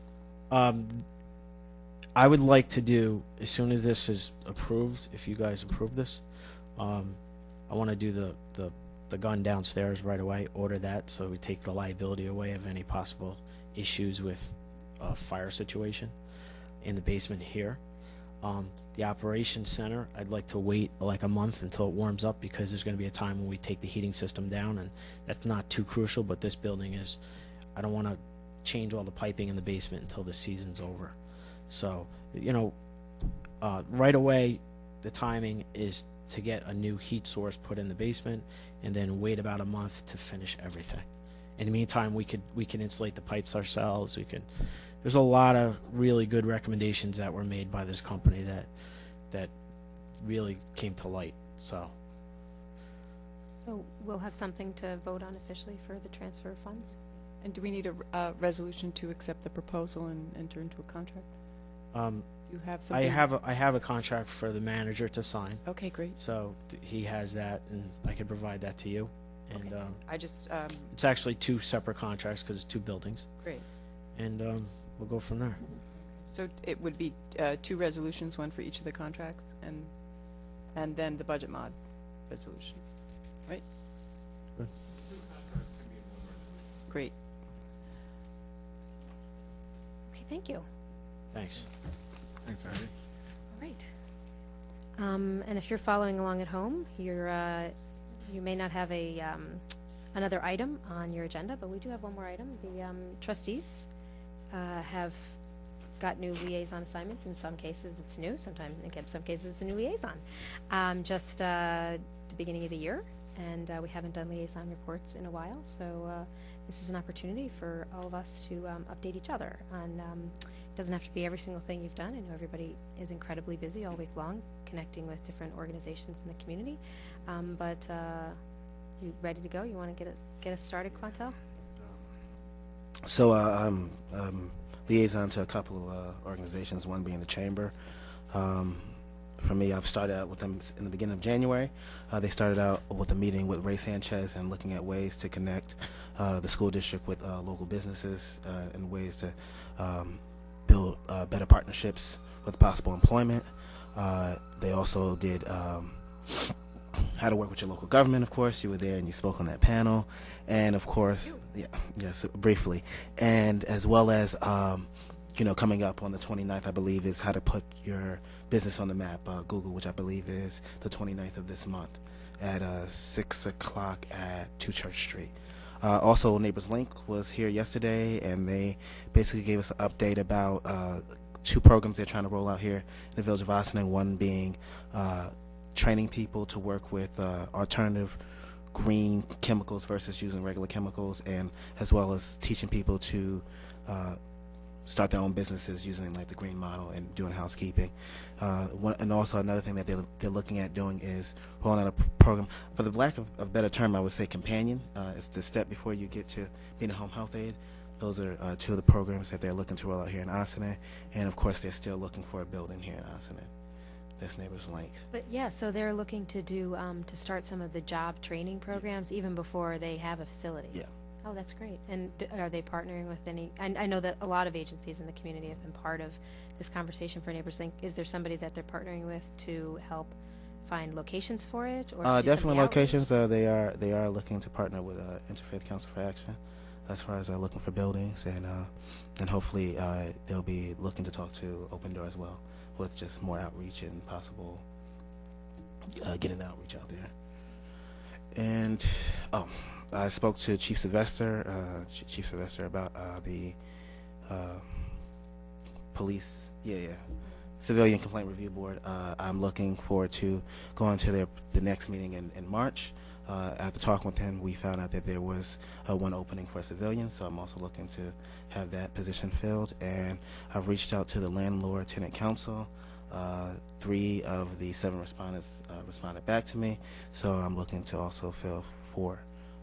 I would like to do, as soon as this is approved, if you guys approve this, I want to do the gun downstairs right away, order that, so we take the liability away of any possible issues with a fire situation in the basement here. The operations center, I'd like to wait like a month until it warms up, because there's going to be a time when we take the heating system down, and that's not too crucial, but this building is, I don't want to change all the piping in the basement until the season's over. So, right away, the timing is to get a new heat source put in the basement, and then wait about a month to finish everything. In the meantime, we can insulate the pipes ourselves. There's a lot of really good recommendations that were made by this company that really came to light. So we'll have something to vote on officially for the transfer of funds? And do we need a resolution to accept the proposal and enter into a contract? Do you have something? I have a contract for the manager to sign. Okay, great. So he has that, and I could provide that to you. And Okay. I just, it's actually 2 separate contracts because it's 2 buildings. great. and we'll go from there. So it would be 2 resolutions, one for each of the contracts, and then the budget mod resolution, right? Good. Great. Okay, thank you. Thanks. Thanks, Andy. All right. And if you're following along at home, you may not have another item on your agenda, but we do have one more item. The trustees have got new liaison assignments. In some cases, it's new. Sometimes, in some cases, it's a new liaison. Just the beginning of the year, and we haven't done liaison reports in a while, so this is an opportunity for all of us to update each other on. It doesn't have to be every single thing you've done. I know everybody is incredibly busy all week long, connecting with different organizations in the community. But you ready to go? You want to get us started, Quantel? So I'm liaison to a couple of organizations, one being the Chamber. For me, I've started out with them in the beginning of January. They started out with a meeting with Ray Sanchez and looking at ways to connect the school district with local businesses and ways to build better partnerships with possible employment. They also did how to work with your local government. Of course, you were there and you spoke on that panel, and of course, yes, briefly, and as well as coming up on the 29th, I believe, is how to put your business on the map. Google, which I believe is the 29th of this month, at 6 o'clock at 2 Church Street. Also, Neighbors Link was here yesterday, and they basically gave us an update about 2 programs they're trying to roll out here in the village of Ossining. One being training people to work with alternative green chemicals versus using regular chemicals, and as well as teaching people to start their own businesses using like the green model and doing housekeeping. And also another thing that they're looking at doing is rolling out a program, for the lack of a better term, I would say companion. It's the step before you get to being a home health aide. Those are 2 of the programs that they're looking to roll out here in Ossining, and of course they're still looking for a building here in Ossining. That's Neighbors Link. But yeah, so they're looking to do to start some of the job training programs even before they have a facility. Yeah. Oh, that's great. And are they partnering with any? I know that a lot of agencies in the community have been part of this conversation for Neighbors Link. Is there somebody that they're partnering with to help find locations for it, or to do some definitely of the locations. They are looking to partner with Interfaith Council for Action, as far as looking for buildings, and hopefully they'll be looking to talk to Open Door as well, with just more outreach and possible getting outreach out there. And I spoke to Chief Sylvester about the police, Civilian Complaint Review Board. I'm looking forward to going to the next meeting in March. After talking with him, we found out that there was one opening for a civilian, so I'm also looking to have that position filled. And I've reached out to the Landlord Tenant Council. 3 of the 7 respondents responded back to me, so I'm looking to also fill 4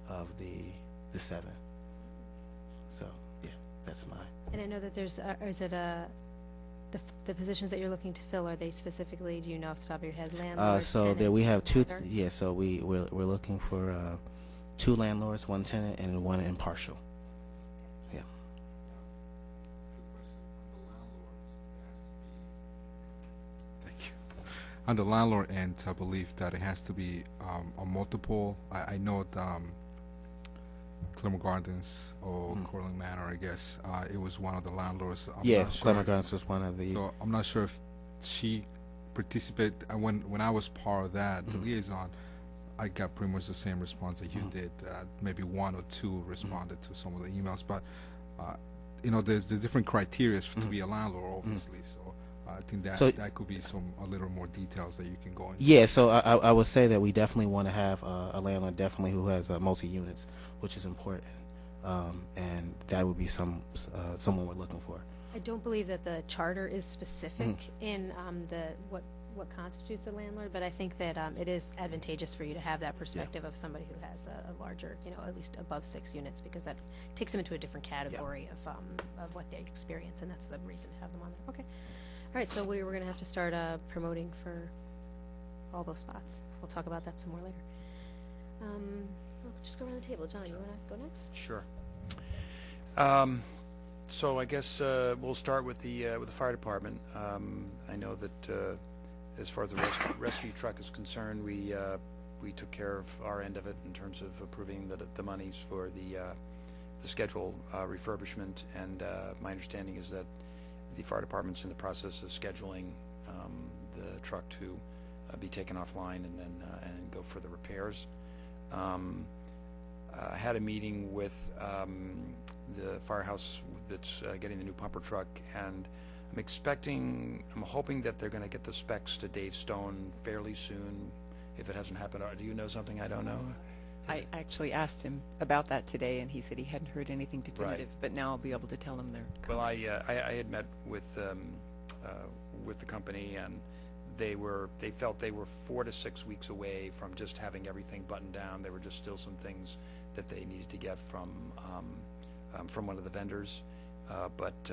of the 7. So yeah, that's mine. And I know that there's is it the positions that you're looking to fill, are they specifically, do you know off the top of your head, landlord, so tenant, there we have 2 owner? So we're looking for 2 landlords, 1 tenant, and 1 impartial. Yeah. Thank you. On the landlord end, I believe that it has to be a multiple. I know Clemmer Gardens or Corling Manor, I guess. It was one of the landlords. Clemmer Gardens was one of the. So I'm not sure if she participated. When I was part of that, the liaison, I got pretty much the same response that you did. Maybe 1 or 2 responded to some of the emails, but there's different criteria to be a landlord, obviously. So I think that could be a little more details that you can go into. Yeah, so I would say that we definitely want to have a landlord definitely who has multi units, which is important, and that would be someone we're looking for. I don't believe that the charter is specific in what constitutes a landlord, but I think that it is advantageous for you to have that perspective of somebody who has a larger, at least above 6 units, because that takes them into a different category of what they experience, and that's the reason to have them on there. Okay. All right, so we're going to have to start promoting for all those spots. We'll talk about that some more later. We'll just go around the table. John, you want to go next? Sure. So I guess we'll start with the fire department. I know that as far as the rescue truck is concerned, we took care of our end of it in terms of approving the monies for the scheduled refurbishment, and my understanding is that the fire department's in the process of scheduling the truck to be taken offline and then go for the repairs. I had a meeting with the firehouse that's getting the new pumper truck, and I'm hoping that they're going to get the specs to Dave Stone fairly soon, if it hasn't happened. Do you know something I don't know? I actually asked him about that today, and he said he hadn't heard anything definitive, but now I'll be able to tell him their comments. Well, I had met with the company, and they felt they were 4 to 6 weeks away from just having everything buttoned down. There were just still some things that they needed to get from one of the vendors, but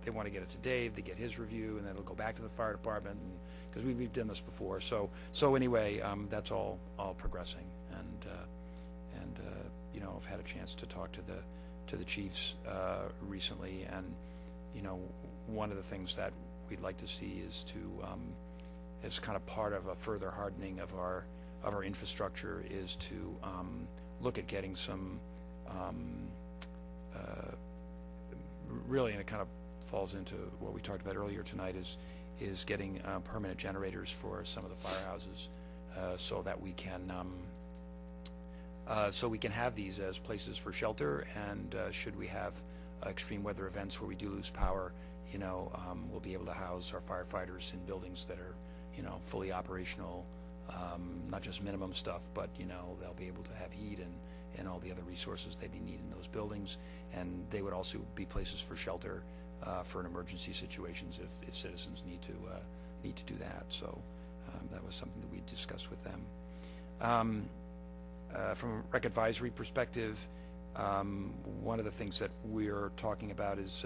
they want to get it to Dave, they get his review, and then it'll go back to the fire department, because we've done this before. So anyway, that's all progressing, and I've had a chance to talk to the chiefs recently, and one of the things that we'd like to see is as kind of part of a further hardening of our infrastructure, is to look at getting some really, and it kind of falls into what we talked about earlier tonight, is getting permanent generators for some of the firehouses, so that we can have these as places for shelter, and should we have extreme weather events where we do lose power, we'll be able to house our firefighters in buildings that are fully operational, not just minimum stuff, but they'll be able to have heat and all the other resources they need in those buildings, and they would also be places for shelter for an emergency situations if citizens need to do that. So that was something that we discussed with them. From a rec advisory perspective, one of the things that we're talking about is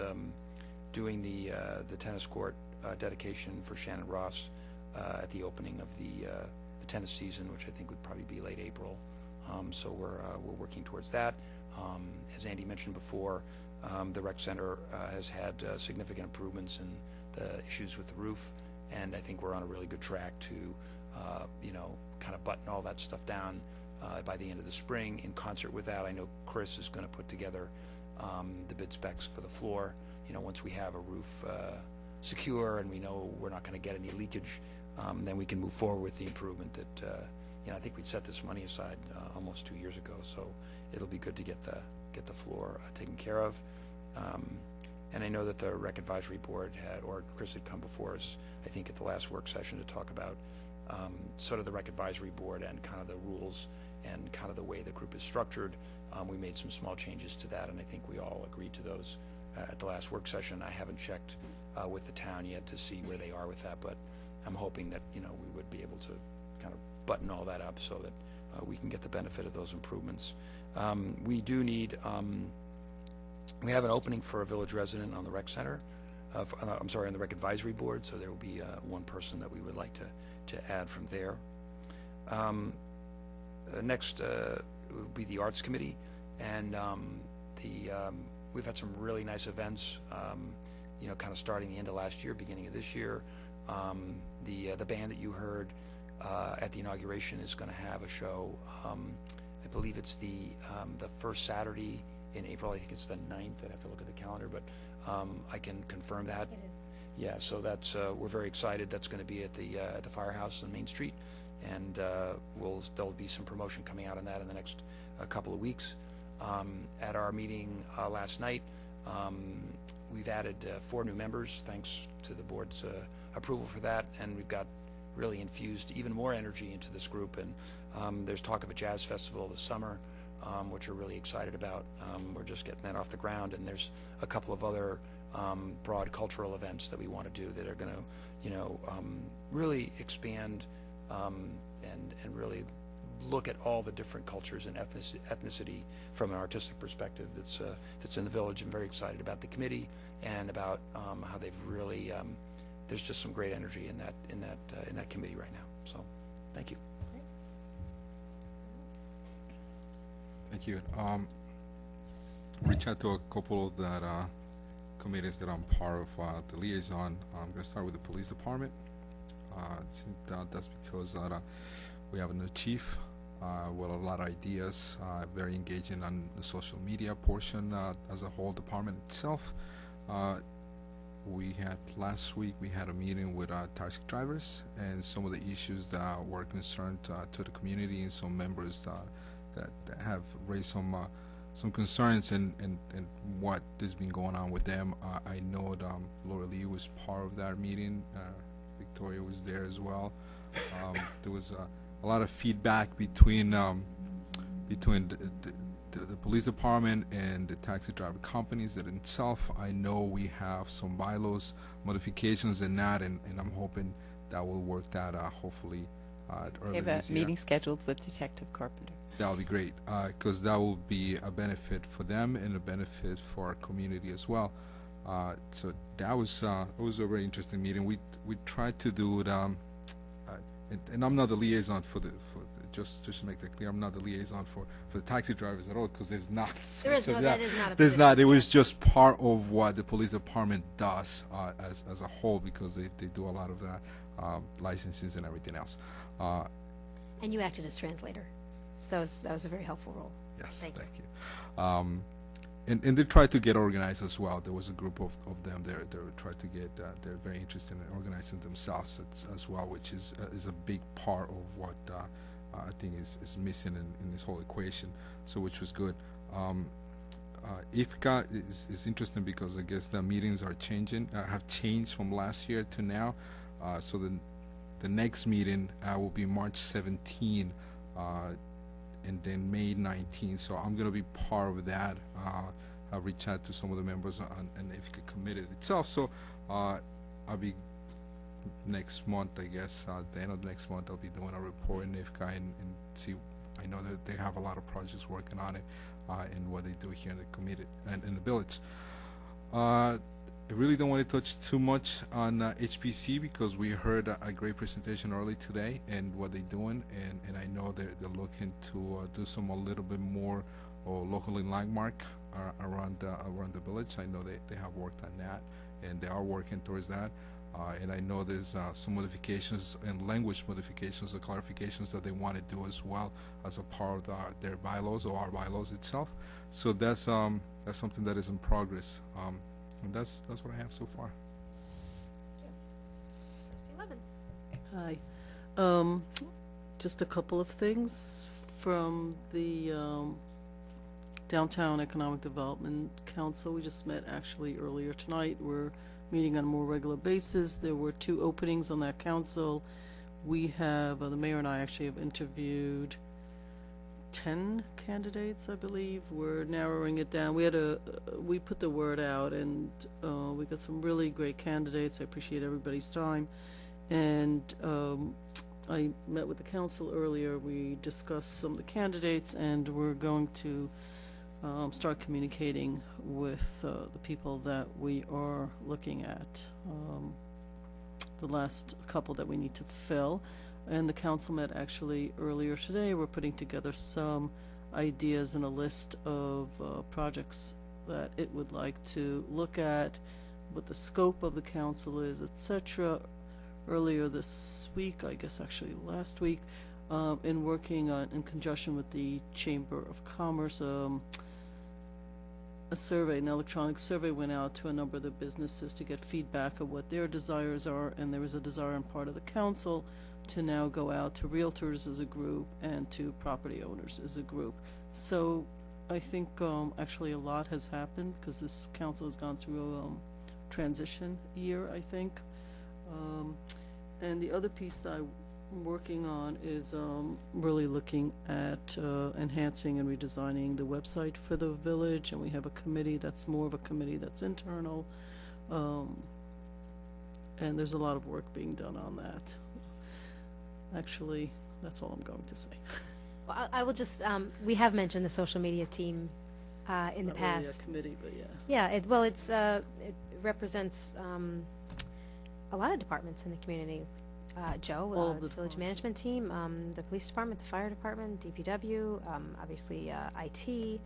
doing the tennis court dedication for Shannon Ross at the opening of the tennis season, which I think would probably be late April. So we're working towards that. As Andy mentioned before, the rec center has had significant improvements in the issues with the roof, and I think we're on a really good track to kind of button all that stuff down by the end of the spring. In concert with that, I know Chris is going to put together the bid specs for the floor. Once we have a roof secure and we know we're not going to get any leakage, then we can move forward with the improvement that I think we'd set this money aside almost 2 years ago, so it'll be good to get the floor taken care of. And I know that the rec advisory board Chris had come before us, I think, at the last work session to talk about sort of the rec advisory board and kind of the rules and kind of the way the group is structured. We made some small changes to that, and I think we all agreed to those at the last work session. I haven't checked with the town yet to see where they are with that, but I'm hoping that we would be able to kind of button all that up so that we can get the benefit of those improvements. We do need we have an opening for a village resident on the rec center, on the rec advisory board, so there will be one person that we would like to add from there. Next will be the arts committee, and we've had some really nice events, kind of starting the end of last year, beginning of this year. The band that you heard at the inauguration is going to have a show. I believe it's the first Saturday in April. I think it's the 9th. I'd have to look at the calendar, but I can confirm that. It is. Yeah, so that's we're very excited. That's going to be at the firehouse on Main Street, and there'll be some promotion coming out on that in the next couple of weeks. At our meeting last night, we've added 4 new members, thanks to the board's approval for that, and we've got really infused even more energy into this group. And there's talk of a jazz festival this summer, which we're really excited about. We're just getting that off the ground, and there's a couple of other broad cultural events that we want to do that are going to, really expand and really look at all the different cultures and ethnicity from an artistic perspective that's in the village. I'm very excited about the committee and about how they've really there's just some great energy in that committee right now. So, thank you. Thank you. reach out to a couple of that committees that I'm part of, the liaison. I'm going to start with the police department. That's because we have a new chief with a lot of ideas, very engaging on the social media portion as a whole department itself. Last week we had a meeting with taxi drivers and some of the issues that were concerned to the community, and some members that have raised some concerns and what has been going on with them. I know that Laura Lee was part of that meeting. Victoria was there as well. There was a lot of feedback between the police department and the taxi driver companies that itself. I know we have some bylaws modifications in that, and I'm hoping that will work that hopefully early We have this a year. meeting scheduled with Detective Carpenter. That would be great, because that will be a benefit for them and a benefit for our community as well. So that was a very interesting meeting. We tried to do it, and I'm not the liaison just to make that clear. I'm not the liaison for the taxi drivers at all, because there's not. There is so no, that is not a There's position, not. It was yes. just part of what the police department does as a whole, because they do a lot of that licensing and everything else. And you acted as translator, so that was a very helpful role. Yes, Thank you. And they tried to get organized as well. There was a group of them there. They tried to get. They're very interested in organizing themselves as well, which is a big part of what I think is missing in this whole equation. So which was good. IFCA is interesting because I guess the meetings are changing. Have changed from last year to now. So the next meeting will be March 17. And then May 19th, so I'm going to be part of that. I'll reach out to some of the members and if you could commit it itself. So I'll be next month, I guess, at the end of next month, I'll be doing a report in IFCA and see. I know that they have a lot of projects working on it and what they do here in the community and in the village. I really don't want to touch too much on HPC because we heard a great presentation early today and what they're doing, and I know they're looking to do some a little bit more locally landmark around the village. I know they have worked on that and they are working towards that, and I know there's some modifications and language modifications or clarifications that they want to do as well as a part of their bylaws or our bylaws itself. So that's something that is in progress. And that's what I have so far. Trustee Levin. Hi. Just a couple of things from the Downtown Economic Development Council. We just met actually earlier tonight. We're meeting on a more regular basis. There were 2 openings on that council. We have, the mayor and I actually have interviewed 10 candidates, I believe. We're narrowing it down. We put the word out, and we got some really great candidates. I appreciate everybody's time. And I met with the council earlier. We discussed some of the candidates, and we're going to start communicating with the people that we are looking at. The last couple that we need to fill. And the council met actually earlier today. We're putting together some ideas and a list of projects that it would like to look at, what the scope of the council is, etc. Earlier this week, I guess actually last week, in working on, in conjunction with the Chamber of Commerce, a survey, an electronic survey went out to a number of the businesses to get feedback of what their desires are, and there was a desire on part of the council to now go out to realtors as a group and to property owners as a group. So I think actually a lot has happened because this council has gone through a transition year, I think. And the other piece that I'm working on is really looking at enhancing and redesigning the website for the village, and we have a committee that's more of a committee that's internal, and there's a lot of work being done on that. Actually, that's all I'm going to say. Well, I will just, we have mentioned the social media team in the Not really past. a committee, but yeah. Yeah, it represents a lot of departments in the community. Joe, All of the the village departments. management team, the police department, the fire department, DPW, obviously IT,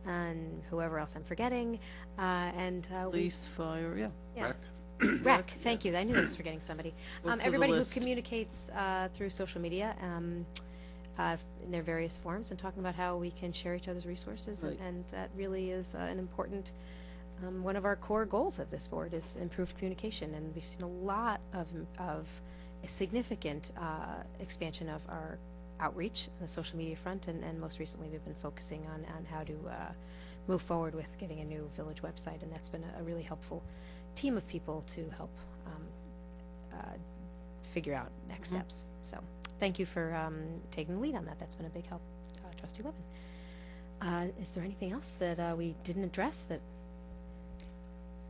and whoever else I'm forgetting, and Police, fire, yeah. yeah. Rec. Rec, thank you. I knew I was forgetting somebody. Look for the Everybody who list. communicates through social media in their various forms and talking about how we can share each other's resources, Right. and that really is an important one of our core goals of this board is improved communication, and we've seen a lot of a significant expansion of our outreach on the social media front, and most recently we've been focusing on how to move forward with getting a new village website, and that's been a really helpful team of people to help figure out next steps. So thank you for taking the lead on that. That's been a big help, Trustee Levin. Is there anything else that we didn't address that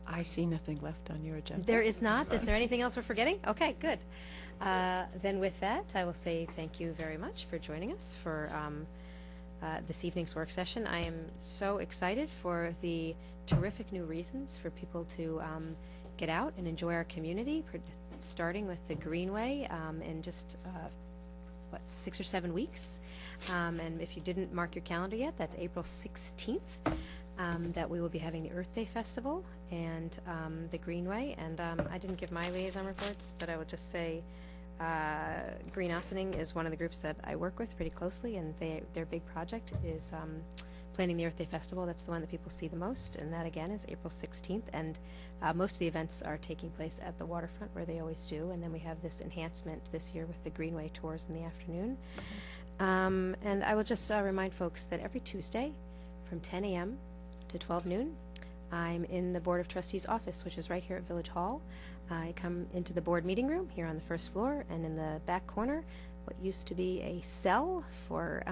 I see nothing left on your agenda. there is not? Is there anything else we're forgetting? Okay, good. Then with that, I will say thank you very much for joining us for this evening's work session. I am so excited for the terrific new reasons for people to get out and enjoy our community, starting with the Greenway in just 6 or 7 weeks. And if you didn't mark your calendar yet, that's April 16th. That we will be having the Earth Day Festival and the Greenway. And I didn't give my liaison reports, but I would just say Green Ossining is one of the groups that I work with pretty closely, and their big project is planning the Earth Day Festival. That's the one that people see the most, and that again is April 16th. And most of the events are taking place at the waterfront, where they always do. And then we have this enhancement this year with the Greenway tours in the afternoon. And I will just remind folks that every Tuesday from 10 a.m. to 12 noon, I'm in the Board of Trustees office, which is right here at Village Hall. I come into the board meeting room here on the first floor, and in the back corner, what used to be a cell for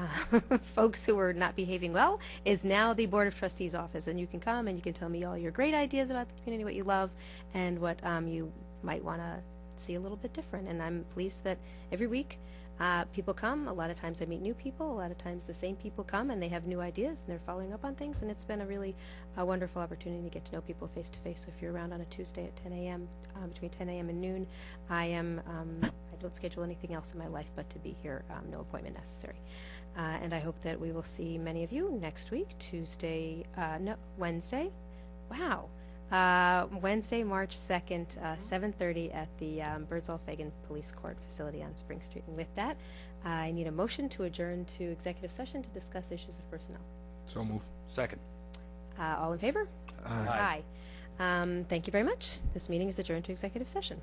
folks who were not behaving well is now the Board of Trustees office. And you can come and you can tell me all your great ideas about the community, what you love, and what you might want to see a little bit different. And I'm pleased that every week people come. A lot of times I meet new people. A lot of times the same people come and they have new ideas and they're following up on things. And it's been a really wonderful opportunity to get to know people face to face. So if you're around on a Tuesday at 10 a.m., between 10 a.m. and noon, I don't schedule anything else in my life but to be here, no appointment necessary. And I hope that we will see many of you next week, Wednesday. Wow. Wednesday, March 2nd, 7:30 at the Birdsall-Fagan Police Court facility on Spring Street. And with that, I need a motion to adjourn to executive session to discuss issues of personnel. So move. Second. All in favor? Aye. Aye. Thank you very much. This meeting is adjourned to executive session.